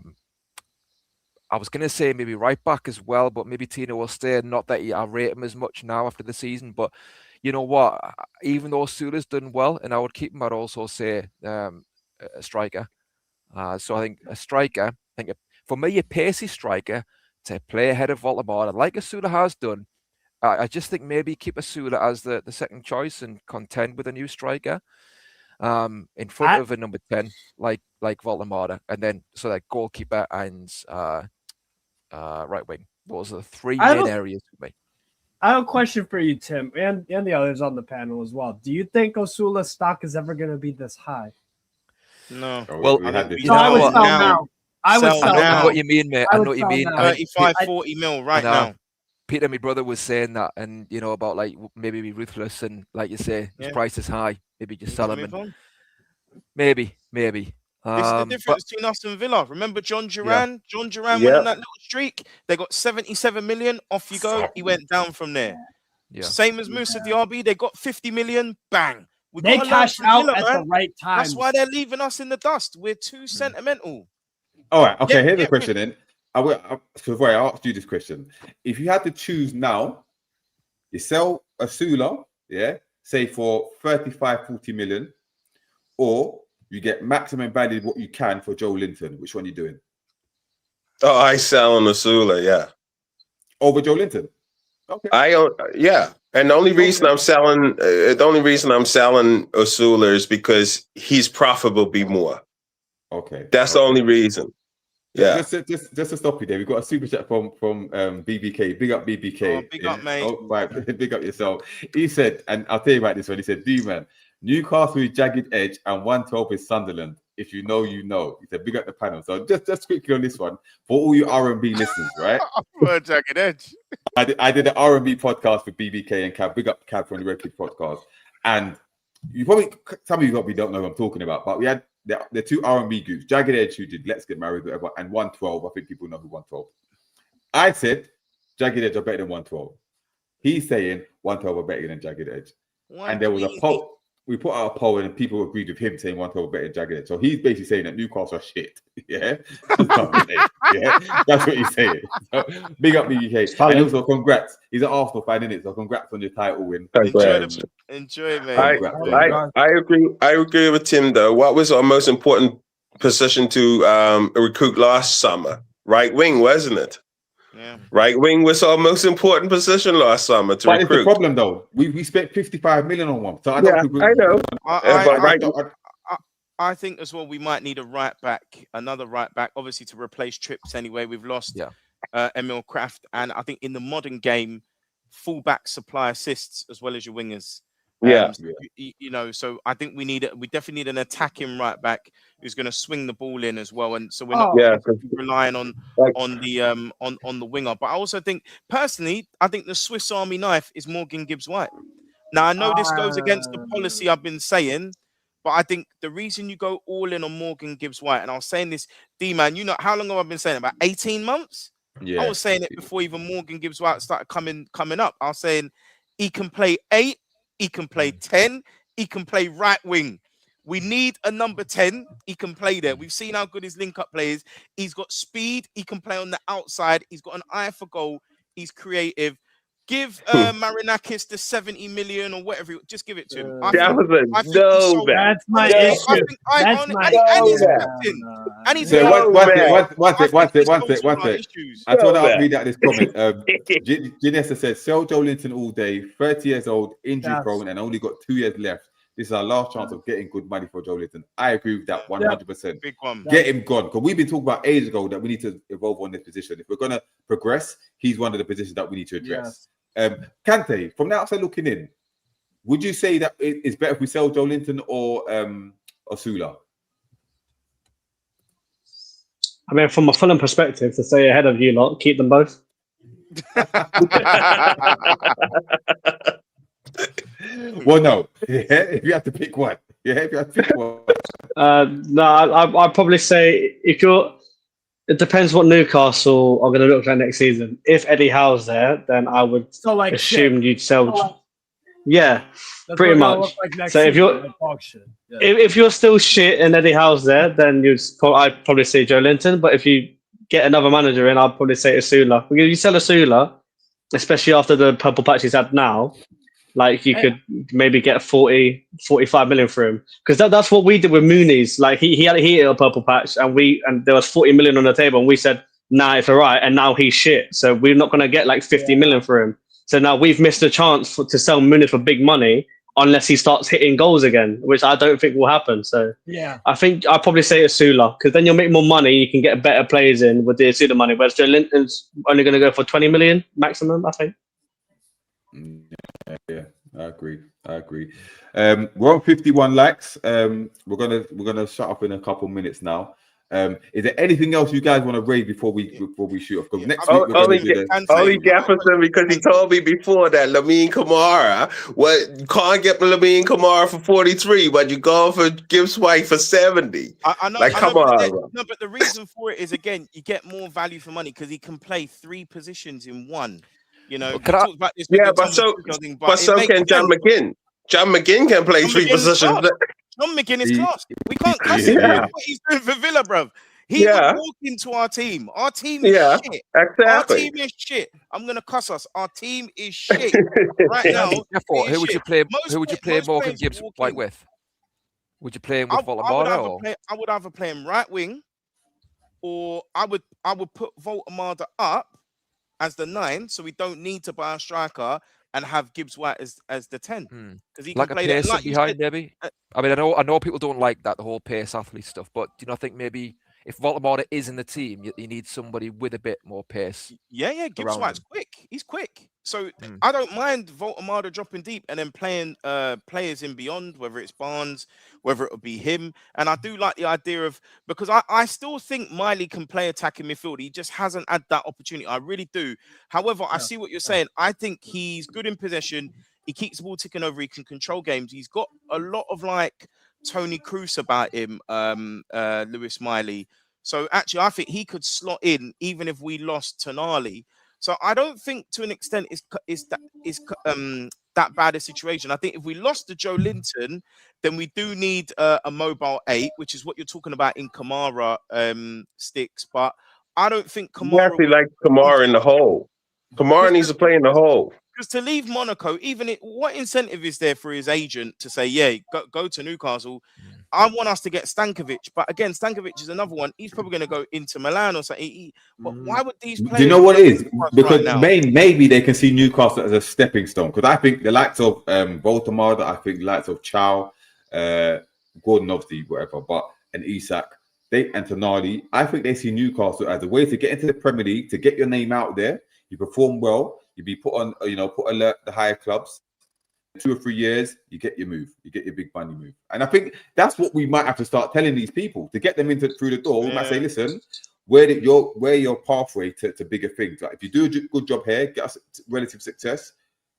was going to say maybe right back as well, but maybe Tino will stay. Not that I rate him as much now after the season, but you know what? Even though Sula's done well, and I would keep him, I'd also say a striker. So I think a striker, for me, a pacey striker to play ahead of Voltemata, like Asula has done. I just think maybe keep Asula as the second choice and contend with a new striker in front of a number 10, like Voltemata, and then so like goalkeeper and right wing. Those are the 3 main areas for me. I have a question for you, Tim, and the others on the panel as well. Do you think Osula's stock is ever going to be this high? No. Well, I would sell now. I would sell I now. know what you mean, mate. I know what you mean. 35, 40 mil right now. Peter, my brother, was saying that, and about like maybe be ruthless and like you say, his price is high. Maybe just sell him. And maybe. It's the difference between us and Villa. Remember John Duran? Yeah. John Duran went on that little streak. They got 77 million. Off you go. He went down from there. Yeah. Same as Moussa Diaby. They got 50 million. Bang. They cashed out Villa, at the right time. That's why they're leaving us in the dust. We're too sentimental. All right. Okay. Here's the question then. Before I asked you this question, if you had to choose now, you sell Asula, say for 35, 40 million, or you get maximum value what you can for Joe Linton. Which one are you doing? Oh, I sell on Asula, yeah. Over Joe Linton? Okay. And the only reason I'm selling Asula is because he's profitable more. Okay. That's the only reason. Yeah. Just to stop you there, we've got a super chat from BBK. Big up BBK. Oh, big up, mate. Oh, right. Big up yourself. He said, and I'll tell you about this one. He said, D-man, Newcastle is jagged edge and 112 is Sunderland. If you know, you know. He said, big up the panel. So just quickly on this one, for all you R&B listeners, right? Jagged edge. I did an R&B podcast with BBK and Cab. Big up Cab from the Red Kid podcast. And you probably, some of you probably don't know who I'm talking about, but we had the two R&B groups, Jagged Edge, who did Let's Get Married, whatever, and 112. I think people know who 112. I said Jagged Edge are better than 112. He's saying 112 are better than Jagged Edge. And there was a poll. We put out a poll and people agreed with him saying 112 are better than Jagged Edge. So he's basically saying that Newcastle are shit. Yeah, yeah, that's what he's saying. So, big up BUK. And also congrats. He's an Arsenal fan, isn't it? So congrats on your title win. Enjoy, mate. I agree with Tim though. What was our most important position to recruit last summer? Right wing, wasn't it? Yeah. Right wing was our most important position last summer to recruit. But it's the problem though. We spent 55 million on one. So I don't think I know. I think as well we might need another right back, obviously to replace Trips anyway. We've lost Emil Kraft, and I think in the modern game, fullbacks supply assists as well as your wingers. So I think we definitely need an attacking right back who's going to swing the ball in as well, and so we're not relying on the winger. But I also think personally, I think the Swiss Army knife is Morgan Gibbs-White. Now I know this goes against the policy I've been saying, but I think the reason you go all in on Morgan Gibbs-White, and I was saying this, D-man, you know how long have I been saying? About 18 months? Yeah. I was saying it before even Morgan Gibbs-White started coming up. I was saying he can play 8, he can play 10, he can play right wing. We need a number 10. He can play there. We've seen how good his link-up play is. He's got speed. He can play on the outside. He's got an eye for goal. He's creative. Give Marinakis the 70 million or whatever. Just give it to him. That's my issue. And he's one sec. I thought I'd read out this comment. Janessa says, sell Joe Linton all day, 30 years old, injury prone, and only got 2 years left. This is our last chance of getting good money for Joe Linton. I agree with that 100%. Big one. Get him gone. Because we've been talking about ages ago that we need to evolve on this position. If we're going to progress, he's one of the positions that we need to address. Kante, from the outside looking in, would you say that it's better if we sell Joe Linton or Osula? I mean, from a Fulham perspective, to stay ahead of you lot, keep them both. Well, no. Yeah, if you have to pick one. No, I'd probably say it depends what Newcastle are going to look like next season. If Eddie Howe's there, then I would assume you'd sell. Yeah, that's pretty much. So if you're still shit and Eddie Howe's there, then I'd probably say Joe Linton. But if you get another manager in, I'd probably say Osula. Because you sell Osula, especially after the purple patch he's had now, like you could maybe get 40, 45 million for him. Because that's what we did with Mooney's. Like he hit a purple patch and there was 40 million on the table and we said, nah, it's all right. And now he's shit. So we're not going to get like 50 million for him. So now we've missed a chance to sell Mooney for big money unless he starts hitting goals again, which I don't think will happen. So I think I'd probably say Osula because then you'll make more money. You can get better players in with the Osula money. Whereas Joe Linton's only going to go for 20 million maximum, I think. Yeah, I agree. We're on 51 likes. We're gonna shut up in a couple minutes now. Is there anything else you guys want to raise before we shoot off? Because next week only Jefferson, because he told me before that Lamine Kamara, you can't get Lamine Kamara for 43, but you go for Gibbs-White for 70. I know, come on. But the reason for it is again, you get more value for money because he can play 3 positions in one. You know, but so can John McGinn. John McGinn can play 3 positions. John McGinn is class. We can't cuss him. What he's doing for Villa, bro. He would walk into our team. Our team is shit. Exactly. Our team is shit. I'm gonna cuss us. Our team is shit right now. Who would you play? Who would you play Morgan Gibbs-White with? Would you play him with Volamada? I would either play him right wing, or I would put Volamada up as the 9, so we don't need to buy a striker and have Gibbs-White as the 10 because he like can play that behind maybe. I mean, I know people don't like that, the whole pace athlete stuff, but do you not think maybe if Voldemort is in the team, you need somebody with a bit more pace. Yeah, Gibbs around White's him. quick. He's quick. So I don't mind Voltamada dropping deep and then playing players in beyond, whether it's Barnes, whether it'll be him. And I do like the idea of, because I still think Miley can play attacking midfield. He just hasn't had that opportunity. I really do. However, I see what you're saying. I think he's good in possession. He keeps the ball ticking over. He can control games. He's got a lot of like Tony Kroos about him, Lewis Miley. So actually, I think he could slot in even if we lost Tonali. So I don't think, to an extent, is that bad a situation. I think if we lost to Joe Linton, then we do need a mobile 8, which is what you're talking about in Kamara sticks. But I don't think You Kamara. actually like Kamara in the hole. Kamara needs to play in the hole. Because to leave Monaco, what incentive is there for his agent to say, yeah, go to Newcastle? I want us to get Stankovic, but again, Stankovic is another one. He's probably going to go into Milan or something. But why would these players? Do you know what it is? Because maybe they can see Newcastle as a stepping stone. Because I think the likes of Voltamada, I think the likes of Chow, Gordon, obviously, whatever, and Isak, and Tonali, I think they see Newcastle as a way to get into the Premier League, to get your name out there. You perform well, you be put on, put alert the higher clubs. 2 or 3 years, you get your move, you get your big money move. And I think that's what we might have to start telling these people to get them through the door. We might say, listen, where your pathway to bigger things. Like if you do a good job here, get us relative success,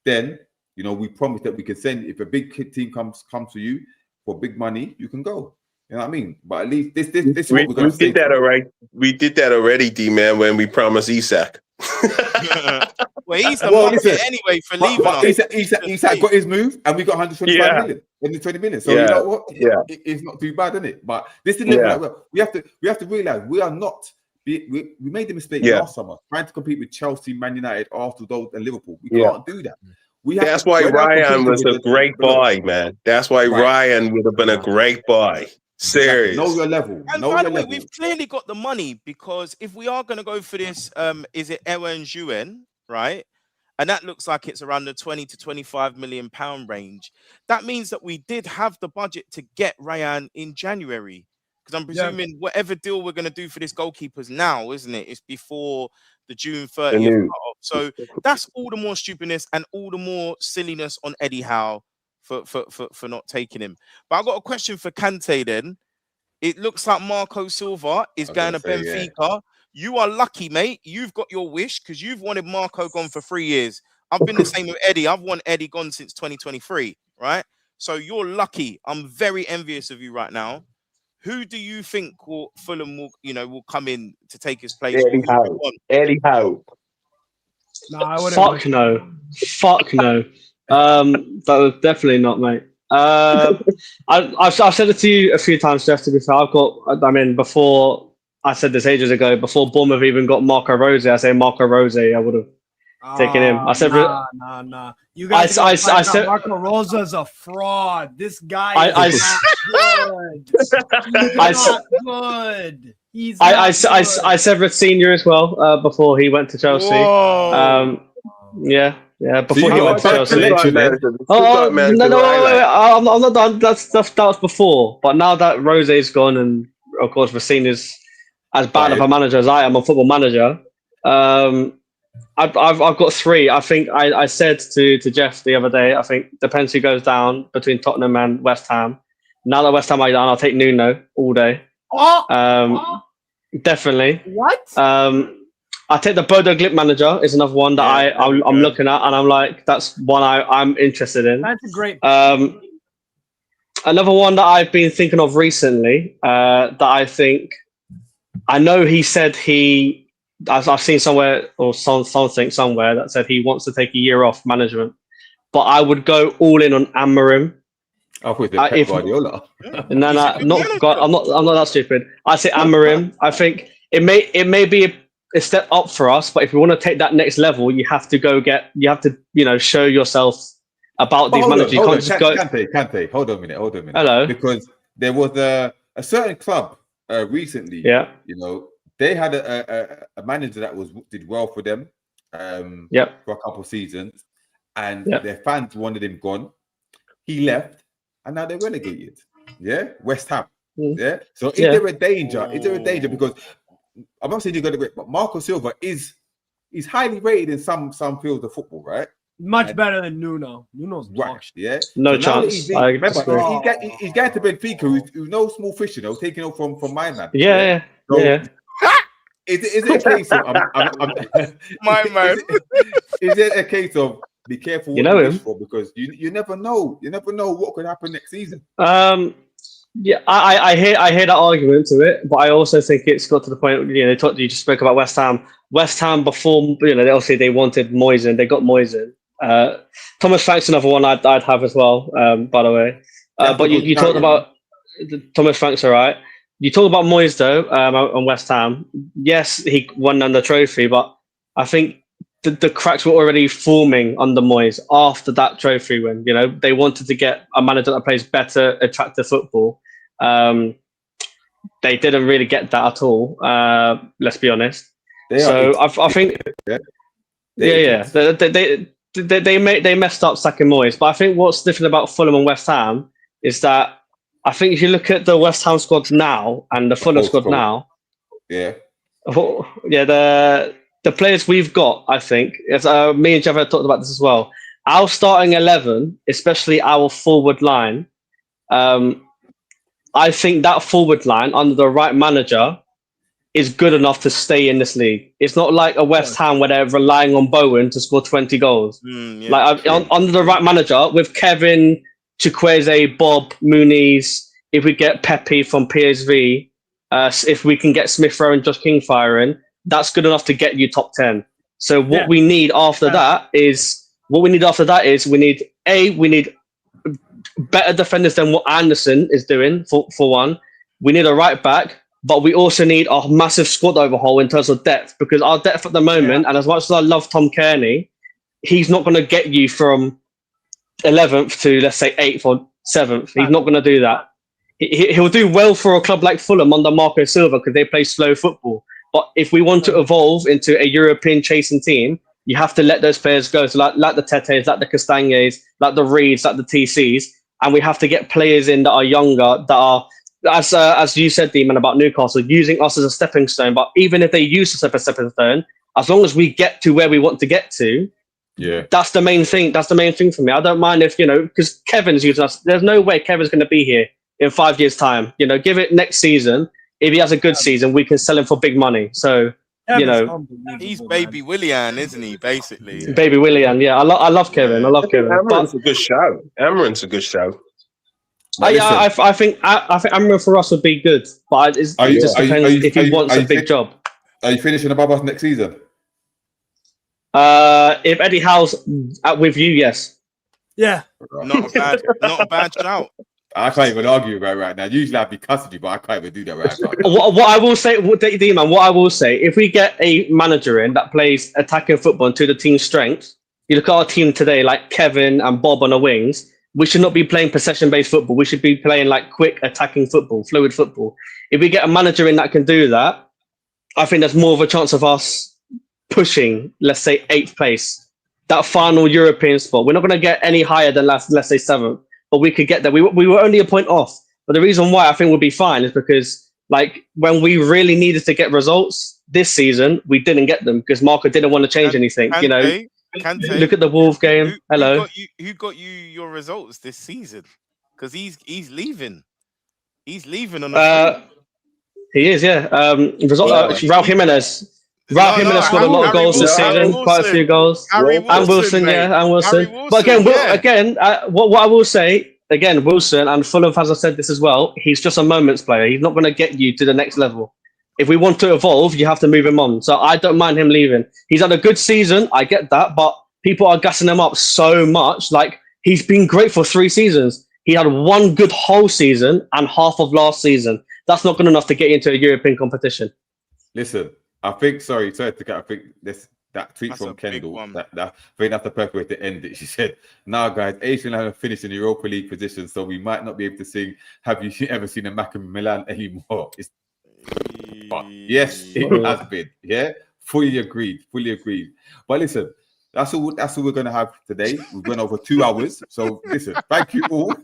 then we promise that we can send. If a big team comes to you for big money, you can go. You know what I mean? But at least this is what we're going to say. We did that already. We did that already, D-Man, when we promised Isak. Well, he's the market anyway for leaving us. Isak got his move, and we got 125 million, 120 million. So you know what? It's not too bad, isn't it? But this is we have to realize we are not. We made the mistake last summer trying to compete with Chelsea, Man United, Arsenal, and Liverpool. We can't do that. That's why Ryan was a great buy, man. That's why Ryan would have been a great buy. Serious. Know your level. And by the way, we've clearly got the money, because if we are going to go for this, is it Ewan Juen, right? And that looks like it's around the 20 to 25 million pound range. That means that we did have the budget to get Ryan in January. Because I'm presuming whatever deal we're going to do for this goalkeeper's now, isn't it? It's before the June 30th. So that's all the more stupidness and all the more silliness on Eddie Howe for not taking him. But I've got a question for Kante then. It looks like Marco Silva is going to Benfica. Yeah. You are lucky, mate. You've got your wish, because you've wanted Marco gone for 3 years. I've been the same with Eddie. I've wanted Eddie gone since 2023, right? So you're lucky. I'm very envious of you right now. Who do you think Fulham will come in to take his place? Eddie Howe. Eddie Howe. No, I wouldn't. Fuck no. That was definitely not, mate. I've said it to you a few times, Jeff. To be fair, before I said this ages ago, before Bournemouth even got Marco Rose, I say Marco Rose, I would have taken him. I said, nah. You guys, I said Marco Rose is a fraud. This guy is not good. He's I said Red Senior as well before he went to Chelsea. Before he went to Chelsea. Wait. I'm not done. That was before. But now that Rose's gone, and of course Racine is as bad of a manager as I am, a football manager. I've got 3. I think I said to Jeff the other day, I think depends who goes down between Tottenham and West Ham. Now that West Ham are down, I'll take Nuno all day. Definitely. What? I take the Bodo Glimt manager is another one that I'm looking at, and I'm like, that's one I'm interested in. That's a great. Another one that I've been thinking of recently, that I know he said I've seen somewhere or something somewhere that said he wants to take a year off management, but I would go all in on Amorim. I thought Pep Guardiola. No, I'm not that stupid. I say Amorim. I think it may be a step up for us, but if you want to take that next level, you have to show yourself about these managers. You can't just go. Kante, hold on a minute. Hello. Because there was a certain club recently. Yeah. They had a manager that did well for them. For a couple of seasons, and their fans wanted him gone. He left, and now they're relegated. Yeah, West Ham. Yeah. So is there a danger? Is there a danger? Because I'm not saying you're going to get, but Marco Silva is highly rated in some fields of football, right? Much better than Nuno. Nuno's dog shit. Yeah. No so now that chance. I disagree. he's going to Benfica, who's no small fish, you know, taking over from my man. Yeah. So, is it a case of My man? Is it a case of be careful what You know you him. wish for, because you never know. You never know what could happen next season. Yeah, I hear that argument to it, but I also think it's got to the point. You just spoke about West Ham. West Ham before, obviously they wanted Moyes, they got Moyes. Thomas Frank's another one I'd have as well. By the way, but you talked about Thomas Frank's all right. You talk about Moyes though on West Ham. Yes, he won the trophy, but I think the cracks were already forming under Moyes after that trophy win. They wanted to get a manager that plays better, attractive football. They didn't really get that at all. Let's be honest. I think, they messed up sacking Moyes. But I think what's different about Fulham and West Ham is that I think if you look at the West Ham squad now and the Fulham squad now, the players we've got, I think, as me and Jeff have talked about this as well, our starting 11, especially our forward line, I think that forward line under the right manager is good enough to stay in this league. It's not like a West Ham where they're relying on Bowen to score 20 goals. Under the right manager, with Kevin, Chukwueze, Bob, Muniz, if we get Pepe from PSV, if we can get Smith Rowe and Josh King firing, that's good enough to get you top 10. So what we need after that is we need better defenders than what Anderson is doing for one. We need a right back, but we also need a massive squad overhaul in terms of depth, because our depth at the moment, and as much as I love Tom Kearney, he's not going to get you from 11th to, let's say, 8th or 7th. He's not going to do that. He'll do well for a club like Fulham under Marco Silva because they play slow football. But if we want to evolve into a European chasing team, you have to let those players go. So like the Tetes, like the Castagnes, like the Reeds, like the TCs, and we have to get players in that are younger, that are, as you said, Demon, about Newcastle, using us as a stepping stone. But even if they use us as a stepping stone, as long as we get to where we want to get to, that's the main thing. That's the main thing for me. I don't mind if, because Kevin's using us. There's no way Kevin's going to be here in 5 years' time. Give it next season. If he has a good season, we can sell him for big money. So, he's Baby Willian, isn't he? Basically, Baby Willian. Yeah, I love Kevin. I love Kevin. Amarin's a good shout. Amarin's a good shout. I think Amarin for us would be good, but it just depends if he wants a big job. Are you finishing above us next season? If Eddie Howe's with you, yes. Yeah. Not a bad shout. I can't even argue about it right now. Usually I'd be cussing you, but I can't even do that right now. What I will say, D-Man, what I will say, if we get a manager in that plays attacking football to the team's strengths, you look at our team today, like Kevin and Bob on the wings, we should not be playing possession-based football. We should be playing like quick attacking football, fluid football. If we get a manager in that can do that, I think there's more of a chance of us pushing, let's say, 8th place, that final European spot. We're not going to get any higher than let's say 7th. But we could get there. We were only a point off. But the reason why I think we'll be fine is because, when we really needed to get results this season, we didn't get them because Marco didn't want to change anything. Kante, look at the Wolves game. Hello. Who got you your results this season? Because he's leaving. He's leaving on the He is, yeah. Raul Jimenez. Raul Jimenez scored a lot of goals this season, quite a few goals. And Wilson, and Wilson. But again, what I will say, Wilson, and Fulham has said this as well, he's just a moments player. He's not going to get you to the next level. If we want to evolve, you have to move him on. So I don't mind him leaving. He's had a good season, I get that, but people are gassing him up so much. He's been great for 3 seasons. He had one good whole season and half of last season. That's not good enough to get you into a European competition. Listen. I think, sorry to get, I think that tweet from Kendall, I think that's the perfect way to end it. She said, "Now, guys, Asian have finished in the Europa League position, so we might not be able to sing 'Have you ever seen a Mac in Milan' anymore." Yes, it has been. Yeah, fully agreed. But listen, that's all we're going to have today. We went over 2 hours. So listen, thank you all.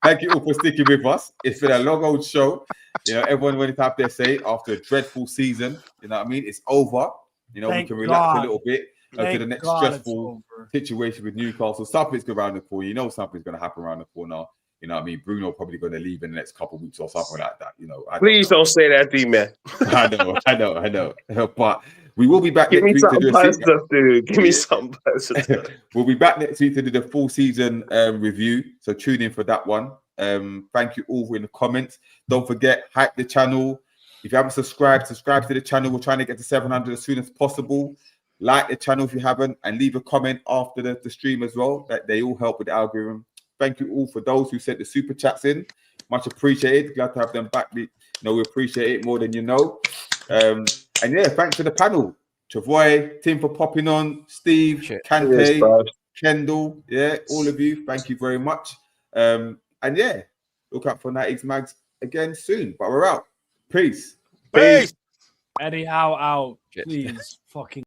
Thank you all for sticking with us. It's been a long old show. You know, everyone went to have their say after a dreadful season. You know what I mean? It's over. You know, Thank we can relax God. a little bit until the next God it's stressful over. situation with Newcastle. Something's around the corner. You know, something's going to happen around the corner. You know what I mean? Bruno probably going to leave in the next couple of weeks or something like that. You know, Please don't say that, D-Man. I know. But we will be back Give next me week to something do a positive, dude. Give me something positive. We'll be back next week to do the full season review. So tune in for that one. Thank you all in the comments. Don't forget, hype the channel. If you haven't subscribed, subscribe to the channel. We're trying to get to 700 as soon as possible. Like the channel if you haven't, and leave a comment after the stream as well. That they all help with the algorithm. Thank you all for those who sent the super chats in. Much appreciated. Glad to have them back. We appreciate it more than you know. And yeah, thanks to the panel. Travoy, Tim for popping on, Steve, Kante, Kendall, yeah, all of you. Thank you very much. And yeah, look out for 90s Mags again soon. But we're out. Peace. Peace. Eddie Howe out. Please fucking